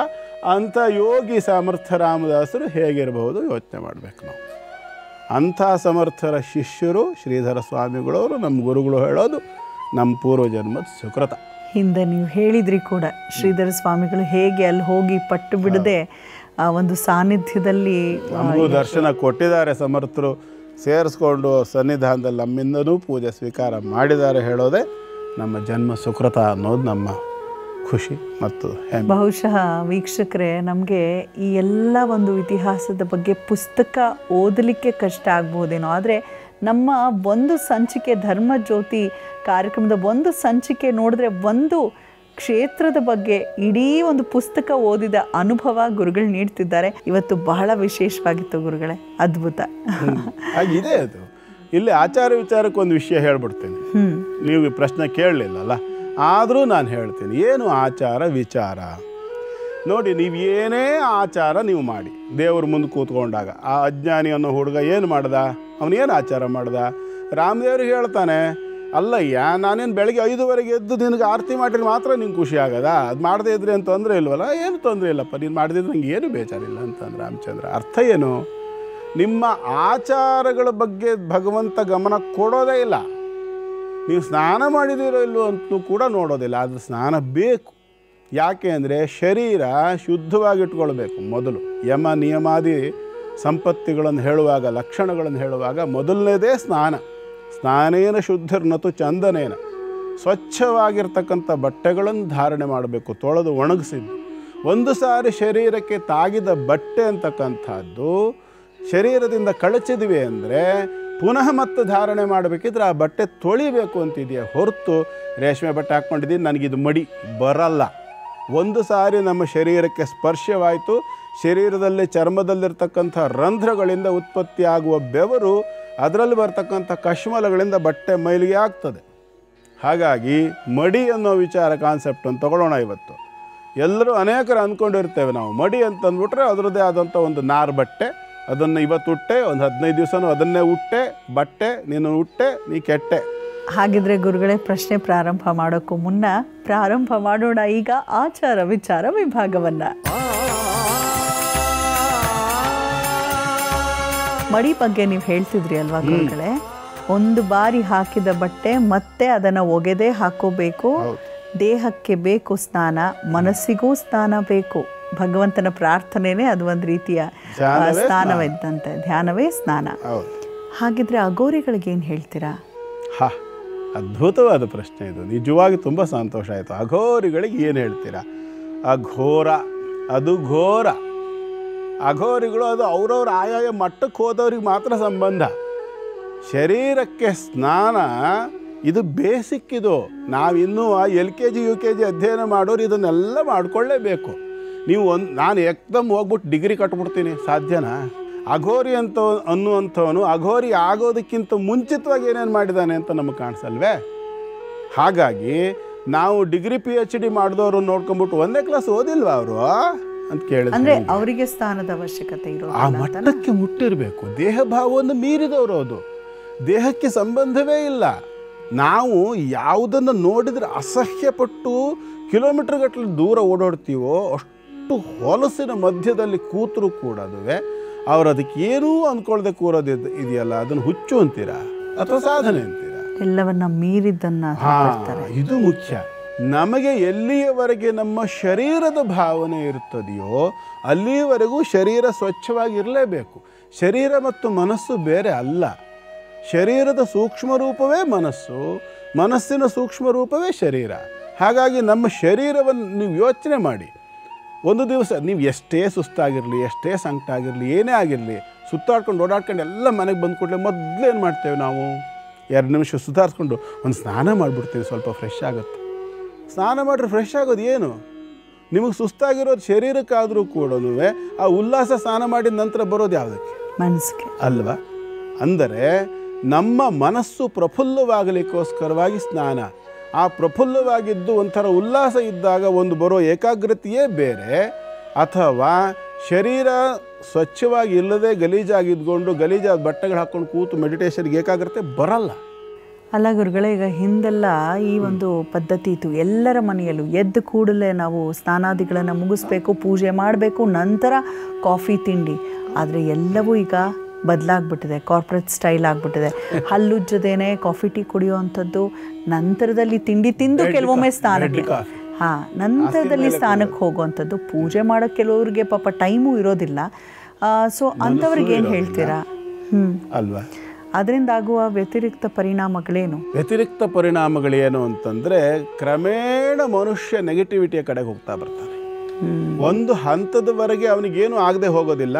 ಅಂಥ ಯೋಗಿ ಸಮರ್ಥ ರಾಮದಾಸರು ಹೇಗಿರಬಹುದು ಯೋಚನೆ ಮಾಡಬೇಕು ನಾವು. ಅಂಥ ಸಮರ್ಥರ ಶಿಷ್ಯರು ಶ್ರೀಧರ ಸ್ವಾಮಿಗಳವರು ನಮ್ಮ ಗುರುಗಳು ಹೇಳೋದು ನಮ್ಮ ಪೂರ್ವಜನ್ಮದ ಸುಕೃತ. ಹಿಂದೆ ನೀವು ಹೇಳಿದ್ರಿ ಕೂಡ, ಶ್ರೀಧರ ಸ್ವಾಮಿಗಳು ಹೇಗೆ ಅಲ್ಲಿ ಹೋಗಿ ಪಟ್ಟು ಬಿಡದೆ ಆ ಒಂದು ಸಾನ್ನಿಧ್ಯದಲ್ಲಿ ನಮಗೂ ದರ್ಶನ ಕೊಟ್ಟಿದ್ದಾರೆ. ಸಮರ್ಥರು ಸೇರಿಸ್ಕೊಂಡು ಸನ್ನಿಧಾನದಲ್ಲಿ ನಮ್ಮಿಂದನೂ ಪೂಜೆ ಸ್ವೀಕಾರ ಮಾಡಿದ್ದಾರೆ ಹೇಳೋದೇ ನಮ್ಮ ಜನ್ಮ ಸುಕೃತ ಅನ್ನೋದು ನಮ್ಮ ಖುಷಿ ಮತ್ತು ಹೆಮ್ಮೆ. ಬಹುಶಃ ವೀಕ್ಷಕರೇ, ನಮಗೆ ಈ ಎಲ್ಲ ಒಂದು ಇತಿಹಾಸದ ಬಗ್ಗೆ ಪುಸ್ತಕ ಓದಲಿಕ್ಕೆ ಕಷ್ಟ ಆಗ್ಬೋದೇನೋ, ಆದರೆ ನಮ್ಮ ಒಂದು ಸಂಚಿಕೆ ಧರ್ಮ ಜ್ಯೋತಿ ಕಾರ್ಯಕ್ರಮದ ಒಂದು ಸಂಚಿಕೆ ನೋಡಿದ್ರೆ ಒಂದು ಕ್ಷೇತ್ರದ ಬಗ್ಗೆ ಇಡೀ ಒಂದು ಪುಸ್ತಕ ಓದಿದ ಅನುಭವ ಗುರುಗಳು ನೀಡ್ತಿದ್ದಾರೆ. ಇವತ್ತು ಬಹಳ ವಿಶೇಷವಾಗಿತ್ತು ಗುರುಗಳೇ, ಅದ್ಭುತ ಆಗಿದೆ ಅದು. ಇಲ್ಲಿ ಆಚಾರ ವಿಚಾರಕ್ಕೆ ಒಂದು ವಿಷಯ ಹೇಳ್ಬಿಡ್ತೇನೆ, ನೀವು ಈ ಪ್ರಶ್ನೆ ಕೇಳಲಿಲ್ಲಲ್ಲ, ಆದರೂ ನಾನು ಹೇಳ್ತೀನಿ. ಏನು ಆಚಾರ ವಿಚಾರ ನೋಡಿ, ನೀವು ಏನೇ ಆಚಾರ ನೀವು ಮಾಡಿ ದೇವ್ರ ಮುಂದೆ ಕೂತ್ಕೊಂಡಾಗ, ಆ ಅಜ್ಞಾನಿ ಅನ್ನೋ ಹುಡುಗ ಏನು ಮಾಡ್ದ, ಅವನೇನು ಆಚಾರ ಮಾಡ್ದ? ರಾಮದೇವ್ರಿಗೆ ಹೇಳ್ತಾನೆ, ಅಲ್ಲಯ್ಯ ನಾನೇನು ಬೆಳಗ್ಗೆ 5:15 ಎದ್ದು ನಿನಗೆ ಆರತಿ ಮಾಡಿದ್ರೆ ಮಾತ್ರ ನಿಂಗೆ ಖುಷಿ ಆಗದ, ಅದು ಮಾಡದೇ ಇದ್ರೆ ಏನು ತೊಂದರೆ ಇಲ್ವಲ್ಲ? ಏನು ತೊಂದರೆ ಇಲ್ಲಪ್ಪ, ನೀನು ಮಾಡದಿದ್ರೆ ನಂಗೆ ಏನು ಬೇಜಾರಿಲ್ಲ ಅಂತಂದ್ರೆ ರಾಮಚಂದ್ರ. ಅರ್ಥ ಏನು? ನಿಮ್ಮ ಆಚಾರಗಳ ಬಗ್ಗೆ ಭಗವಂತ ಗಮನ ಕೊಡೋದೇ ಇಲ್ಲ. ನೀವು ಸ್ನಾನ ಮಾಡಿದಿರೋ ಇಲ್ಲೋ ಅಂತೂ ಕೂಡ ನೋಡೋದಿಲ್ಲ, ಆದರೆ ಸ್ನಾನ ಬೇಕು. ಯಾಕೆ ಅಂದರೆ ಶರೀರ ಶುದ್ಧವಾಗಿಟ್ಕೊಳ್ಬೇಕು ಮೊದಲು. ಯಮ ನಿಯಮಾದಿ ಸಂಪತ್ತಿಗಳನ್ನು ಹೇಳುವಾಗ, ಲಕ್ಷಣಗಳನ್ನು ಹೇಳುವಾಗ ಮೊದಲನೇದೇ ಸ್ನಾನ. ಸ್ನಾನೇನ ಶುದ್ಧರ್ನತು ಚಂದನೇನ. ಸ್ವಚ್ಛವಾಗಿರ್ತಕ್ಕಂಥ ಬಟ್ಟೆಗಳನ್ನು ಧಾರಣೆ ಮಾಡಬೇಕು, ತೊಳೆದು ಒಣಗಿಸಿದ್ದು. ಒಂದು ಸಾರಿ ಶರೀರಕ್ಕೆ ತಾಗಿದ ಬಟ್ಟೆ ಅಂತಕ್ಕಂಥದ್ದು ಶರೀರದಿಂದ ಕಳಚಿದ್ವಿ ಅಂದರೆ ಪುನಃ ಮತ್ತೆ ಧಾರಣೆ ಮಾಡಬೇಕಿದ್ರೆ ಆ ಬಟ್ಟೆ ತೊಳಿಬೇಕು ಅಂತಿದೆಯಾ ಹೊರತು ರೇಷ್ಮೆ ಬಟ್ಟೆ ಹಾಕ್ಕೊಂಡಿದ್ದೀನಿ ನನಗಿದು ಮಡಿ ಬರಲ್ಲ. ಒಂದು ಸಾರಿ ನಮ್ಮ ಶರೀರಕ್ಕೆ ಸ್ಪರ್ಶವಾಯಿತು, ಶರೀರದಲ್ಲಿ ಚರ್ಮದಲ್ಲಿರ್ತಕ್ಕಂಥ ರಂಧ್ರಗಳಿಂದ ಉತ್ಪತ್ತಿಯಾಗುವ ಬೆವರು, ಅದರಲ್ಲಿ ಬರ್ತಕ್ಕಂಥ ಕಶ್ಮಲಗಳಿಂದ ಬಟ್ಟೆ ಮೈಲಿಗೆ ಆಗ್ತದೆ. ಹಾಗಾಗಿ ಮಡಿ ಅನ್ನೋ ವಿಚಾರ ಕಾನ್ಸೆಪ್ಟನ್ನು ತಗೊಳ್ಳೋಣ. ಇವತ್ತು ಎಲ್ಲರೂ ಅನೇಕರು ಅಂದ್ಕೊಂಡಿರ್ತೇವೆ ನಾವು ಮಡಿ ಅಂತಂದ್ಬಿಟ್ರೆ ಅದರದ್ದೇ ಆದಂಥ ಒಂದು ನಾರು ಬಟ್ಟೆ, ಅದನ್ನು ಇವತ್ತು ಉಟ್ಟೆ, ಒಂದು 15 ದಿವಸನೂ ಅದನ್ನೇ ಉಟ್ಟೆ ಬಟ್ಟೆ, ನೀನು ಉಟ್ಟೆ ನೀ ಕೆಟ್ಟೆ. ಹಾಗಿದ್ರೆ ಗುರುಗಳೇ, ಪ್ರಶ್ನೆ ಪ್ರಾರಂಭ ಮಾಡೋಕ್ಕೂ ಮುನ್ನ ಪ್ರಾರಂಭ ಮಾಡೋಣ ಈಗ ಆಚಾರ ವಿಚಾರ ವಿಭಾಗವನ್ನ. ಮಡಿ ಬಗ್ಗೆ ನೀವು ಹೇಳ್ತಿದ್ರಿ ಅಲ್ವಾ ಗುರುಗಳೇ, ಒಂದು ಬಾರಿ ಹಾಕಿದ ಬಟ್ಟೆ ಮತ್ತೆ ಅದನ್ನು ಒಗೆದೇ ಹಾಕೋಬೇಕು. ದೇಹಕ್ಕೆ ಬೇಕು ಸ್ನಾನ, ಮನಸ್ಸಿಗೂ ಸ್ನಾನ ಬೇಕು. ಭಗವಂತನ ಪ್ರಾರ್ಥನೆನೇ ಅದು ಒಂದು ರೀತಿಯ ಸ್ನಾನವಿದ್ದಂತೆ, ಧ್ಯಾನವೇ ಸ್ನಾನ. ಹಾಗಿದ್ರೆ ಅಘೋರಿಗಳಿಗೆ ಏನು ಹೇಳ್ತೀರಾ? ಅದ್ಭುತವಾದ ಪ್ರಶ್ನೆ ಇದು, ನಿಜವಾಗಿ ತುಂಬ ಸಂತೋಷ ಆಯಿತು. ಅಘೋರಿಗಳಿಗೆ ಏನು ಹೇಳ್ತೀರಾ? ಅಘೋರ ಅದು ಘೋರ. ಅಘೋರಿಗಳು ಅದು ಅವ್ರವ್ರ ಆಯಾಯ ಮಟ್ಟಕ್ಕೆ ಹೋದವ್ರಿಗೆ ಮಾತ್ರ ಸಂಬಂಧ. ಶರೀರಕ್ಕೆ ಸ್ನಾನ ಇದು ಬೇಸಿಕ್. ಇದು ನಾವಿನ್ನೂ LKG UKG ಅಧ್ಯಯನ ಮಾಡೋರು ಇದನ್ನೆಲ್ಲ ಮಾಡ್ಕೊಳ್ಳೇಬೇಕು. ನೀವು ನಾನು ಏಕ್ದಮ್ ಹೋಗ್ಬಿಟ್ಟು ಡಿಗ್ರಿ ಕಟ್ಬಿಡ್ತೀನಿ, ಸಾಧ್ಯನಾ? ಅಘೋರಿ ಅನ್ನುವಂಥವನು ಅಘೋರಿ ಆಗೋದಕ್ಕಿಂತ ಮುಂಚಿತವಾಗಿ ಏನೇನು ಮಾಡಿದ್ದಾನೆ ಅಂತ ನಮಗೆ ಕಾಣಿಸಲ್ವೇ? ಹಾಗಾಗಿ ನಾವು ಡಿಗ್ರಿ PhD ಮಾಡಿದವರು ನೋಡ್ಕೊಂಬಿಟ್ಟು 1ನೇ ಕ್ಲಾಸ್ ಓದಿಲ್ವಾ ಅವರು ಅಂತ ಕೇಳಿದ್ರೆ ಅಂದ್ರೆ ಅವರಿಗೆ ಸ್ಥಾನದ ಅವಶ್ಯಕತೆ ಆ ಇರೋದಿಲ್ಲ. ಮಟ್ಟಕ್ಕೆ ಮುಟ್ಟಿರಬೇಕು. ದೇಹ ಭಾವವನ್ನು ಮೀರಿದವರು ಅದು, ದೇಹಕ್ಕೆ ಸಂಬಂಧವೇ ಇಲ್ಲ. ನಾವು ಯಾವುದನ್ನು ನೋಡಿದರೆ ಅಸಹ್ಯಪಟ್ಟು ಕಿಲೋಮೀಟರ್ ಗಟ್ಟಲೆ ದೂರ ಓಡಾಡ್ತೀವೋ ಅಷ್ಟು ಹೊಲಸಿನ ಮಧ್ಯದಲ್ಲಿ ಕೂತರೂ ಕೂಡ ಅವ್ರು ಅದಕ್ಕೆ ಏನೂ ಅಂದ್ಕೊಳ್ದೆ ಕೂರೋದು ಇದೆಯಲ್ಲ, ಅದನ್ನು ಹುಚ್ಚು ಅಂತೀರಾ ಅಥವಾ ಸಾಧನೆ ಅಂತೀರಾ? ಎಲ್ಲವನ್ನ ಮೀರಿದ್ದನ್ನ ತಗೊಳ್ತಾರೆ. ಇದು ಮುಖ್ಯ. ನಮಗೆ ಎಲ್ಲಿಯವರೆಗೆ ನಮ್ಮ ಶರೀರದ ಭಾವನೆ ಇರ್ತದೆಯೋ ಅಲ್ಲಿಯವರೆಗೂ ಶರೀರ ಸ್ವಚ್ಛವಾಗಿರಲೇಬೇಕು. ಶರೀರ ಮತ್ತು ಮನಸ್ಸು ಬೇರೆ ಅಲ್ಲ. ಶರೀರದ ಸೂಕ್ಷ್ಮ ರೂಪವೇ ಮನಸ್ಸು, ಮನಸ್ಸಿನ ಸೂಕ್ಷ್ಮ ರೂಪವೇ ಶರೀರ. ಹಾಗಾಗಿ ನಮ್ಮ ಶರೀರವನ್ನು ನೀವು ಯೋಚನೆ ಮಾಡಿ. ಒಂದು ದಿವಸ ನೀವು ಎಷ್ಟೇ ಸುಸ್ತಾಗಿರಲಿ, ಎಷ್ಟೇ ಸಂಕಟ ಆಗಿರಲಿ, ಏನೇ ಆಗಿರಲಿ, ಸುತ್ತಾಡ್ಕೊಂಡು ಓಡಾಡ್ಕೊಂಡು ಎಲ್ಲ ಮನೆಗೆ ಬಂದು ಕೂಡಲೇ ಮೊದಲು ಏನು ಮಾಡ್ತೇವೆ ನಾವು? 2 ನಿಮಿಷ ಸುಧಾರಿಸ್ಕೊಂಡು ಒಂದು ಸ್ನಾನ ಮಾಡಿಬಿಡ್ತೀವಿ, ಸ್ವಲ್ಪ ಫ್ರೆಶ್ ಆಗುತ್ತೆ. ಸ್ನಾನ ಮಾಡಿದ್ರೆ ಫ್ರೆಶ್ ಆಗೋದು ಏನು? ನಿಮಗೆ ಸುಸ್ತಾಗಿರೋದು ಶರೀರಕ್ಕಾದರೂ ಕೂಡ ಆ ಉಲ್ಲಾಸ ಸ್ನಾನ ಮಾಡಿದ ನಂತರ ಬರೋದು ಯಾವುದಕ್ಕೆ? ಮನಸ್ಸಿಗೆ ಅಲ್ವಾ? ಅಂದರೆ ನಮ್ಮ ಮನಸ್ಸು ಪ್ರಫುಲ್ಲವಾಗಲಿಕ್ಕೋಸ್ಕರವಾಗಿ ಸ್ನಾನ. ಆ ಪ್ರಫುಲ್ಲವಾಗಿದ್ದು ಒಂಥರ ಉಲ್ಲಾಸ ಇದ್ದಾಗ ಒಂದು ಬರೋ ಏಕಾಗ್ರತೆಯೇ ಬೇರೆ. ಅಥವಾ ಶರೀರ ಸ್ವಚ್ಛವಾಗಿ ಇಲ್ಲದೆ ಗಲೀಜಾಗಿದ್ಕೊಂಡು ಗಲೀಜಾದ ಬಟ್ಟೆಗಳು ಹಾಕ್ಕೊಂಡು ಕೂತು ಮೆಡಿಟೇಷನ್ಗೆ ಏಕಾಗ್ರತೆ ಬರಲ್ಲ. ಅಲ್ಲ ಗುರುಗಳೇ, ಈಗ ಹಿಂದೆಲ್ಲ ಈ ಒಂದು ಪದ್ಧತಿ ಇತ್ತು. ಎಲ್ಲರ ಮನೆಯಲ್ಲೂ ಎದ್ದು ಕೂಡಲೇ ನಾವು ಸ್ನಾನಾದಿಗಳನ್ನು ಮುಗಿಸ್ಬೇಕು, ಪೂಜೆ ಮಾಡಬೇಕು, ನಂತರ ಕಾಫಿ ತಿಂಡಿ. ಆದರೆ ಎಲ್ಲವೂ ಈಗ ಬದಲಾಗ್ಬಿಟ್ಟಿದೆ, ಕಾರ್ಪೊರೇಟ್ ಸ್ಟೈಲ್ ಆಗಿಬಿಟ್ಟಿದೆ. ಹಲ್ಲುಜ್ಜದೇನೆ ಕಾಫಿ ಟೀ ಕುಡಿಯುವಂಥದ್ದು, ನಂತರದಲ್ಲಿ ತಿಂಡಿ ತಿಂದು ಕೆಲವೊಮ್ಮೆ ಸ್ನಾನಕ್ಕೆ ನಂತರದಲ್ಲಿ ಸ್ನಾನಕ್ಕೆ ಹೋಗುವಂಥದ್ದು, ಪೂಜೆ ಮಾಡೋ ಕೆಲವ್ರಿಗೆ ಪಾಪ ಟೈಮು ಇರೋದಿಲ್ಲ. ಸೊ ಅಂಥವ್ರಿಗೆ ಏನು ಹೇಳ್ತೀರಾ? ಅಲ್ವಾ? ಅದರಿಂದ ಆಗುವ ವ್ಯತಿರಿಕ್ತ ಪರಿಣಾಮಗಳೇನು? ವ್ಯತಿರಿಕ್ತ ಪರಿಣಾಮಗಳೇನು ಅಂತಂದರೆ ಕ್ರಮೇಣ ಮನುಷ್ಯ ನೆಗೆಟಿವಿಟಿಯ ಕಡೆಗೆ ಹೋಗ್ತಾ ಬರ್ತಾನೆ. ಒಂದು ಹಂತದವರೆಗೆ ಅವನಿಗೇನು ಆಗದೆ ಹೋಗೋದಿಲ್ಲ.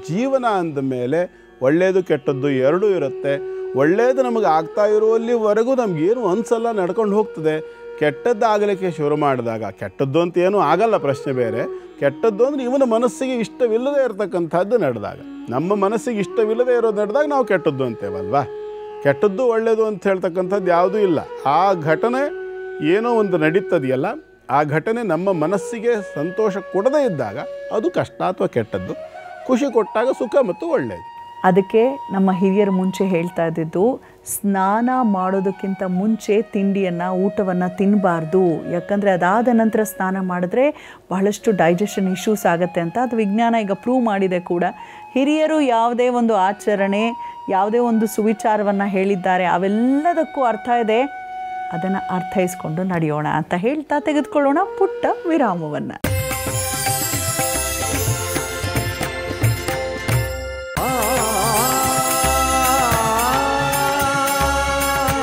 ಜೀವನ ಅಂದ ಮೇಲೆ ಒಳ್ಳೆಯದು ಕೆಟ್ಟದ್ದು ಎರಡೂ ಇರುತ್ತೆ. ಒಳ್ಳೆಯದು ನಮಗೆ ಆಗ್ತಾ ಇರುವಲ್ಲಿವರೆಗೂ ನಮಗೇನು ಅನಿಸಲ್ಲ, ನಡ್ಕೊಂಡು ಹೋಗ್ತದೆ. ಕೆಟ್ಟದ್ದು ಆಗಲಿಕ್ಕೆ ಶುರು ಮಾಡಿದಾಗ, ಕೆಟ್ಟದ್ದು ಅಂತ ಏನೂ ಆಗಲ್ಲ, ಪ್ರಶ್ನೆ ಬೇರೆ. ಕೆಟ್ಟದ್ದು ಅಂದರೆ ಇವನ ಮನಸ್ಸಿಗೆ ಇಷ್ಟವಿಲ್ಲದೆ ಇರತಕ್ಕಂಥದ್ದು ನಡೆದಾಗ, ನಮ್ಮ ಮನಸ್ಸಿಗೆ ಇಷ್ಟವಿಲ್ಲದೆ ಇರೋದು ನಡೆದಾಗ ನಾವು ಕೆಟ್ಟದ್ದು ಅಂತೇವಲ್ವಾ? ಕೆಟ್ಟದ್ದು ಒಳ್ಳೆಯದು ಅಂತ ಹೇಳ್ತಕ್ಕಂಥದ್ದು ಯಾವುದೂ ಇಲ್ಲ. ಆ ಘಟನೆ ಏನೋ ಒಂದು ನಡೀತದೆಯಲ್ಲ, ಆ ಘಟನೆ ನಮ್ಮ ಮನಸ್ಸಿಗೆ ಸಂತೋಷ ಕೊಡದೇ ಇದ್ದಾಗ ಅದು ಕಷ್ಟ ಅಥವಾ ಕೆಟ್ಟದ್ದು. ಖುಷಿ ಕೊಟ್ಟಾಗ ಸುಖ ಮತ್ತು ಒಳ್ಳೆಯದು. ಅದಕ್ಕೆ ನಮ್ಮ ಹಿರಿಯರು ಮುಂಚೆ ಹೇಳ್ತಾ ಇದ್ದಿದ್ದು, ಸ್ನಾನ ಮಾಡೋದಕ್ಕಿಂತ ಮುಂಚೆ ತಿಂಡಿಯನ್ನು, ಊಟವನ್ನು ತಿನ್ನಬಾರ್ದು. ಯಾಕಂದರೆ ಅದಾದ ನಂತರ ಸ್ನಾನ ಮಾಡಿದ್ರೆ ಬಹಳಷ್ಟು ಡೈಜೆಷನ್ ಇಶ್ಯೂಸ್ ಆಗುತ್ತೆ ಅಂತ ಅದು ವಿಜ್ಞಾನ ಈಗ ಪ್ರೂವ್ ಮಾಡಿದೆ ಕೂಡ. ಹಿರಿಯರು ಯಾವುದೇ ಒಂದು ಆಚರಣೆ, ಯಾವುದೇ ಒಂದು ಸುವಿಚಾರವನ್ನು ಹೇಳಿದ್ದಾರೆ, ಅವೆಲ್ಲದಕ್ಕೂ ಅರ್ಥ ಇದೆ. ಅದನ್ನು ಅರ್ಥೈಸ್ಕೊಂಡು ನಡೆಯೋಣ ಅಂತ ಹೇಳ್ತಾ ತೆಗೆದುಕೊಳ್ಳೋಣ ಪುಟ್ಟ ವಿರಾಮವನ್ನು.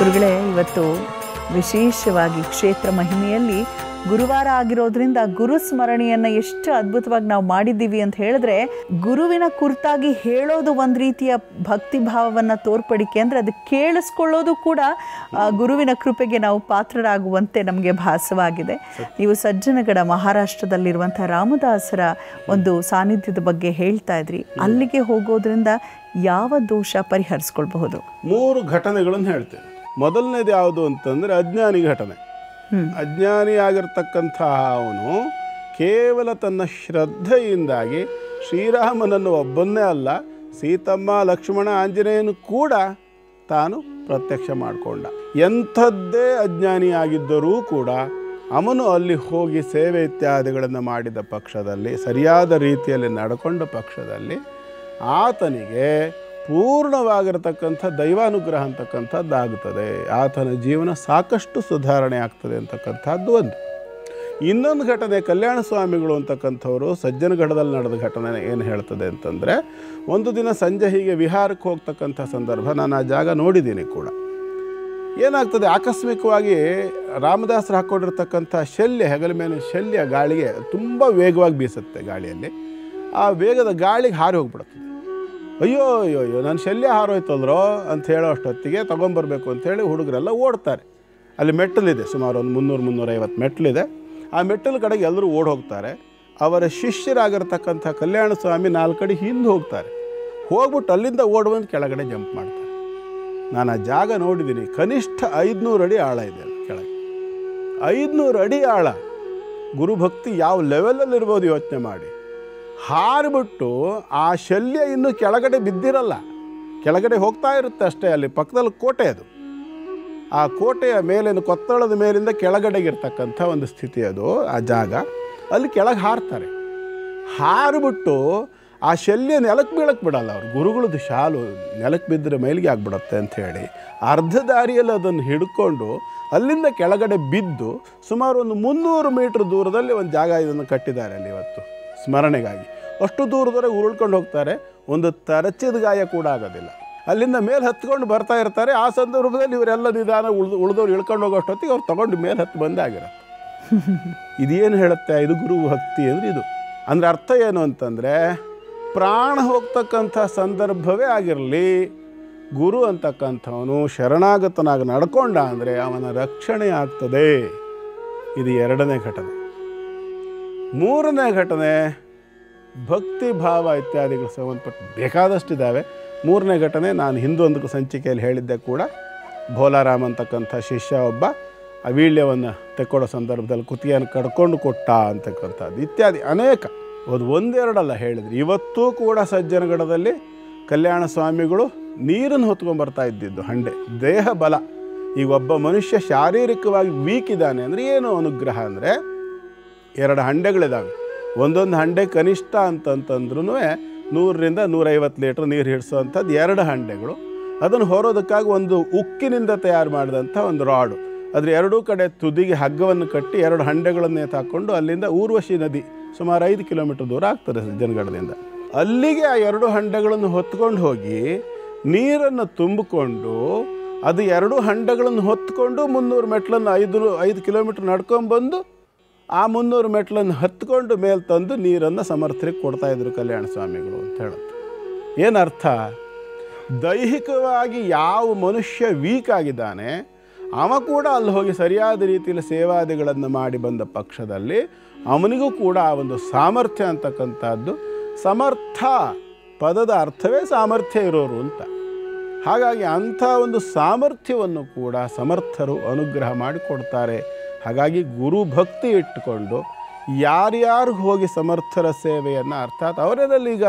ಗುರುಗಳೇ, ಇವತ್ತು ವಿಶೇಷವಾಗಿ ಕ್ಷೇತ್ರ ಮಹಿಮೆಯಲ್ಲಿ ಗುರುವಾರ ಆಗಿರೋದ್ರಿಂದ ಗುರು ಸ್ಮರಣೆಯನ್ನು ಎಷ್ಟು ಅದ್ಭುತವಾಗಿ ನಾವು ಮಾಡಿದ್ದೀವಿ ಅಂತ ಹೇಳಿದ್ರೆ, ಗುರುವಿನ ಕುರಿತಾಗಿ ಹೇಳೋದು ಒಂದು ರೀತಿಯ ಭಕ್ತಿ ಭಾವವನ್ನು ತೋರ್ಪಡಿಕೆ ಅಂದರೆ ಅದು ಕೇಳಿಸ್ಕೊಳ್ಳೋದು ಕೂಡ ಗುರುವಿನ ಕೃಪೆಗೆ ನಾವು ಪಾತ್ರರಾಗುವಂತೆ ನಮಗೆ ಭಾಸವಾಗಿದೆ. ನೀವು ಸಜ್ಜನಗಡ ಮಹಾರಾಷ್ಟ್ರದಲ್ಲಿರುವಂಥ ರಾಮದಾಸರ ಒಂದು ಸಾನ್ನಿಧ್ಯದ ಬಗ್ಗೆ ಹೇಳ್ತಾ ಇದ್ರಿ. ಅಲ್ಲಿಗೆ ಹೋಗೋದ್ರಿಂದ ಯಾವ ದೋಷ ಪರಿಹರಿಸ್ಕೊಳ್ಬಹುದು? 3 ಘಟನೆಗಳನ್ನು ಹೇಳ್ತೇನೆ. ಮೊದಲನೇದು ಯಾವುದು ಅಂತಂದರೆ ಅಜ್ಞಾನಿ ಘಟನೆ. ಅಜ್ಞಾನಿ ಆಗಿರ್ತಕ್ಕಂಥ ಅವನು ಕೇವಲ ತನ್ನ ಶ್ರದ್ಧೆಯಿಂದಾಗಿ ಶ್ರೀರಾಮನನ್ನು ಒಬ್ಬನ್ನೇ ಅಲ್ಲ, ಸೀತಮ್ಮ, ಲಕ್ಷ್ಮಣ, ಆಂಜನೇಯನು ಕೂಡ ತಾನು ಪ್ರತ್ಯಕ್ಷ ಮಾಡಿಕೊಂಡ. ಎಂಥದ್ದೇ ಅಜ್ಞಾನಿಯಾಗಿದ್ದರೂ ಕೂಡ ಅವನು ಅಲ್ಲಿ ಹೋಗಿ ಸೇವೆ ಇತ್ಯಾದಿಗಳನ್ನು ಮಾಡಿದ ಪಕ್ಷದಲ್ಲಿ, ಸರಿಯಾದ ರೀತಿಯಲ್ಲಿ ನಡ್ಕೊಂಡ ಪಕ್ಷದಲ್ಲಿ ಆತನಿಗೆ ಪೂರ್ಣವಾಗಿರತಕ್ಕಂಥ ದೈವಾನುಗ್ರಹ ಅಂತಕ್ಕಂಥದ್ದಾಗುತ್ತದೆ. ಆತನ ಜೀವನ ಸಾಕಷ್ಟು ಸುಧಾರಣೆ ಆಗ್ತದೆ ಅಂತಕ್ಕಂಥದ್ದು ಒಂದು. ಇನ್ನೊಂದು ಘಟನೆ, ಕಲ್ಯಾಣ ಸ್ವಾಮಿಗಳು ಅಂತಕ್ಕಂಥವರು ಸಜ್ಜನಗಢದಲ್ಲಿ ನಡೆದ ಘಟನೆ ಏನು ಹೇಳ್ತದೆ ಅಂತಂದರೆ, ಒಂದು ದಿನ ಸಂಜೆ ಹೀಗೆ ವಿಹಾರಕ್ಕೆ ಹೋಗ್ತಕ್ಕಂಥ ಸಂದರ್ಭ, ನಾನು ಆ ಜಾಗ ನೋಡಿದ್ದೀನಿ ಕೂಡ. ಏನಾಗ್ತದೆ, ಆಕಸ್ಮಿಕವಾಗಿ ರಾಮದಾಸರು ಹಾಕ್ಕೊಂಡಿರ್ತಕ್ಕಂಥ ಶಲ್ಯ, ಹೆಗಲ ಮೇಲಿನ ಶಲ್ಯ ಗಾಳಿಗೆ ತುಂಬ ವೇಗವಾಗಿ ಬೀಸುತ್ತೆ. ಗಾಳಿಯಲ್ಲಿ ಆ ವೇಗದ ಗಾಳಿಗೆ ಹಾರಿ ಹೋಗ್ಬಿಡುತ್ತದೆ. ಅಯ್ಯೋ ಅಯ್ಯೋ ಅಯ್ಯೋ ನನ್ನ ಶಲ್ಯ ಹಾರೋಯ್ತಲ್ರೋ ಅಂತ ಹೇಳೋ ಅಷ್ಟೊತ್ತಿಗೆ ತೊಗೊಂಬರ್ಬೇಕು ಅಂಥೇಳಿ ಹುಡುಗರೆಲ್ಲ ಓಡ್ತಾರೆ. ಅಲ್ಲಿ ಮೆಟ್ಟಲಿದೆ, ಸುಮಾರು ಒಂದು 300-350 ಮೆಟ್ಟಲಿದೆ. ಆ ಮೆಟ್ಟಲ ಕಡೆಗೆ ಎಲ್ಲರೂ ಓಡಿ ಹೋಗ್ತಾರೆ. ಅವರ ಶಿಷ್ಯರಾಗಿರ್ತಕ್ಕಂಥ ಕಲ್ಯಾಣ ಸ್ವಾಮಿ 4 ಅಡಿ ಹಿಂದೆ ಹೋಗ್ತಾರೆ. ಹೋಗ್ಬಿಟ್ಟು ಅಲ್ಲಿಂದ ಓಡುವಂತ ಕೆಳಗಡೆ ಜಂಪ್ ಮಾಡ್ತಾರೆ. ನಾನು ಆ ಜಾಗ ನೋಡಿದ್ದೀನಿ. ಕನಿಷ್ಠ 500 ಅಡಿ ಆಳ ಇದೆ ಅಲ್ಲಿ ಕೆಳಗೆ. 500 ಅಡಿ ಆಳ. ಗುರುಭಕ್ತಿ ಯಾವ ಲೆವೆಲಲ್ಲಿರ್ಬೋದು ಯೋಚನೆ ಮಾಡಿ. ಹಾರಿಬಿಟ್ಟು ಆ ಶಲ್ಯ ಇನ್ನೂ ಕೆಳಗಡೆ ಬಿದ್ದಿರಲ್ಲ, ಕೆಳಗಡೆ ಹೋಗ್ತಾ ಇರುತ್ತೆ ಅಷ್ಟೇ. ಅಲ್ಲಿ ಪಕ್ಕದಲ್ಲಿ ಕೋಟೆ, ಅದು ಆ ಕೋಟೆಯ ಮೇಲಿನ ಕೊತ್ತಳದ ಮೇಲಿಂದ ಕೆಳಗಡೆಗಿರ್ತಕ್ಕಂಥ ಒಂದು ಸ್ಥಿತಿ ಅದು, ಆ ಜಾಗ. ಅಲ್ಲಿ ಕೆಳಗೆ ಹಾರ್ತಾರೆ. ಹಾರಿಬಿಟ್ಟು ಆ ಶಲ್ಯ ನೆಲಕ್ಕೆ ಬೀಳಕ್ಕೆ ಬಿಡಲ್ಲ ಅವರು. ಗುರುಗಳದ್ದು ಶಾಲು ನೆಲಕ್ಕೆ ಬಿದ್ದರೆ ಮೇಲಿಗೆ ಆಗಿಬಿಡುತ್ತೆ ಅಂಥೇಳಿ ಅರ್ಧ ದಾರಿಯಲ್ಲಿ ಅದನ್ನು ಹಿಡ್ಕೊಂಡು ಅಲ್ಲಿಂದ ಕೆಳಗಡೆ ಬಿದ್ದು ಸುಮಾರು ಒಂದು 300 ಮೀಟ್ರ್ ದೂರದಲ್ಲಿ ಒಂದು ಜಾಗ ಇದನ್ನು ಕಟ್ಟಿದ್ದಾರೆ ಅಲ್ಲಿ ಇವತ್ತು ಸ್ಮರಣೆಗಾಗಿ. ಅಷ್ಟು ದೂರದವರೆಗೆ ಉರುಳ್ಕೊಂಡು ಹೋಗ್ತಾರೆ, ಒಂದು ತರಚಿದ ಗಾಯ ಕೂಡ ಆಗೋದಿಲ್ಲ. ಅಲ್ಲಿಂದ ಮೇಲೆ ಹತ್ಕೊಂಡು ಬರ್ತಾ ಇರ್ತಾರೆ. ಆ ಸಂದರ್ಭದಲ್ಲಿ ಇವರೆಲ್ಲ ನಿಧಾನ ಉಳಿದವ್ರು ಇಳ್ಕೊಂಡು ಹೋಗೋಷ್ಟೊತ್ತಿಗೆ ಅವ್ರು ತೊಗೊಂಡು ಮೇಲೆ ಹತ್ತು ಬಂದೇ ಆಗಿರುತ್ತೆ. ಇದೇನು ಹೇಳುತ್ತೆ? ಇದು ಗುರು ಭಕ್ತಿ ಅಂದರೆ ಇದು. ಅಂದರೆ ಅರ್ಥ ಏನು ಅಂತಂದರೆ, ಪ್ರಾಣ ಹೋಗ್ತಕ್ಕಂಥ ಸಂದರ್ಭವೇ ಆಗಿರಲಿ, ಗುರು ಅಂತಕ್ಕಂಥವನು ಶರಣಾಗತನಾಗಿ ನಡ್ಕೊಂಡ ಅಂದರೆ ಅವನ ರಕ್ಷಣೆ ಆಗ್ತದೆ. ಇದು 2ನೇ ಘಟನೆ. 3ನೇ ಘಟನೆ ಭಕ್ತಿ ಭಾವ ಇತ್ಯಾದಿಗಳು ಸಂಬಂಧಪಟ್ಟು ಬೇಕಾದಷ್ಟಿದ್ದಾವೆ. 3ನೇ ಘಟನೆ ನಾನು ಹಿಂದೊಂದು ಸಂಚಿಕೆಯಲ್ಲಿ ಹೇಳಿದ್ದೆ ಕೂಡ. ಭೋಲಾರಾಮ್ ಅಂತಕ್ಕಂಥ ಶಿಷ್ಯ ಒಬ್ಬ ಆ ವೀಳ್ಯವನ್ನು ತೆಕ್ಕೊಡೋ ಸಂದರ್ಭದಲ್ಲಿ ಕುತ್ತಿಗೆಯನ್ನು ಕಡ್ಕೊಂಡು ಕೊಟ್ಟ ಅಂತಕ್ಕಂಥದ್ದು ಇತ್ಯಾದಿ ಅನೇಕ. ಅದು 1-2 ಹೇಳಿದ್ರು. ಇವತ್ತೂ ಕೂಡ ಸಜ್ಜನಗಡದಲ್ಲಿ ಕಲ್ಯಾಣ ಸ್ವಾಮಿಗಳು ನೀರನ್ನು ಹೊತ್ಕೊಂಡ್ಬರ್ತಾ ಇದ್ದಿದ್ದು ಹಂಡೆ. ದೇಹ ಬಲ. ಈಗ ಒಬ್ಬ ಮನುಷ್ಯ ಶಾರೀರಿಕವಾಗಿ ವೀಕ್ ಇದ್ದಾನೆ ಅಂದರೆ ಏನು ಅನುಗ್ರಹ ಅಂದರೆ, 2 ಹಂಡೆಗಳಿದ್ದಾವೆ. ಒಂದೊಂದು ಹಂಡೆ ಕನಿಷ್ಠ ಅಂತಂತಂದ್ರೂ 100ರಿಂದ 150 ಲೀಟ್ರ್ ನೀರು ಹಿಡಿಸೋವಂಥದ್ದು 2 ಹಂಡೆಗಳು. ಅದನ್ನು ಹೊರೋದಕ್ಕಾಗಿ ಒಂದು ಉಕ್ಕಿನಿಂದ ತಯಾರು ಮಾಡಿದಂಥ ಒಂದು ರಾಡು, ಅದ್ರ 2 ಕಡೆ ತುದಿಗೆ ಹಗ್ಗವನ್ನು ಕಟ್ಟಿ 2 ಹಂಡೆಗಳನ್ನು ಹಾಕ್ಕೊಂಡು ಅಲ್ಲಿಂದ ಊರ್ವಶಿ ನದಿ ಸುಮಾರು 5 ಕಿಲೋಮೀಟರ್ ದೂರ ಆಗ್ತದೆ ಜನಗಡದಿಂದ. ಅಲ್ಲಿಗೆ ಆ 2 ಹಂಡೆಗಳನ್ನು ಹೊತ್ಕೊಂಡು ಹೋಗಿ ನೀರನ್ನು ತುಂಬಿಕೊಂಡು ಅದು 2 ಹಂಡೆಗಳನ್ನು ಹೊತ್ಕೊಂಡು 300 ಮೆಟ್ಲನ್ನು 5 ಕಿಲೋಮೀಟ್ರ್ ನಡ್ಕೊಂಬಂದು ಆ 300 ಮೆಟ್ಲನ್ನು ಹತ್ಕೊಂಡು ಮೇಲೆ ತಂದು ನೀರನ್ನು ಸಮರ್ಥರಿಗೆ ಕೊಡ್ತಾಯಿದ್ರು ಕಲ್ಯಾಣ ಸ್ವಾಮಿಗಳು ಅಂತ ಹೇಳುತ್ತೆ. ಏನರ್ಥ? ದೈಹಿಕವಾಗಿ ಯಾವ ಮನುಷ್ಯ ವೀಕ್ ಆಗಿದ್ದಾನೆ ಅವ ಕೂಡ ಅಲ್ಲಿ ಹೋಗಿ ಸರಿಯಾದ ರೀತಿಯಲ್ಲಿ ಸೇವಾದಿಗಳನ್ನು ಮಾಡಿ ಬಂದ ಪಕ್ಷದಲ್ಲಿ ಅವನಿಗೂ ಕೂಡ ಆ ಒಂದು ಸಾಮರ್ಥ್ಯ ಅಂತಕ್ಕಂಥದ್ದು, ಸಮರ್ಥ ಪದದ ಅರ್ಥವೇ ಸಾಮರ್ಥ್ಯ ಇರೋರು ಅಂತ. ಹಾಗಾಗಿ ಅಂಥ ಒಂದು ಸಾಮರ್ಥ್ಯವನ್ನು ಕೂಡ ಸಮರ್ಥರು ಅನುಗ್ರಹ ಮಾಡಿಕೊಡ್ತಾರೆ. ಹಾಗಾಗಿ ಗುರುಭಕ್ತಿ ಇಟ್ಟುಕೊಂಡು ಯಾರ್ಯಾರು ಹೋಗಿ ಸಮರ್ಥರ ಸೇವೆಯನ್ನು, ಅರ್ಥಾತ್ ಅವರಲ್ಲಿ ಈಗ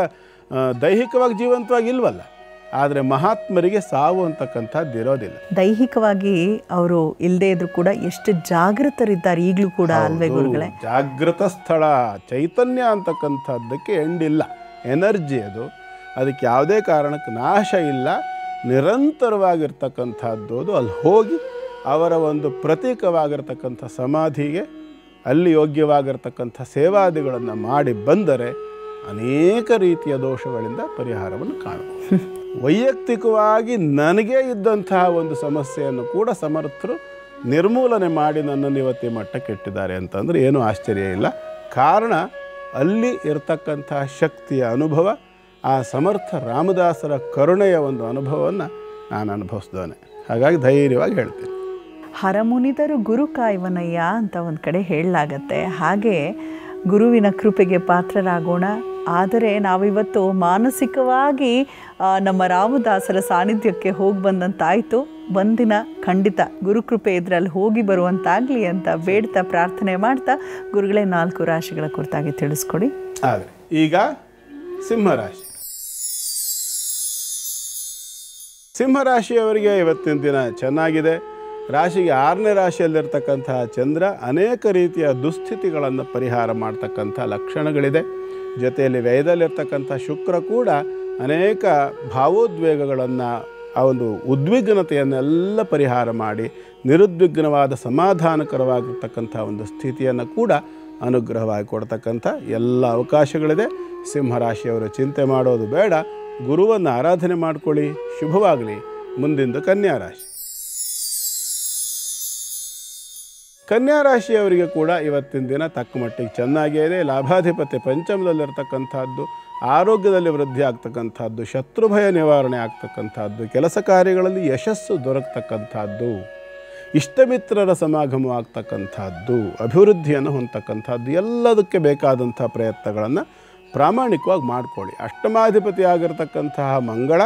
ದೈಹಿಕವಾಗಿ ಜೀವಂತವಾಗಿ ಇಲ್ವಲ್ಲ, ಆದರೆ ಮಹಾತ್ಮರಿಗೆ ಸಾವು ಅಂತಕ್ಕಂಥದ್ದು ಇರೋದಿಲ್ಲ. ದೈಹಿಕವಾಗಿ ಅವರು ಇಲ್ಲದೇ ಇದ್ರು ಕೂಡ ಎಷ್ಟು ಜಾಗೃತರಿದ್ದಾರೆ ಈಗಲೂ ಕೂಡ ಅಲ್ವೇ ಗುರುಗಳೇ? ಜಾಗೃತ ಸ್ಥಳ ಚೈತನ್ಯ ಅಂತಕ್ಕಂಥದ್ದಕ್ಕೆ ಎಂಡಿಲ್ಲ. ಎನರ್ಜಿ ಅದು, ಅದಕ್ಕೆ ಯಾವುದೇ ಕಾರಣಕ್ಕೆ ನಾಶ ಇಲ್ಲ, ನಿರಂತರವಾಗಿರ್ತಕ್ಕಂಥದ್ದು. ಅದು ಅಲ್ಲಿ ಹೋಗಿ ಅವರ ಒಂದು ಪ್ರತೀಕವಾಗಿರ್ತಕ್ಕಂಥ ಸಮಾಧಿಗೆ ಅಲ್ಲಿ ಯೋಗ್ಯವಾಗಿರ್ತಕ್ಕಂಥ ಸೇವಾದಿಗಳನ್ನು ಮಾಡಿ ಬಂದರೆ ಅನೇಕ ರೀತಿಯ ದೋಷಗಳಿಂದ ಪರಿಹಾರವನ್ನು ಕಾಣಬಹುದು. ವೈಯಕ್ತಿಕವಾಗಿ ನನಗೇ ಇದ್ದಂತಹ ಒಂದು ಸಮಸ್ಯೆಯನ್ನು ಕೂಡ ಸಮರ್ಥರು ನಿರ್ಮೂಲನೆ ಮಾಡಿ ನನ್ನನ್ನು ಇವತ್ತಿ ಮಟ್ಟಕ್ಕೆ ಇಟ್ಟಿದ್ದಾರೆ ಅಂತಂದರೆ ಏನೂ ಆಶ್ಚರ್ಯ ಇಲ್ಲ. ಕಾರಣ ಅಲ್ಲಿ ಇರತಕ್ಕಂತಹ ಶಕ್ತಿಯ ಅನುಭವ, ಆ ಸಮರ್ಥ ರಾಮದಾಸರ ಕರುಣೆಯ ಒಂದು ಅನುಭವವನ್ನು ನಾನು ಅನುಭವಿಸಿದವನೇ. ಹಾಗಾಗಿ ಧೈರ್ಯವಾಗಿ ಹೇಳ್ತೀನಿ. ಹರಮುನಿದರು ಗುರು ಕಾಯುವನಯ್ಯ ಅಂತ ಒಂದು ಕಡೆ ಹೇಳಲಾಗತ್ತೆ. ಹಾಗೆ ಗುರುವಿನ ಕೃಪೆಗೆ ಪಾತ್ರರಾಗೋಣ. ಆದರೆ ನಾವಿವತ್ತು ಮಾನಸಿಕವಾಗಿ ನಮ್ಮ ರಾಮದಾಸರ ಸಾನ್ನಿಧ್ಯಕ್ಕೆ ಹೋಗಿ ಬಂದಂತಾಯಿತು. ಒಂದಿನ ಖಂಡಿತ ಗುರುಕೃಪೆ ಇದ್ರೆ ಅಲ್ಲಿ ಹೋಗಿ ಬರುವಂತಾಗಲಿ ಅಂತ ಬೇಡ್ತಾ ಪ್ರಾರ್ಥನೆ ಮಾಡ್ತಾ, ಗುರುಗಳೇ 4 ರಾಶಿಗಳ ಕುರಿತಾಗಿ ತಿಳಿಸ್ಕೊಡಿ. ಆದರೆ ಈಗ ಸಿಂಹರಾಶಿ. ಸಿಂಹರಾಶಿಯವರಿಗೆ ಇವತ್ತಿನ ದಿನ ಚೆನ್ನಾಗಿದೆ. ರಾಶಿಗೆ 6ನೇ ರಾಶಿಯಲ್ಲಿರ್ತಕ್ಕಂತಹ ಚಂದ್ರ ಅನೇಕ ರೀತಿಯ ದುಸ್ಥಿತಿಗಳನ್ನು ಪರಿಹಾರ ಮಾಡ್ತಕ್ಕಂಥ ಲಕ್ಷಣಗಳಿದೆ. ಜೊತೆಯಲ್ಲಿ ವ್ಯಯದಲ್ಲಿರ್ತಕ್ಕಂಥ ಶುಕ್ರ ಕೂಡ ಅನೇಕ ಭಾವೋದ್ವೇಗಗಳನ್ನು, ಆ ಒಂದು ಉದ್ವಿಗ್ನತೆಯನ್ನೆಲ್ಲ ಪರಿಹಾರ ಮಾಡಿ ನಿರುದ್ವಿಗ್ನವಾದ ಸಮಾಧಾನಕರವಾಗಿರ್ತಕ್ಕಂಥ ಒಂದು ಸ್ಥಿತಿಯನ್ನು ಕೂಡ ಅನುಗ್ರಹವಾಗಿ ಕೊಡ್ತಕ್ಕಂಥ ಎಲ್ಲ ಅವಕಾಶಗಳಿದೆ. ಸಿಂಹರಾಶಿಯವರು ಚಿಂತೆ ಮಾಡೋದು ಬೇಡ, ಗುರುವನ್ನು ಆರಾಧನೆ ಮಾಡಿಕೊಳ್ಳಿ. ಶುಭವಾಗಲಿ. ಮುಂದಿಂದು ಕನ್ಯಾ ರಾಶಿ. ಕನ್ಯಾ ರಾಶಿಯವರಿಗೆ ಕೂಡ ಇವತ್ತಿನ ದಿನ ತಕ್ಕ ಮಟ್ಟಿಗೆ ಚೆನ್ನಾಗೇ ಇದೆ. ಲಾಭಾಧಿಪತಿ ಪಂಚಮದಲ್ಲಿರ್ತಕ್ಕಂಥದ್ದು, ಆರೋಗ್ಯದಲ್ಲಿ ವೃದ್ಧಿ ಆಗ್ತಕ್ಕಂಥದ್ದು, ಶತ್ರುಭಯ ನಿವಾರಣೆ ಆಗ್ತಕ್ಕಂಥದ್ದು, ಕೆಲಸ ಕಾರ್ಯಗಳಲ್ಲಿ ಯಶಸ್ಸು ದೊರಕತಕ್ಕಂಥದ್ದು, ಇಷ್ಟಮಿತ್ರರ ಸಮಾಗಮ ಆಗ್ತಕ್ಕಂಥದ್ದು, ಅಭಿವೃದ್ಧಿಯನ್ನು ಹೊಂದತಕ್ಕಂಥದ್ದು, ಎಲ್ಲದಕ್ಕೆ ಬೇಕಾದಂಥ ಪ್ರಯತ್ನಗಳನ್ನು ಪ್ರಾಮಾಣಿಕವಾಗಿ ಮಾಡಿಕೊಳ್ಳಿ. ಅಷ್ಟಮಾಧಿಪತಿ ಆಗಿರತಕ್ಕಂತಹ ಮಂಗಳ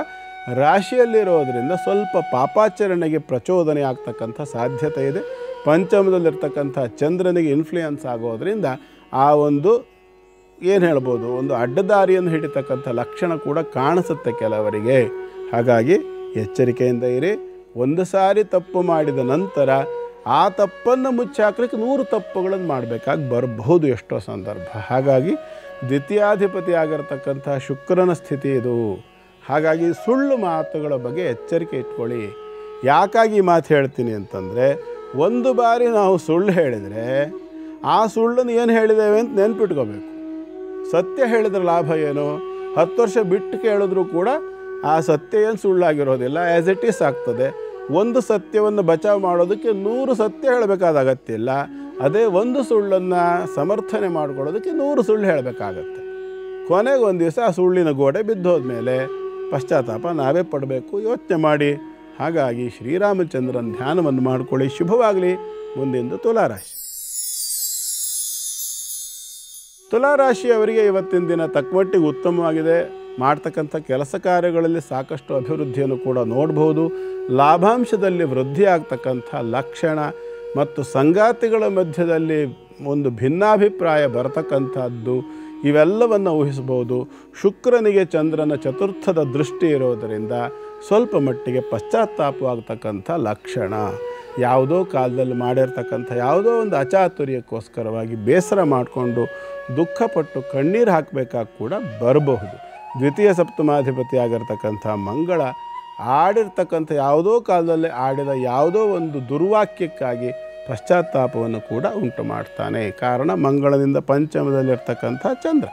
ರಾಶಿಯಲ್ಲಿರೋದರಿಂದ ಸ್ವಲ್ಪ ಪಾಪಾಚರಣೆಗೆ ಪ್ರಚೋದನೆ ಆಗ್ತಕ್ಕಂಥ ಸಾಧ್ಯತೆ ಇದೆ. ಪಂಚಮದಲ್ಲಿರ್ತಕ್ಕಂಥ ಚಂದ್ರನಿಗೆ ಇನ್ಫ್ಲೂಯೆನ್ಸ್ ಆಗೋದ್ರಿಂದ ಆ ಒಂದು ಏನು ಹೇಳ್ಬೋದು, ಒಂದು ಅಡ್ಡದಾರಿಯನ್ನು ಹಿಡಿತಕ್ಕಂಥ ಲಕ್ಷಣ ಕೂಡ ಕಾಣಿಸುತ್ತೆ ಕೆಲವರಿಗೆ. ಹಾಗಾಗಿ ಎಚ್ಚರಿಕೆಯಿಂದ ಇರಿ. ಒಂದು ಸಾರಿ ತಪ್ಪು ಮಾಡಿದ ನಂತರ ಆ ತಪ್ಪನ್ನು ಮುಚ್ಚಾಕ್ಲಿಕ್ಕೆ 100 ತಪ್ಪುಗಳನ್ನು ಮಾಡಬೇಕಾಗಿ ಬರಬಹುದು ಎಷ್ಟೋ ಸಂದರ್ಭ. ಹಾಗಾಗಿ ದ್ವಿತೀಯಾಧಿಪತಿ ಆಗಿರತಕ್ಕಂಥ ಶುಕ್ರನ ಸ್ಥಿತಿ ಇದು. ಹಾಗಾಗಿ ಸುಳ್ಳು ಮಾತುಗಳ ಬಗ್ಗೆ ಎಚ್ಚರಿಕೆ ಇಟ್ಕೊಳ್ಳಿ. ಯಾಕಾಗಿ ಈ ಮಾತು ಹೇಳ್ತೀನಿ ಅಂತಂದರೆ, ಒಂದು ಬಾರಿ ನಾವು ಸುಳ್ಳು ಹೇಳಿದರೆ ಆ ಸುಳ್ಳನ್ನು ಏನು ಹೇಳಿದ್ದೇವೆ ಅಂತ ನೆನ್ಪಿಟ್ಕೋಬೇಕು. ಸತ್ಯ ಹೇಳಿದ್ರೆ ಲಾಭ ಏನು? 10 ವರ್ಷ ಬಿಟ್ಟು ಕೇಳಿದ್ರೂ ಕೂಡ ಆ ಸತ್ಯ ಏನು ಸುಳ್ಳಾಗಿರೋದಿಲ್ಲ, ಆ್ಯಸ್ ಇಟ್ ಈಸ್ ಆಗ್ತದೆ. ಒಂದು ಸತ್ಯವನ್ನು ಬಚಾವ್ ಮಾಡೋದಕ್ಕೆ 100 ಸತ್ಯ ಹೇಳಬೇಕಾದ ಅಗತ್ಯ ಇಲ್ಲ. ಅದೇ ಒಂದು ಸುಳ್ಳನ್ನು ಸಮರ್ಥನೆ ಮಾಡ್ಕೊಳ್ಳೋದಕ್ಕೆ 100 ಸುಳ್ಳು ಹೇಳಬೇಕಾಗತ್ತೆ. ಕೊನೆಗೆ ಒಂದು ದಿವಸ ಆ ಸುಳ್ಳಿನ ಗೋಡೆ ಬಿದ್ದೋದ್ಮೇಲೆ ಪಶ್ಚಾತ್ತಾಪ ನಾವೇ ಪಡಬೇಕು. ಯೋಚನೆ ಮಾಡಿ. ಹಾಗಾಗಿ ಶ್ರೀರಾಮಚಂದ್ರನ ಧ್ಯಾನವನ್ನು ಮಾಡಿಕೊಳ್ಳಿ. ಶುಭವಾಗಲಿ. ಮುಂದಿಂದು ತುಲಾರಾಶಿ. ತುಲಾರಾಶಿಯವರಿಗೆ ಇವತ್ತಿನ ದಿನ ತಕ್ಕಮಟ್ಟಿಗೆ ಉತ್ತಮವಾಗಿದೆ. ಮಾಡ್ತಕ್ಕಂಥ ಕೆಲಸ ಕಾರ್ಯಗಳಲ್ಲಿ ಸಾಕಷ್ಟು ಅಭಿವೃದ್ಧಿಯನ್ನು ಕೂಡ ನೋಡ್ಬೋದು. ಲಾಭಾಂಶದಲ್ಲಿ ವೃದ್ಧಿ ಆಗ್ತಕ್ಕಂಥ ಲಕ್ಷಣ ಮತ್ತು ಸಂಗಾತಿಗಳ ಮಧ್ಯದಲ್ಲಿ ಒಂದು ಭಿನ್ನಾಭಿಪ್ರಾಯ ಬರತಕ್ಕಂಥದ್ದು ಇವೆಲ್ಲವನ್ನು ಊಹಿಸ್ಬೋದು. ಶುಕ್ರನಿಗೆ ಚಂದ್ರನ ಚತುರ್ಥದ ದೃಷ್ಟಿ ಇರೋದರಿಂದ ಸ್ವಲ್ಪ ಮಟ್ಟಿಗೆ ಪಶ್ಚಾತ್ತಾಪವಾಗ್ತಕ್ಕಂಥ ಲಕ್ಷಣ. ಯಾವುದೋ ಕಾಲದಲ್ಲಿ ಮಾಡಿರ್ತಕ್ಕಂಥ ಯಾವುದೋ ಒಂದು ಅಚಾತುರ್ಯಕ್ಕೋಸ್ಕರವಾಗಿ ಬೇಸರ ಮಾಡಿಕೊಂಡು ದುಃಖಪಟ್ಟು ಕಣ್ಣೀರು ಹಾಕಬೇಕಾಗಿ ಕೂಡ ಬರಬಹುದು. ದ್ವಿತೀಯ ಸಪ್ತಮಾಧಿಪತಿ ಆಗಿರ್ತಕ್ಕಂಥ ಮಂಗಳ ಆಡಿರ್ತಕ್ಕಂಥ ಯಾವುದೋ ಕಾಲದಲ್ಲಿ ಆಡಿದ ಯಾವುದೋ ಒಂದು ದುರ್ವಾಕ್ಯಕ್ಕಾಗಿ ಪಶ್ಚಾತ್ತಾಪವನ್ನು ಕೂಡ ಉಂಟು ಮಾಡ್ತಾನೆ. ಕಾರಣ ಮಂಗಳದಿಂದ ಪಂಚಮದಲ್ಲಿರ್ತಕ್ಕಂಥ ಚಂದ್ರ.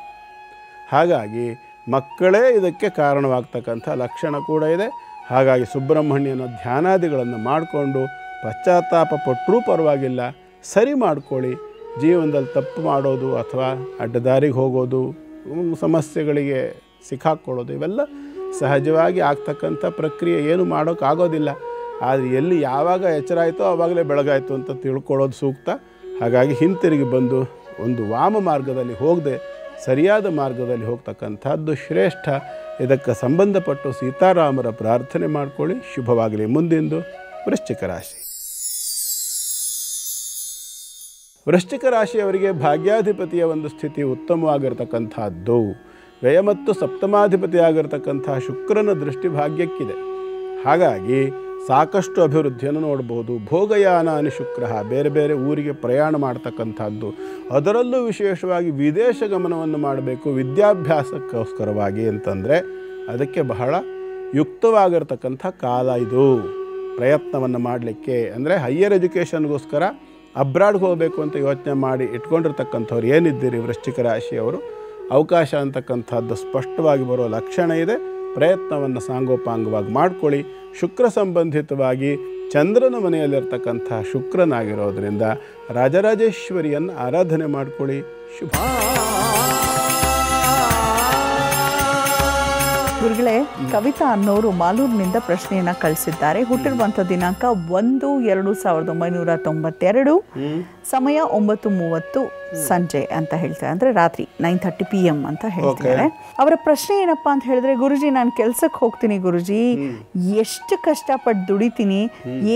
ಹಾಗಾಗಿ ಮಕ್ಕಳೇ ಇದಕ್ಕೆ ಕಾರಣವಾಗ್ತಕ್ಕಂಥ ಲಕ್ಷಣ ಕೂಡ ಇದೆ. ಹಾಗಾಗಿ ಸುಬ್ರಹ್ಮಣ್ಯನ ಧ್ಯಾನಾದಿಗಳನ್ನು ಮಾಡಿಕೊಂಡು ಪಶ್ಚಾತ್ತಾಪ ಪಟ್ಟರೂ ಪರವಾಗಿಲ್ಲ, ಸರಿ ಮಾಡ್ಕೊಳ್ಳಿ. ಜೀವನದಲ್ಲಿ ತಪ್ಪು ಮಾಡೋದು ಅಥವಾ ಅಡ್ಡದಾರಿಗೆ ಹೋಗೋದು, ಸಮಸ್ಯೆಗಳಿಗೆ ಸಿಕ್ಕಾಕ್ಕೊಳ್ಳೋದು ಇವೆಲ್ಲ ಸಹಜವಾಗಿ ಆಗ್ತಕ್ಕಂಥ ಪ್ರಕ್ರಿಯೆ. ಏನು ಮಾಡೋಕ್ಕಾಗೋದಿಲ್ಲ. ಆದರೆ ಎಲ್ಲಿ ಯಾವಾಗ ಎಚ್ಚರ ಆಯಿತೋ ಆವಾಗಲೇ ಬೆಳಗಾಯಿತು ಅಂತ ತಿಳ್ಕೊಳ್ಳೋದು ಸೂಕ್ತ. ಹಾಗಾಗಿ ಹಿಂತಿರುಗಿ ಬಂದು ಒಂದು ವಾಮ ಮಾರ್ಗದಲ್ಲಿ ಹೋಗದೆ ಸರಿಯಾದ ಮಾರ್ಗದಲ್ಲಿ ಹೋಗ್ತಕ್ಕಂಥದ್ದು ಶ್ರೇಷ್ಠ. ಇದಕ್ಕೆ ಸಂಬಂಧಪಟ್ಟು ಸೀತಾರಾಮರ ಪ್ರಾರ್ಥನೆ ಮಾಡಿಕೊಳ್ಳಿ. ಶುಭವಾಗಲಿ. ಮುಂದಿಂದು ವೃಶ್ಚಿಕ ರಾಶಿ. ವೃಶ್ಚಿಕ ರಾಶಿಯವರಿಗೆ ಭಾಗ್ಯಾಧಿಪತಿಯ ಒಂದು ಸ್ಥಿತಿ ಉತ್ತಮವಾಗಿರ್ತಕ್ಕಂಥದ್ದು. ವ್ಯಯ ಮತ್ತು ಸಪ್ತಮಾಧಿಪತಿ ಆಗಿರ್ತಕ್ಕಂಥ ಶುಕ್ರನ ದೃಷ್ಟಿ ಭಾಗ್ಯಕ್ಕಿದೆ. ಹಾಗಾಗಿ ಸಾಕಷ್ಟು ಅಭಿವೃದ್ಧಿಯನ್ನು ನೋಡ್ಬೋದು. ಭೋಗಯಾನಾನಿ ಶುಕ್ರ, ಬೇರೆ ಬೇರೆ ಊರಿಗೆ ಪ್ರಯಾಣ ಮಾಡ್ತಕ್ಕಂಥದ್ದು, ಅದರಲ್ಲೂ ವಿಶೇಷವಾಗಿ ವಿದೇಶ ಗಮನವನ್ನು ಮಾಡಬೇಕು ವಿದ್ಯಾಭ್ಯಾಸಕ್ಕೋಸ್ಕರವಾಗಿ ಅಂತಂದರೆ ಅದಕ್ಕೆ ಬಹಳ ಯುಕ್ತವಾಗಿರ್ತಕ್ಕಂಥ ಕಾಲ ಇದು. ಪ್ರಯತ್ನವನ್ನು ಮಾಡಲಿಕ್ಕೆ ಅಂದರೆ ಹೈಯರ್ ಎಜುಕೇಷನ್ಗೋಸ್ಕರ ಅಬ್ರಾಡ್ಗೆ ಹೋಗಬೇಕು ಅಂತ ಯೋಚನೆ ಮಾಡಿ ಇಟ್ಕೊಂಡಿರ್ತಕ್ಕಂಥವ್ರು ಏನಿದ್ದೀರಿ ವೃಶ್ಚಿಕ ರಾಶಿಯವರು, ಅವಕಾಶ ಅಂತಕ್ಕಂಥದ್ದು ಸ್ಪಷ್ಟವಾಗಿ ಬರೋ ಲಕ್ಷಣ ಇದೆ. ಪ್ರಯತ್ನವನ್ನು ಸಾಂಗೋಪಾಂಗವಾಗಿ ಮಾಡ್ಕೊಳ್ಳಿ. ಶುಕ್ರ ಸಂಬಂಧಿತವಾಗಿ ಚಂದ್ರನ ಮನೆಯಲ್ಲಿರ್ತಕ್ಕಂಥ ಶುಕ್ರನಾಗಿರೋದ್ರಿಂದ ರಾಜರಾಜೇಶ್ವರಿಯನ್ನು ಆರಾಧನೆ ಮಾಡ್ಕೊಳ್ಳಿ. ಶುಭ. ಗುರುಗಳೇ, ಕವಿತಾ ಅನ್ನೋರು ಮಾಲೂರಿನಿಂದ ಪ್ರಶ್ನೆಯನ್ನು ಕಳಿಸಿದ್ದಾರೆ. ಹುಟ್ಟಿರುವಂಥ ದಿನಾಂಕ 1/2/1992, ಸಮಯ 9:30 ಸಂಜೆ ಅಂತ ಹೇಳ್ತಾರೆ, ಅಂದರೆ ರಾತ್ರಿ 9:30 PM ಅಂತ ಹೇಳ್ತಾರೆ. ಅವರ ಪ್ರಶ್ನೆ ಏನಪ್ಪಾ ಅಂತ ಹೇಳಿದ್ರೆ, ಗುರುಜಿ ನಾನು ಕೆಲ್ಸಕ್ಕೆ ಹೋಗ್ತೀನಿ ಗುರುಜಿ, ಎಷ್ಟು ಕಷ್ಟಪಟ್ಟು ದುಡಿತೀನಿ,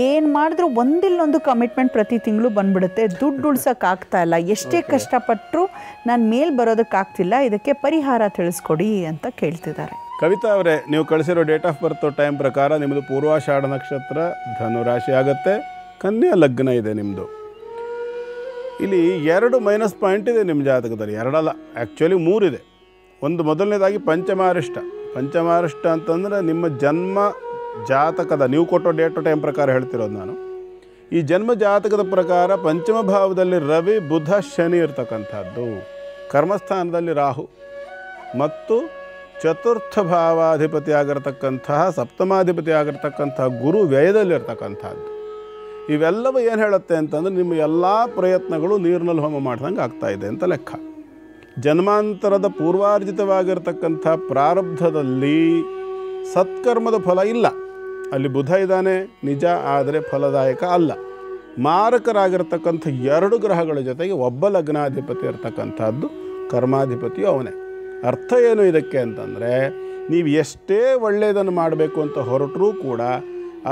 ಏನು ಮಾಡಿದ್ರು ಒಂದಿಲ್ಲೊಂದು ಕಮಿಟ್ಮೆಂಟ್ ಪ್ರತಿ ತಿಂಗಳು ಬಂದ್ಬಿಡುತ್ತೆ, ದುಡ್ಡು ಉಳ್ಸೋಕೆ ಆಗ್ತಾ ಇಲ್ಲ, ಎಷ್ಟೇ ಕಷ್ಟಪಟ್ಟರು ನಾನು ಮೇಲ್ ಬರೋದಕ್ಕಾಗ್ತಿಲ್ಲ, ಇದಕ್ಕೆ ಪರಿಹಾರ ತಿಳಿಸ್ಕೊಡಿ ಅಂತ ಕೇಳ್ತಿದ್ದಾರೆ. ಕವಿತಾ ಅವರೇ, ನೀವು ಕಳಿಸಿರೋ ಡೇಟ್ ಆಫ್ ಬರ್ತ್ ಟೈಮ್ ಪ್ರಕಾರ ನಿಮ್ಮದು ಪೂರ್ವಾಷಾಢ ನಕ್ಷತ್ರ, ಧನುರಾಶಿ ಆಗುತ್ತೆ, ಕನ್ಯಾ ಲಗ್ನ ಇದೆ ನಿಮ್ಮದು. ಇಲ್ಲಿ 2 ಮೈನಸ್ ಪಾಯಿಂಟ್ ಇದೆ ನಿಮ್ಮ ಜಾತಕದಲ್ಲಿ. 2 ಅಲ್ಲ, ಆ್ಯಕ್ಚುಲಿ 3 ಇದೆ. ಒಂದು ಮೊದಲನೇದಾಗಿ ಪಂಚಮಾರಿಷ್ಟ. ಪಂಚಮಾರಿಷ್ಟ ಅಂತಂದರೆ ನಿಮ್ಮ ಜನ್ಮ ಜಾತಕದ, ನೀವು ಕೊಟ್ಟೋ ಡೇಟ್ ಟೈಮ್ ಪ್ರಕಾರ ಹೇಳ್ತಿರೋದು ನಾನು. ಈ ಜನ್ಮ ಜಾತಕದ ಪ್ರಕಾರ ಪಂಚಮ ಭಾವದಲ್ಲಿ ರವಿ, ಬುಧ, ಶನಿ ಇರ್ತಕ್ಕಂಥದ್ದು, ಕರ್ಮಸ್ಥಾನದಲ್ಲಿ ರಾಹು ಮತ್ತು ಚತುರ್ಥ ಭಾವಾಧಿಪತಿ ಆಗಿರತಕ್ಕಂತಹ ಸಪ್ತಮಾಧಿಪತಿ ಆಗಿರ್ತಕ್ಕಂತಹ ಗುರು ವ್ಯಯದಲ್ಲಿರ್ತಕ್ಕಂಥದ್ದು. ಇವೆಲ್ಲವೂ ಏನು ಹೇಳುತ್ತೆ ಅಂತಂದರೆ ನಿಮ್ಮ ಎಲ್ಲ ಪ್ರಯತ್ನಗಳು ನೀರಿನಲ್ಲಿ ಹೋಮ ಮಾಡ್ದಂಗೆ ಆಗ್ತಾಯಿದೆ ಅಂತ ಲೆಕ್ಕ. ಜನ್ಮಾಂತರದ ಪೂರ್ವಾರ್ಜಿತವಾಗಿರ್ತಕ್ಕಂಥ ಪ್ರಾರಬ್ಧದಲ್ಲಿ ಸತ್ಕರ್ಮದ ಫಲ ಇಲ್ಲ. ಅಲ್ಲಿ ಬುಧ ಇದ್ದಾನೆ ನಿಜ, ಆದರೆ ಫಲದಾಯಕ ಅಲ್ಲ. ಮಾರಕರಾಗಿರ್ತಕ್ಕಂಥ 2 ಗ್ರಹಗಳ ಜೊತೆಗೆ ಒಬ್ಬ ಲಗ್ನಾಧಿಪತಿ ಇರ್ತಕ್ಕಂಥದ್ದು, ಕರ್ಮಾಧಿಪತಿಯು ಅವನೇ. ಅರ್ಥ ಏನು ಇದಕ್ಕೆ ಅಂತಂದರೆ, ನೀವು ಎಷ್ಟೇ ಒಳ್ಳೆಯದನ್ನು ಮಾಡಬೇಕು ಅಂತ ಹೊರಟರೂ ಕೂಡ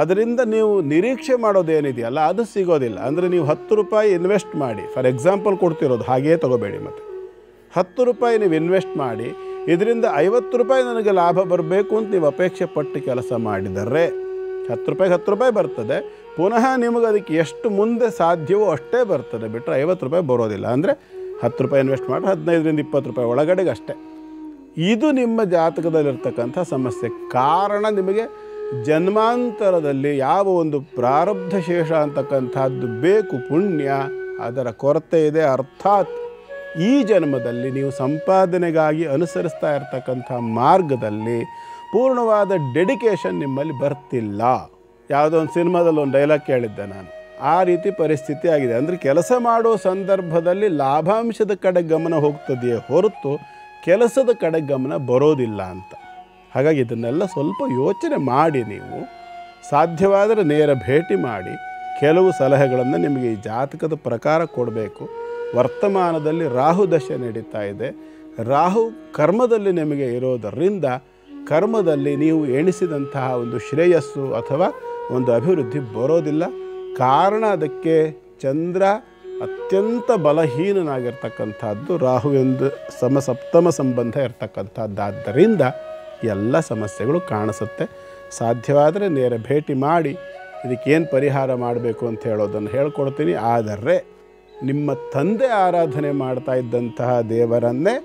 ಅದರಿಂದ ನೀವು ನಿರೀಕ್ಷೆ ಮಾಡೋದೇನಿದೆಯಲ್ಲ ಅದು ಸಿಗೋದಿಲ್ಲ. ಅಂದರೆ ನೀವು 10 ರೂಪಾಯಿ ಇನ್ವೆಸ್ಟ್ ಮಾಡಿ, ಫಾರ್ ಎಕ್ಸಾಂಪಲ್ ಕೊಡ್ತಿರೋದು, ಹಾಗೇ ತೊಗೋಬೇಡಿ. ಮತ್ತು 10 ರೂಪಾಯಿ ನೀವು ಇನ್ವೆಸ್ಟ್ ಮಾಡಿ ಇದರಿಂದ 50 ರೂಪಾಯಿ ನನಗೆ ಲಾಭ ಬರಬೇಕು ಅಂತ ನೀವು ಅಪೇಕ್ಷೆ ಪಟ್ಟು ಕೆಲಸ ಮಾಡಿದರೆ 10 ರೂಪಾಯಿಗೆ 10 ರೂಪಾಯಿ ಬರ್ತದೆ. ಪುನಃ ನಿಮಗೆ ಅದಕ್ಕೆ ಎಷ್ಟು ಮುಂದೆ ಸಾಧ್ಯವೋ ಅಷ್ಟೇ ಬರ್ತದೆ, ಬಿಟ್ಟರೆ 50 ರೂಪಾಯಿ ಬರೋದಿಲ್ಲ. ಅಂದರೆ 10 ರೂಪಾಯಿ ಇನ್ವೆಸ್ಟ್ ಮಾಡಿ 15ರಿಂದ 20 ರೂಪಾಯಿ ಒಳಗಡೆಗೆ ಅಷ್ಟೇ. ಇದು ನಿಮ್ಮ ಜಾತಕದಲ್ಲಿರ್ತಕ್ಕಂಥ ಸಮಸ್ಯೆ. ಕಾರಣ ನಿಮಗೆ ಜನ್ಮಾಂತರದಲ್ಲಿ ಯಾವ ಒಂದು ಪ್ರಾರಬ್ಧ ಶೇಷ ಅಂತಕ್ಕಂಥದ್ದು ಬೇಕು, ಪುಣ್ಯ, ಅದರ ಕೊರತೆ ಇದೆ. ಅರ್ಥಾತ್ ಈ ಜನ್ಮದಲ್ಲಿ ನೀವು ಸಂಪಾದನೆಗಾಗಿ ಅನುಸರಿಸ್ತಾ ಇರ್ತಕ್ಕಂಥ ಮಾರ್ಗದಲ್ಲಿ ಪೂರ್ಣವಾದ ಡೆಡಿಕೇಶನ್ ನಿಮ್ಮಲ್ಲಿ ಬರ್ತಿಲ್ಲ. ಯಾವುದೋ ಒಂದು ಸಿನಿಮಾದಲ್ಲಿ ಒಂದು ಡೈಲಾಗ್ ಕೇಳಿದ್ದೆ ನಾನು, ಆ ರೀತಿ ಪರಿಸ್ಥಿತಿ ಆಗಿದೆ. ಅಂದರೆ ಕೆಲಸ ಮಾಡೋ ಸಂದರ್ಭದಲ್ಲಿ ಲಾಭಾಂಶದ ಕಡೆ ಗಮನ ಹೋಗ್ತದೆಯೇ ಹೊರತು ಕೆಲಸದ ಕಡೆ ಗಮನ ಬರೋದಿಲ್ಲ ಅಂತ. ಹಾಗಾಗಿ ಇದನ್ನೆಲ್ಲ ಸ್ವಲ್ಪ ಯೋಚನೆ ಮಾಡಿ, ನೀವು ಸಾಧ್ಯವಾದರೆ ನೇರ ಭೇಟಿ ಮಾಡಿ ಕೆಲವು ಸಲಹೆಗಳನ್ನು ನಿಮಗೆ ಈ ಜಾತಕದ ಪ್ರಕಾರ ಕೊಡಬೇಕು. ವರ್ತಮಾನದಲ್ಲಿ ರಾಹು ದಶೆ ನಡೀತಾ ಇದೆ. ರಾಹು ಕರ್ಮದಲ್ಲಿ ನಿಮಗೆ ಇರೋದರಿಂದ ಕರ್ಮದಲ್ಲಿ ನೀವು ಎಣಿಸಿದಂತಹ ಒಂದು ಶ್ರೇಯಸ್ಸು ಅಥವಾ ಒಂದು ಅಭಿವೃದ್ಧಿ ಬರೋದಿಲ್ಲ. ಕಾರಣ ಅದಕ್ಕೆ ಚಂದ್ರ ಅತ್ಯಂತ ಬಲಹೀನನಾಗಿರ್ತಕ್ಕಂಥದ್ದು, ರಾಹು ಎಂದು ಸಮಸಪ್ತಮ ಸಂಬಂಧ ಇರ್ತಕ್ಕಂಥದ್ದಾದ್ದರಿಂದ ಎಲ್ಲ ಸಮಸ್ಯೆಗಳು ಕಾಣಿಸುತ್ತೆ. ಸಾಧ್ಯವಾದರೆ ನೇರ ಭೇಟಿ ಮಾಡಿ ಇದಕ್ಕೇನು ಪರಿಹಾರ ಮಾಡಬೇಕು ಅಂತ ಹೇಳೋದನ್ನು ಹೇಳ್ಕೊಡ್ತೀನಿ. ಆದರೆ ನಿಮ್ಮ ತಂದೆ ಆರಾಧನೆ ಮಾಡ್ತಾ ಇದ್ದಂತಹ ದೇವರನ್ನೇ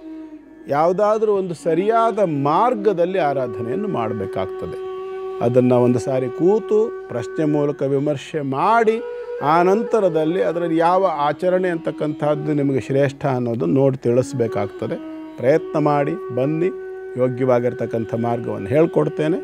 ಯಾವುದಾದ್ರೂ ಒಂದು ಸರಿಯಾದ ಮಾರ್ಗದಲ್ಲಿ ಆರಾಧನೆಯನ್ನು ಮಾಡಬೇಕಾಗ್ತದೆ. ಅದನ್ನು ಒಂದು ಸಾರಿ ಕೂತು ಪ್ರಶ್ನೆ ಮೂಲಕ ವಿಮರ್ಶೆ ಮಾಡಿ ಆ ನಂತರದಲ್ಲಿ ಅದರಲ್ಲಿ ಯಾವ ಆಚರಣೆ ಅಂತಕ್ಕಂಥದ್ದು ನಿಮಗೆ ಶ್ರೇಷ್ಠ ಅನ್ನೋದು ನೋಡಿ ತಿಳಿಸ್ಬೇಕಾಗ್ತದೆ. ಪ್ರಯತ್ನ ಮಾಡಿ ಬನ್ನಿ, ಯೋಗ್ಯವಾಗಿರ್ತಕ್ಕಂಥ ಮಾರ್ಗವನ್ನು ಹೇಳ್ಕೊಡ್ತೇನೆ.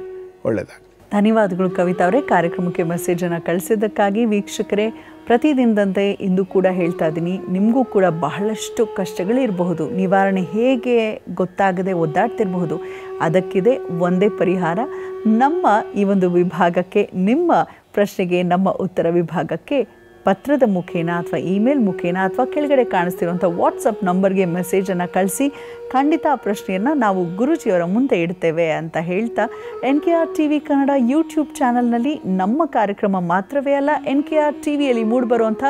ಒಳ್ಳೆಯದಾಗಲಿ. ಧನ್ಯವಾದಗಳು ಕವಿತಾ ಅವರೇ, ಕಾರ್ಯಕ್ರಮಕ್ಕೆ ಮೆಸೇಜನ್ನು ಕಳಿಸಿದ್ದಕ್ಕಾಗಿ. ವೀಕ್ಷಕರೇ, ಪ್ರತಿದಿನದಂತೆ ಇಂದು ಕೂಡ ಹೇಳ್ತಾ ಇದ್ದೀನಿ, ನಿಮಗೂ ಕೂಡ ಬಹಳಷ್ಟು ಕಷ್ಟಗಳಿರಬಹುದು, ನಿವಾರಣೆ ಹೇಗೆ ಗೊತ್ತಾಗದೆ ಒದ್ದಾಡ್ತಿರಬಹುದು. ಅದಕ್ಕಿದೆ ಒಂದೇ ಪರಿಹಾರ. ನಮ್ಮ ಈ ಒಂದು ವಿಭಾಗಕ್ಕೆ, ನಿಮ್ಮ ಪ್ರಶ್ನೆಗೆ ನಮ್ಮ ಉತ್ತರ ವಿಭಾಗಕ್ಕೆ ಪತ್ರದ ಮುಖೇನ ಅಥವಾ ಇಮೇಲ್ ಮುಖೇನ ಅಥವಾ ಕೆಳಗಡೆ ಕಾಣಿಸ್ತಿರುವಂಥ ವಾಟ್ಸಪ್ ನಂಬರ್ಗೆ ಮೆಸೇಜನ್ನು ಕಳಿಸಿ ಖಂಡಿತ ಆ ಪ್ರಶ್ನೆಯನ್ನು ನಾವು ಗುರೂಜಿಯವರ ಮುಂದೆ ಇಡ್ತೇವೆ ಅಂತ ಹೇಳ್ತಾ, NKR TV ಕನ್ನಡ ಯೂಟ್ಯೂಬ್ ಚಾನಲ್ನಲ್ಲಿ ನಮ್ಮ ಕಾರ್ಯಕ್ರಮ ಮಾತ್ರವೇ ಅಲ್ಲ, NKR TVಯಲ್ಲಿ ಮೂಡಿಬರುವಂಥ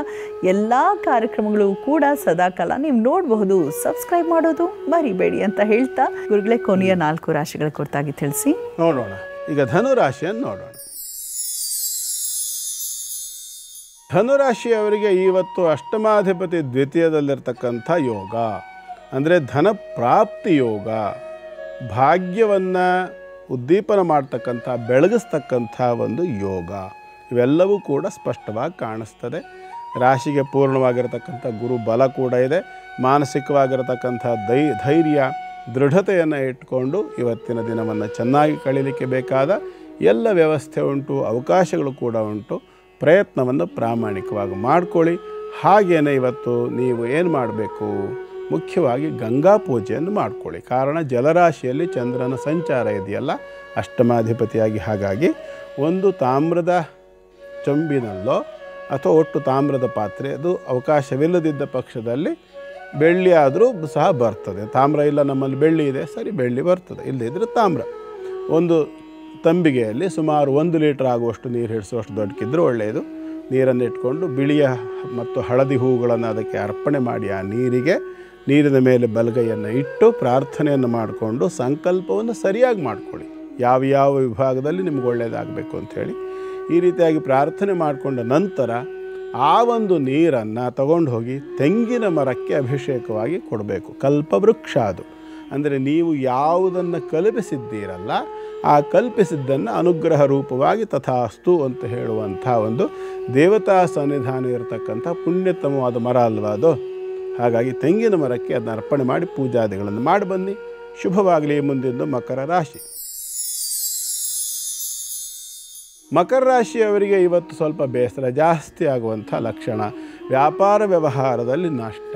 ಎಲ್ಲ ಕಾರ್ಯಕ್ರಮಗಳು ಕೂಡ ಸದಾಕಾಲ ನೀವು ನೋಡಬಹುದು. ಸಬ್ಸ್ಕ್ರೈಬ್ ಮಾಡೋದು ಮರಿಬೇಡಿ ಅಂತ ಹೇಳ್ತಾ, ಗುರುಗಳೇ ಕೊನೆಯ 4 ರಾಶಿಗಳ ಕುರಿತಾಗಿ ತಿಳಿಸಿ. ನೋಡೋಣ. ಈಗ ಧನುರಾಶಿಯನ್ನು ನೋಡೋಣ. ಧನುರಾಶಿಯವರಿಗೆ ಇವತ್ತು ಅಷ್ಟಮಾಧಿಪತಿ ದ್ವಿತೀಯದಲ್ಲಿರ್ತಕ್ಕಂಥ ಯೋಗ, ಅಂದರೆ ಧನ ಪ್ರಾಪ್ತಿ ಯೋಗ, ಭಾಗ್ಯವನ್ನು ಉದ್ದೀಪನ ಮಾಡ್ತಕ್ಕಂಥ, ಬೆಳಗಿಸ್ತಕ್ಕಂಥ ಒಂದು ಯೋಗ, ಇವೆಲ್ಲವೂ ಕೂಡ ಸ್ಪಷ್ಟವಾಗಿ ಕಾಣಿಸ್ತದೆ. ರಾಶಿಗೆ ಪೂರ್ಣವಾಗಿರತಕ್ಕಂಥ ಗುರು ಬಲ ಕೂಡ ಇದೆ. ಮಾನಸಿಕವಾಗಿರತಕ್ಕಂಥ ಧೈರ್ಯ, ದೃಢತೆಯನ್ನು ಇಟ್ಕೊಂಡು ಇವತ್ತಿನ ದಿನವನ್ನು ಚೆನ್ನಾಗಿ ಕಳೀಲಿಕ್ಕೆ ಬೇಕಾದ ಎಲ್ಲ ವ್ಯವಸ್ಥೆ ಉಂಟು, ಅವಕಾಶಗಳು ಕೂಡ ಉಂಟು. ಪ್ರಯತ್ನವನ್ನು ಪ್ರಾಮಾಣಿಕವಾಗಿ ಮಾಡಿಕೊಳ್ಳಿ. ಹಾಗೆಯೇ ಇವತ್ತು ನೀವು ಏನು ಮಾಡಬೇಕು, ಮುಖ್ಯವಾಗಿ ಗಂಗಾ ಪೂಜೆಯನ್ನು ಮಾಡಿಕೊಳ್ಳಿ. ಕಾರಣ ಜಲರಾಶಿಯಲ್ಲಿ ಚಂದ್ರನ ಸಂಚಾರ ಇದೆಯಲ್ಲ ಅಷ್ಟಮಾಧಿಪತಿಯಾಗಿ. ಹಾಗಾಗಿ ಒಂದು ತಾಮ್ರದ ಚೊಂಬಿನಲ್ಲೋ ಅಥವಾ ಒಟ್ಟು ತಾಮ್ರದ ಪಾತ್ರೆ, ಅದು ಅವಕಾಶವಿಲ್ಲದಿದ್ದ ಪಕ್ಷದಲ್ಲಿ ಬೆಳ್ಳಿ ಆದರೂ ಸಹ ಬರ್ತದೆ. ತಾಮ್ರ ಇಲ್ಲ, ನಮ್ಮಲ್ಲಿ ಬೆಳ್ಳಿ ಇದೆ, ಸರಿ ಬೆಳ್ಳಿ ಬರ್ತದೆ, ಇಲ್ಲದಿದ್ದರೆ ತಾಮ್ರ. ಒಂದು ತಂಬಿಗೆಯಲ್ಲಿ ಸುಮಾರು 1 ಲೀಟರ್ ಆಗುವಷ್ಟು ನೀರು ಹಿಡಿಸುವಷ್ಟು ದೊಡ್ಡಕ್ಕಿದ್ದರೂ ಒಳ್ಳೆಯದು. ನೀರನ್ನು ಇಟ್ಕೊಂಡು ಬಿಳಿಯ ಮತ್ತು ಹಳದಿ ಹೂಗಳನ್ನು ಅದಕ್ಕೆ ಅರ್ಪಣೆ ಮಾಡಿ, ಆ ನೀರಿನ ಮೇಲೆ ಬಲಗೈಯನ್ನು ಇಟ್ಟು ಪ್ರಾರ್ಥನೆಯನ್ನು ಮಾಡಿಕೊಂಡು ಸಂಕಲ್ಪವನ್ನು ಸರಿಯಾಗಿ ಮಾಡಿಕೊಳ್ಳಿ. ಯಾವ ವಿಭಾಗದಲ್ಲಿ ನಿಮ್ಗೆ ಒಳ್ಳೆಯದಾಗಬೇಕು ಅಂಥೇಳಿ ಈ ರೀತಿಯಾಗಿ ಪ್ರಾರ್ಥನೆ ಮಾಡಿಕೊಂಡ ನಂತರ ಆ ಒಂದು ನೀರನ್ನು ತಗೊಂಡು ಹೋಗಿ ತೆಂಗಿನ ಮರಕ್ಕೆ ಅಭಿಷೇಕವಾಗಿ ಕೊಡಬೇಕು. ಕಲ್ಪವೃಕ್ಷ ಅದು. ಅಂದರೆ ನೀವು ಯಾವುದನ್ನು ಕಲ್ಪಿಸಿದ್ದೀರಲ್ಲ, ಆ ಕಲ್ಪಿಸಿದ್ದನ್ನು ಅನುಗ್ರಹ ರೂಪವಾಗಿ ತಥಾಸ್ತು ಅಂತ ಹೇಳುವಂಥ ಒಂದು ದೇವತಾ ಸನ್ನಿಧಾನ ಇರತಕ್ಕಂಥ ಪುಣ್ಯತಮವಾದ ಮರ ಅಲ್ವಾ ಅದು. ಹಾಗಾಗಿ ತೆಂಗಿನ ಮರಕ್ಕೆ ಅದನ್ನು ಅರ್ಪಣೆ ಮಾಡಿ ಪೂಜಾದಿಗಳನ್ನು ಮಾಡಿ ಬನ್ನಿ. ಶುಭವಾಗಲಿ. ಮುಂದಿನ ಮಕರ ರಾಶಿ. ಮಕರ ರಾಶಿಯವರಿಗೆ ಇವತ್ತು ಸ್ವಲ್ಪ ಬೇಸರ ಜಾಸ್ತಿ ಆಗುವಂಥ ಲಕ್ಷಣ. ವ್ಯಾಪಾರ ವ್ಯವಹಾರದಲ್ಲಿ ನಷ್ಟ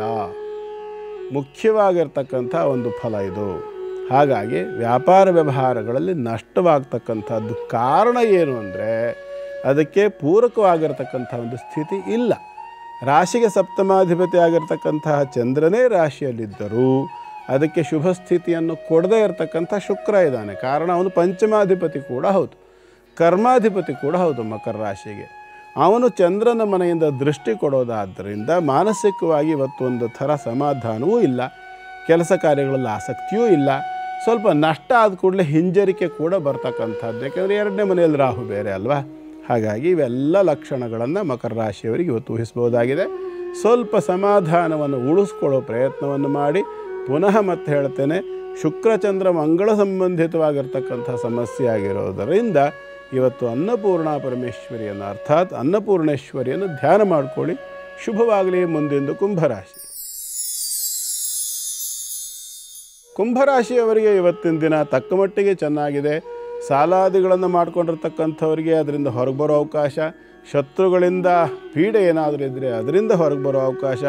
ಮುಖ್ಯವಾಗಿರ್ತಕ್ಕಂಥ ಒಂದು ಫಲ ಇದು. ಹಾಗಾಗಿ ವ್ಯಾಪಾರ ವ್ಯವಹಾರಗಳಲ್ಲಿ ನಷ್ಟವಾಗ್ತಕ್ಕಂಥದ್ದು ಕಾರಣ ಏನು ಅಂದರೆ ಅದಕ್ಕೆ ಪೂರಕವಾಗಿರ್ತಕ್ಕಂಥ ಒಂದು ಸ್ಥಿತಿ ಇಲ್ಲ. ರಾಶಿಗೆ ಸಪ್ತಮಾಧಿಪತಿ ಆಗಿರ್ತಕ್ಕಂತಹ ಚಂದ್ರನೇ ರಾಶಿಯಲ್ಲಿದ್ದರೂ ಅದಕ್ಕೆ ಶುಭ ಸ್ಥಿತಿಯನ್ನು ಕೊಡದೇ ಇರತಕ್ಕಂಥ ಶುಕ್ರ ಇದ್ದಾನೆ. ಕಾರಣ ಅವನು ಪಂಚಮಾಧಿಪತಿ ಕೂಡ ಹೌದು. ಕರ್ಮಾಧಿಪತಿ ಕೂಡ ಹೌದು ಮಕರ ರಾಶಿಗೆ. ಅವನು ಚಂದ್ರನ ಮನೆಯಿಂದ ದೃಷ್ಟಿ ಕೊಡೋದಾದ್ದರಿಂದ ಮಾನಸಿಕವಾಗಿ ಇವತ್ತು ಒಂದು ಥರ ಸಮಾಧಾನವೂ ಇಲ್ಲ, ಕೆಲಸ ಕಾರ್ಯಗಳಲ್ಲಿ ಆಸಕ್ತಿಯೂ ಇಲ್ಲ, ಸ್ವಲ್ಪ ನಷ್ಟ ಆದ ಕೂಡಲೇ ಹಿಂಜರಿಕೆ ಕೂಡ ಬರ್ತಕ್ಕಂಥದ್ದು. ಯಾಕೆಂದರೆ 2ನೇ ಮನೆಯಲ್ಲಿ ರಾಹು ಬೇರೆ ಅಲ್ವಾ. ಹಾಗಾಗಿ ಇವೆಲ್ಲ ಲಕ್ಷಣಗಳನ್ನು ಮಕರ ರಾಶಿಯವರಿಗೆ ಇವತ್ತು ಊಹಿಸ್ಬೋದಾಗಿದೆ. ಸ್ವಲ್ಪ ಸಮಾಧಾನವನ್ನು ಉಳಿಸ್ಕೊಳ್ಳೋ ಪ್ರಯತ್ನವನ್ನು ಮಾಡಿ. ಪುನಃ ಮತ್ತೆ ಹೇಳ್ತೇನೆ, ಶುಕ್ರಚಂದ್ರ ಮಂಗಳ ಸಂಬಂಧಿತವಾಗಿರ್ತಕ್ಕಂಥ ಸಮಸ್ಯೆ ಆಗಿರೋದರಿಂದ ಇವತ್ತು ಅನ್ನಪೂರ್ಣ ಪರಮೇಶ್ವರಿಯನ್ನು ಅರ್ಥಾತ್ ಅನ್ನಪೂರ್ಣೇಶ್ವರಿಯನ್ನು ಧ್ಯಾನ ಮಾಡಿಕೊಳ್ಳಿ. ಶುಭವಾಗಲಿ. ಮುಂದಿಂದು ಕುಂಭರಾಶಿ. ಕುಂಭರಾಶಿಯವರಿಗೆ ಇವತ್ತಿನ ದಿನ ತಕ್ಕ ಮಟ್ಟಿಗೆ ಚೆನ್ನಾಗಿದೆ. ಸಾಲಾದಿಗಳನ್ನು ಮಾಡ್ಕೊಂಡಿರ್ತಕ್ಕಂಥವರಿಗೆ ಅದರಿಂದ ಹೊರಗೆ ಬರೋ ಅವಕಾಶ, ಶತ್ರುಗಳಿಂದ ಪೀಡೆ ಏನಾದರೂ ಇದ್ದರೆ ಅದರಿಂದ ಹೊರಗೆ ಬರೋ ಅವಕಾಶ,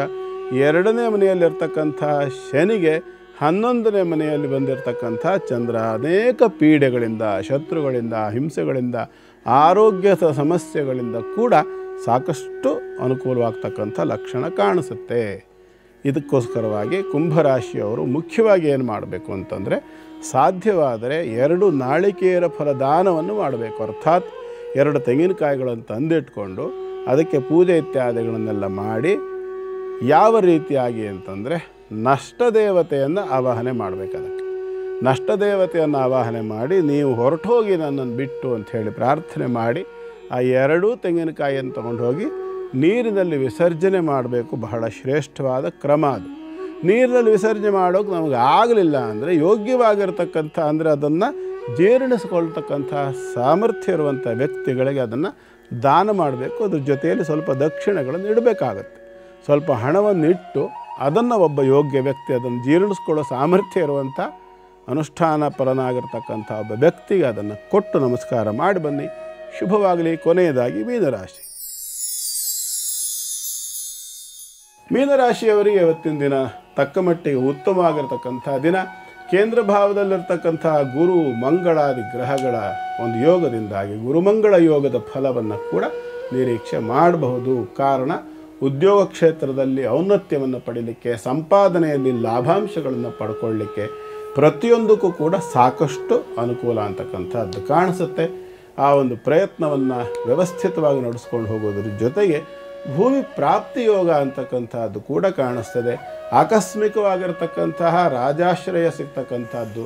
2ನೇ ಮನೆಯಲ್ಲಿರ್ತಕ್ಕಂಥ ಶನಿಗೆ 11ನೇ ಮನೆಯಲ್ಲಿ ಬಂದಿರತಕ್ಕಂಥ ಚಂದ್ರ ಅನೇಕ ಪೀಡೆಗಳಿಂದ, ಶತ್ರುಗಳಿಂದ, ಹಿಂಸೆಗಳಿಂದ, ಆರೋಗ್ಯ ಸಮಸ್ಯೆಗಳಿಂದ ಕೂಡ ಸಾಕಷ್ಟು ಅನುಕೂಲವಾಗ್ತಕ್ಕಂಥ ಲಕ್ಷಣ ಕಾಣಿಸುತ್ತೆ. ಇದಕ್ಕೋಸ್ಕರವಾಗಿ ಕುಂಭರಾಶಿಯವರು ಮುಖ್ಯವಾಗಿ ಏನು ಮಾಡಬೇಕು ಅಂತಂದರೆ, ಸಾಧ್ಯವಾದರೆ 2 ನಾಳಿಕೇರ ಫಲದಾನವನ್ನು ಮಾಡಬೇಕು. ಅರ್ಥಾತ್ 2 ತೆಂಗಿನಕಾಯಿಗಳನ್ನು ತಂದಿಟ್ಕೊಂಡು ಅದಕ್ಕೆ ಪೂಜೆ ಇತ್ಯಾದಿಗಳನ್ನೆಲ್ಲ ಮಾಡಿ, ಯಾವ ರೀತಿಯಾಗಿ ಅಂತಂದರೆ ನಷ್ಟದೇವತೆಯನ್ನು ಆವಾಹನೆ ಮಾಡಬೇಕು. ಅದಕ್ಕೆ ನಷ್ಟದೇವತೆಯನ್ನು ಆವಾಹನೆ ಮಾಡಿ, ನೀವು ಹೊರಟೋಗಿ ನನ್ನನ್ನು ಬಿಟ್ಟು ಅಂಥೇಳಿ ಪ್ರಾರ್ಥನೆ ಮಾಡಿ ಆ 2 ತೆಂಗಿನಕಾಯಿಯನ್ನು ತೊಗೊಂಡು ಹೋಗಿ ನೀರಿನಲ್ಲಿ ವಿಸರ್ಜನೆ ಮಾಡಬೇಕು. ಬಹಳ ಶ್ರೇಷ್ಠವಾದ ಕ್ರಮ ಅದು. ನೀರಿನಲ್ಲಿ ವಿಸರ್ಜನೆ ಮಾಡೋಕೆ ನಮಗೆ ಆಗಲಿಲ್ಲ ಅಂದರೆ ಯೋಗ್ಯವಾಗಿರ್ತಕ್ಕಂಥ, ಅಂದರೆ ಅದನ್ನು ಜೀರ್ಣಿಸ್ಕೊಳ್ತಕ್ಕಂಥ ಸಾಮರ್ಥ್ಯ ಇರುವಂಥ ವ್ಯಕ್ತಿಗಳಿಗೆ ಅದನ್ನು ದಾನ ಮಾಡಬೇಕು. ಅದ್ರ ಜೊತೆಯಲ್ಲಿ ಸ್ವಲ್ಪ ದಕ್ಷಿಣೆಗಳನ್ನು ಇಡಬೇಕಾಗತ್ತೆ. ಸ್ವಲ್ಪ ಹಣವನ್ನು ಇಟ್ಟು ಅದನ್ನು ಒಬ್ಬ ಯೋಗ್ಯ ವ್ಯಕ್ತಿ, ಅದನ್ನು ಜೀರ್ಣಿಸ್ಕೊಳ್ಳೋ ಸಾಮರ್ಥ್ಯ ಇರುವಂಥ ಅನುಷ್ಠಾನ ಪರನಾಗಿರ್ತಕ್ಕಂಥ ಒಬ್ಬ ವ್ಯಕ್ತಿಗೆ ಅದನ್ನು ಕೊಟ್ಟು ನಮಸ್ಕಾರ ಮಾಡಿ ಬನ್ನಿ. ಶುಭವಾಗಲಿ. ಕೊನೆಯದಾಗಿ ಮೀನರಾಶಿ. ಮೀನರಾಶಿಯವರಿಗೆ ಇವತ್ತಿನ ದಿನ ತಕ್ಕ ಮಟ್ಟಿಗೆ ಉತ್ತಮವಾಗಿರ್ತಕ್ಕಂಥ ದಿನ. ಕೇಂದ್ರ ಭಾವದಲ್ಲಿರ್ತಕ್ಕಂಥ ಗುರು ಮಂಗಳಾದಿ ಗ್ರಹಗಳ ಒಂದು ಯೋಗದಿಂದಾಗಿ ಗುರುಮಂಗಳ ಯೋಗದ ಫಲವನ್ನು ಕೂಡ ನಿರೀಕ್ಷೆ ಮಾಡಬಹುದು. ಕಾರಣ, ಉದ್ಯೋಗ ಕ್ಷೇತ್ರದಲ್ಲಿ ಔನ್ನತ್ಯವನ್ನು ಪಡೀಲಿಕ್ಕೆ, ಸಂಪಾದನೆಯಲ್ಲಿ ಲಾಭಾಂಶಗಳನ್ನು ಪಡ್ಕೊಳ್ಳಿಕ್ಕೆ, ಪ್ರತಿಯೊಂದಕ್ಕೂ ಕೂಡ ಸಾಕಷ್ಟು ಅನುಕೂಲ ಅಂತಕ್ಕಂಥದ್ದು ಕಾಣಿಸುತ್ತೆ. ಆ ಒಂದು ಪ್ರಯತ್ನವನ್ನು ವ್ಯವಸ್ಥಿತವಾಗಿ ನಡೆಸ್ಕೊಂಡು ಹೋಗೋದ್ರ ಜೊತೆಗೆ ಭೂಮಿ ಪ್ರಾಪ್ತಿ ಯೋಗ ಅಂತಕ್ಕಂಥದ್ದು ಕೂಡ ಕಾಣಿಸ್ತದೆ. ಆಕಸ್ಮಿಕವಾಗಿರ್ತಕ್ಕಂತಹ ರಾಜಾಶ್ರಯ ಸಿಗ್ತಕ್ಕಂಥದ್ದು,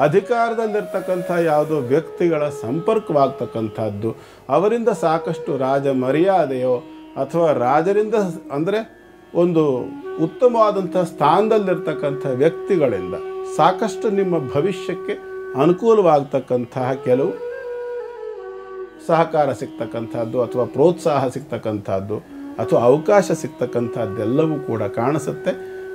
ಅಧಿಕಾರದಲ್ಲಿರ್ತಕ್ಕಂಥ ಯಾವುದೋ ವ್ಯಕ್ತಿಗಳ ಸಂಪರ್ಕವಾಗ್ತಕ್ಕಂಥದ್ದು, ಅವರಿಂದ ಸಾಕಷ್ಟು ರಾಜ ಮರ್ಯಾದೆಯೋ ಅಥವಾ ರಾಜರಿಂದ ಅಂದರೆ ಒಂದು ಉತ್ತಮವಾದಂಥ ಸ್ಥಾನದಲ್ಲಿರ್ತಕ್ಕಂಥ ವ್ಯಕ್ತಿಗಳಿಂದ ಸಾಕಷ್ಟು ನಿಮ್ಮ ಭವಿಷ್ಯಕ್ಕೆ ಅನುಕೂಲವಾಗ್ತಕ್ಕಂತಹ ಕೆಲವು ಸಹಕಾರ ಸಿಗ್ತಕ್ಕಂಥದ್ದು ಅಥವಾ ಪ್ರೋತ್ಸಾಹ ಸಿಗ್ತಕ್ಕಂಥದ್ದು ಅಥವಾ ಅವಕಾಶ ಸಿಗ್ತಕ್ಕಂಥದ್ದೆಲ್ಲವೂ ಕೂಡ ಕಾಣಿಸುತ್ತೆ.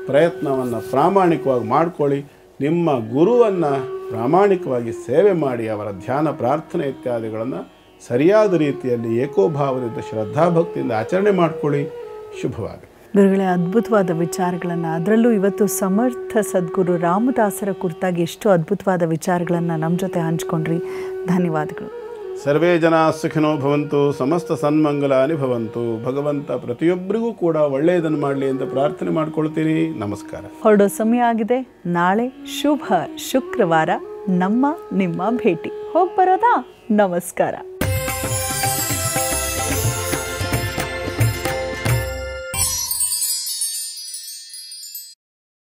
ಪ್ರಯತ್ನವನ್ನು ಪ್ರಾಮಾಣಿಕವಾಗಿ ಮಾಡಿಕೊಳ್ಳಿ. ನಿಮ್ಮ ಗುರುವನ್ನು ಪ್ರಾಮಾಣಿಕವಾಗಿ ಸೇವೆ ಮಾಡಿ, ಅವರ ಧ್ಯಾನ ಪ್ರಾರ್ಥನೆ ಇತ್ಯಾದಿಗಳನ್ನು ಸರಿಯಾದ ರೀತಿಯಲ್ಲಿ ಏಕೋಭಾವದಿಂದ ಶ್ರದ್ಧಾಭಕ್ತಿಯಿಂದ ಆಚರಣೆ ಮಾಡಿಕೊಳ್ಳಿ. ಶುಭವಾಗಿ. ಗುರುಗಳೇ, ಅದ್ಭುತವಾದ ವಿಚಾರಗಳನ್ನು, ಅದರಲ್ಲೂ ಇವತ್ತು ಸಮರ್ಥ ಸದ್ಗುರು ರಾಮದಾಸರ ಕುರಿತಾಗಿ ಎಷ್ಟು ಅದ್ಭುತವಾದ ವಿಚಾರಗಳನ್ನು ನಮ್ಮ ಜೊತೆ ಹಂಚ್ಕೊಂಡ್ರಿ. ಧನ್ಯವಾದಗಳು. ಸರ್ವೇ ಜನ ಸುಖಿನೋ ಭವಂತು, ಸಮಸ್ತ ಸನ್ಮಂಗಲಾನಿ ಭವಂತು. ಭಗವಂತ ಪ್ರತಿಯೊಬ್ಬರಿಗೂ ಕೂಡ ಒಳ್ಳೆಯದನ್ನು ಮಾಡಲಿ ಅಂತ ಪ್ರಾರ್ಥನೆ ಮಾಡ್ಕೊಳ್ತೀನಿ. ನಮಸ್ಕಾರ. ಹೊರಡೋ ಸಮಯ ಆಗಿದೆ. ನಾಳೆ ಶುಭ ಶುಕ್ರವಾರ ನಿಮ್ಮ ಭೇಟಿ. ಹೋಗಿ ಬರೋದಾ? ನಮಸ್ಕಾರ.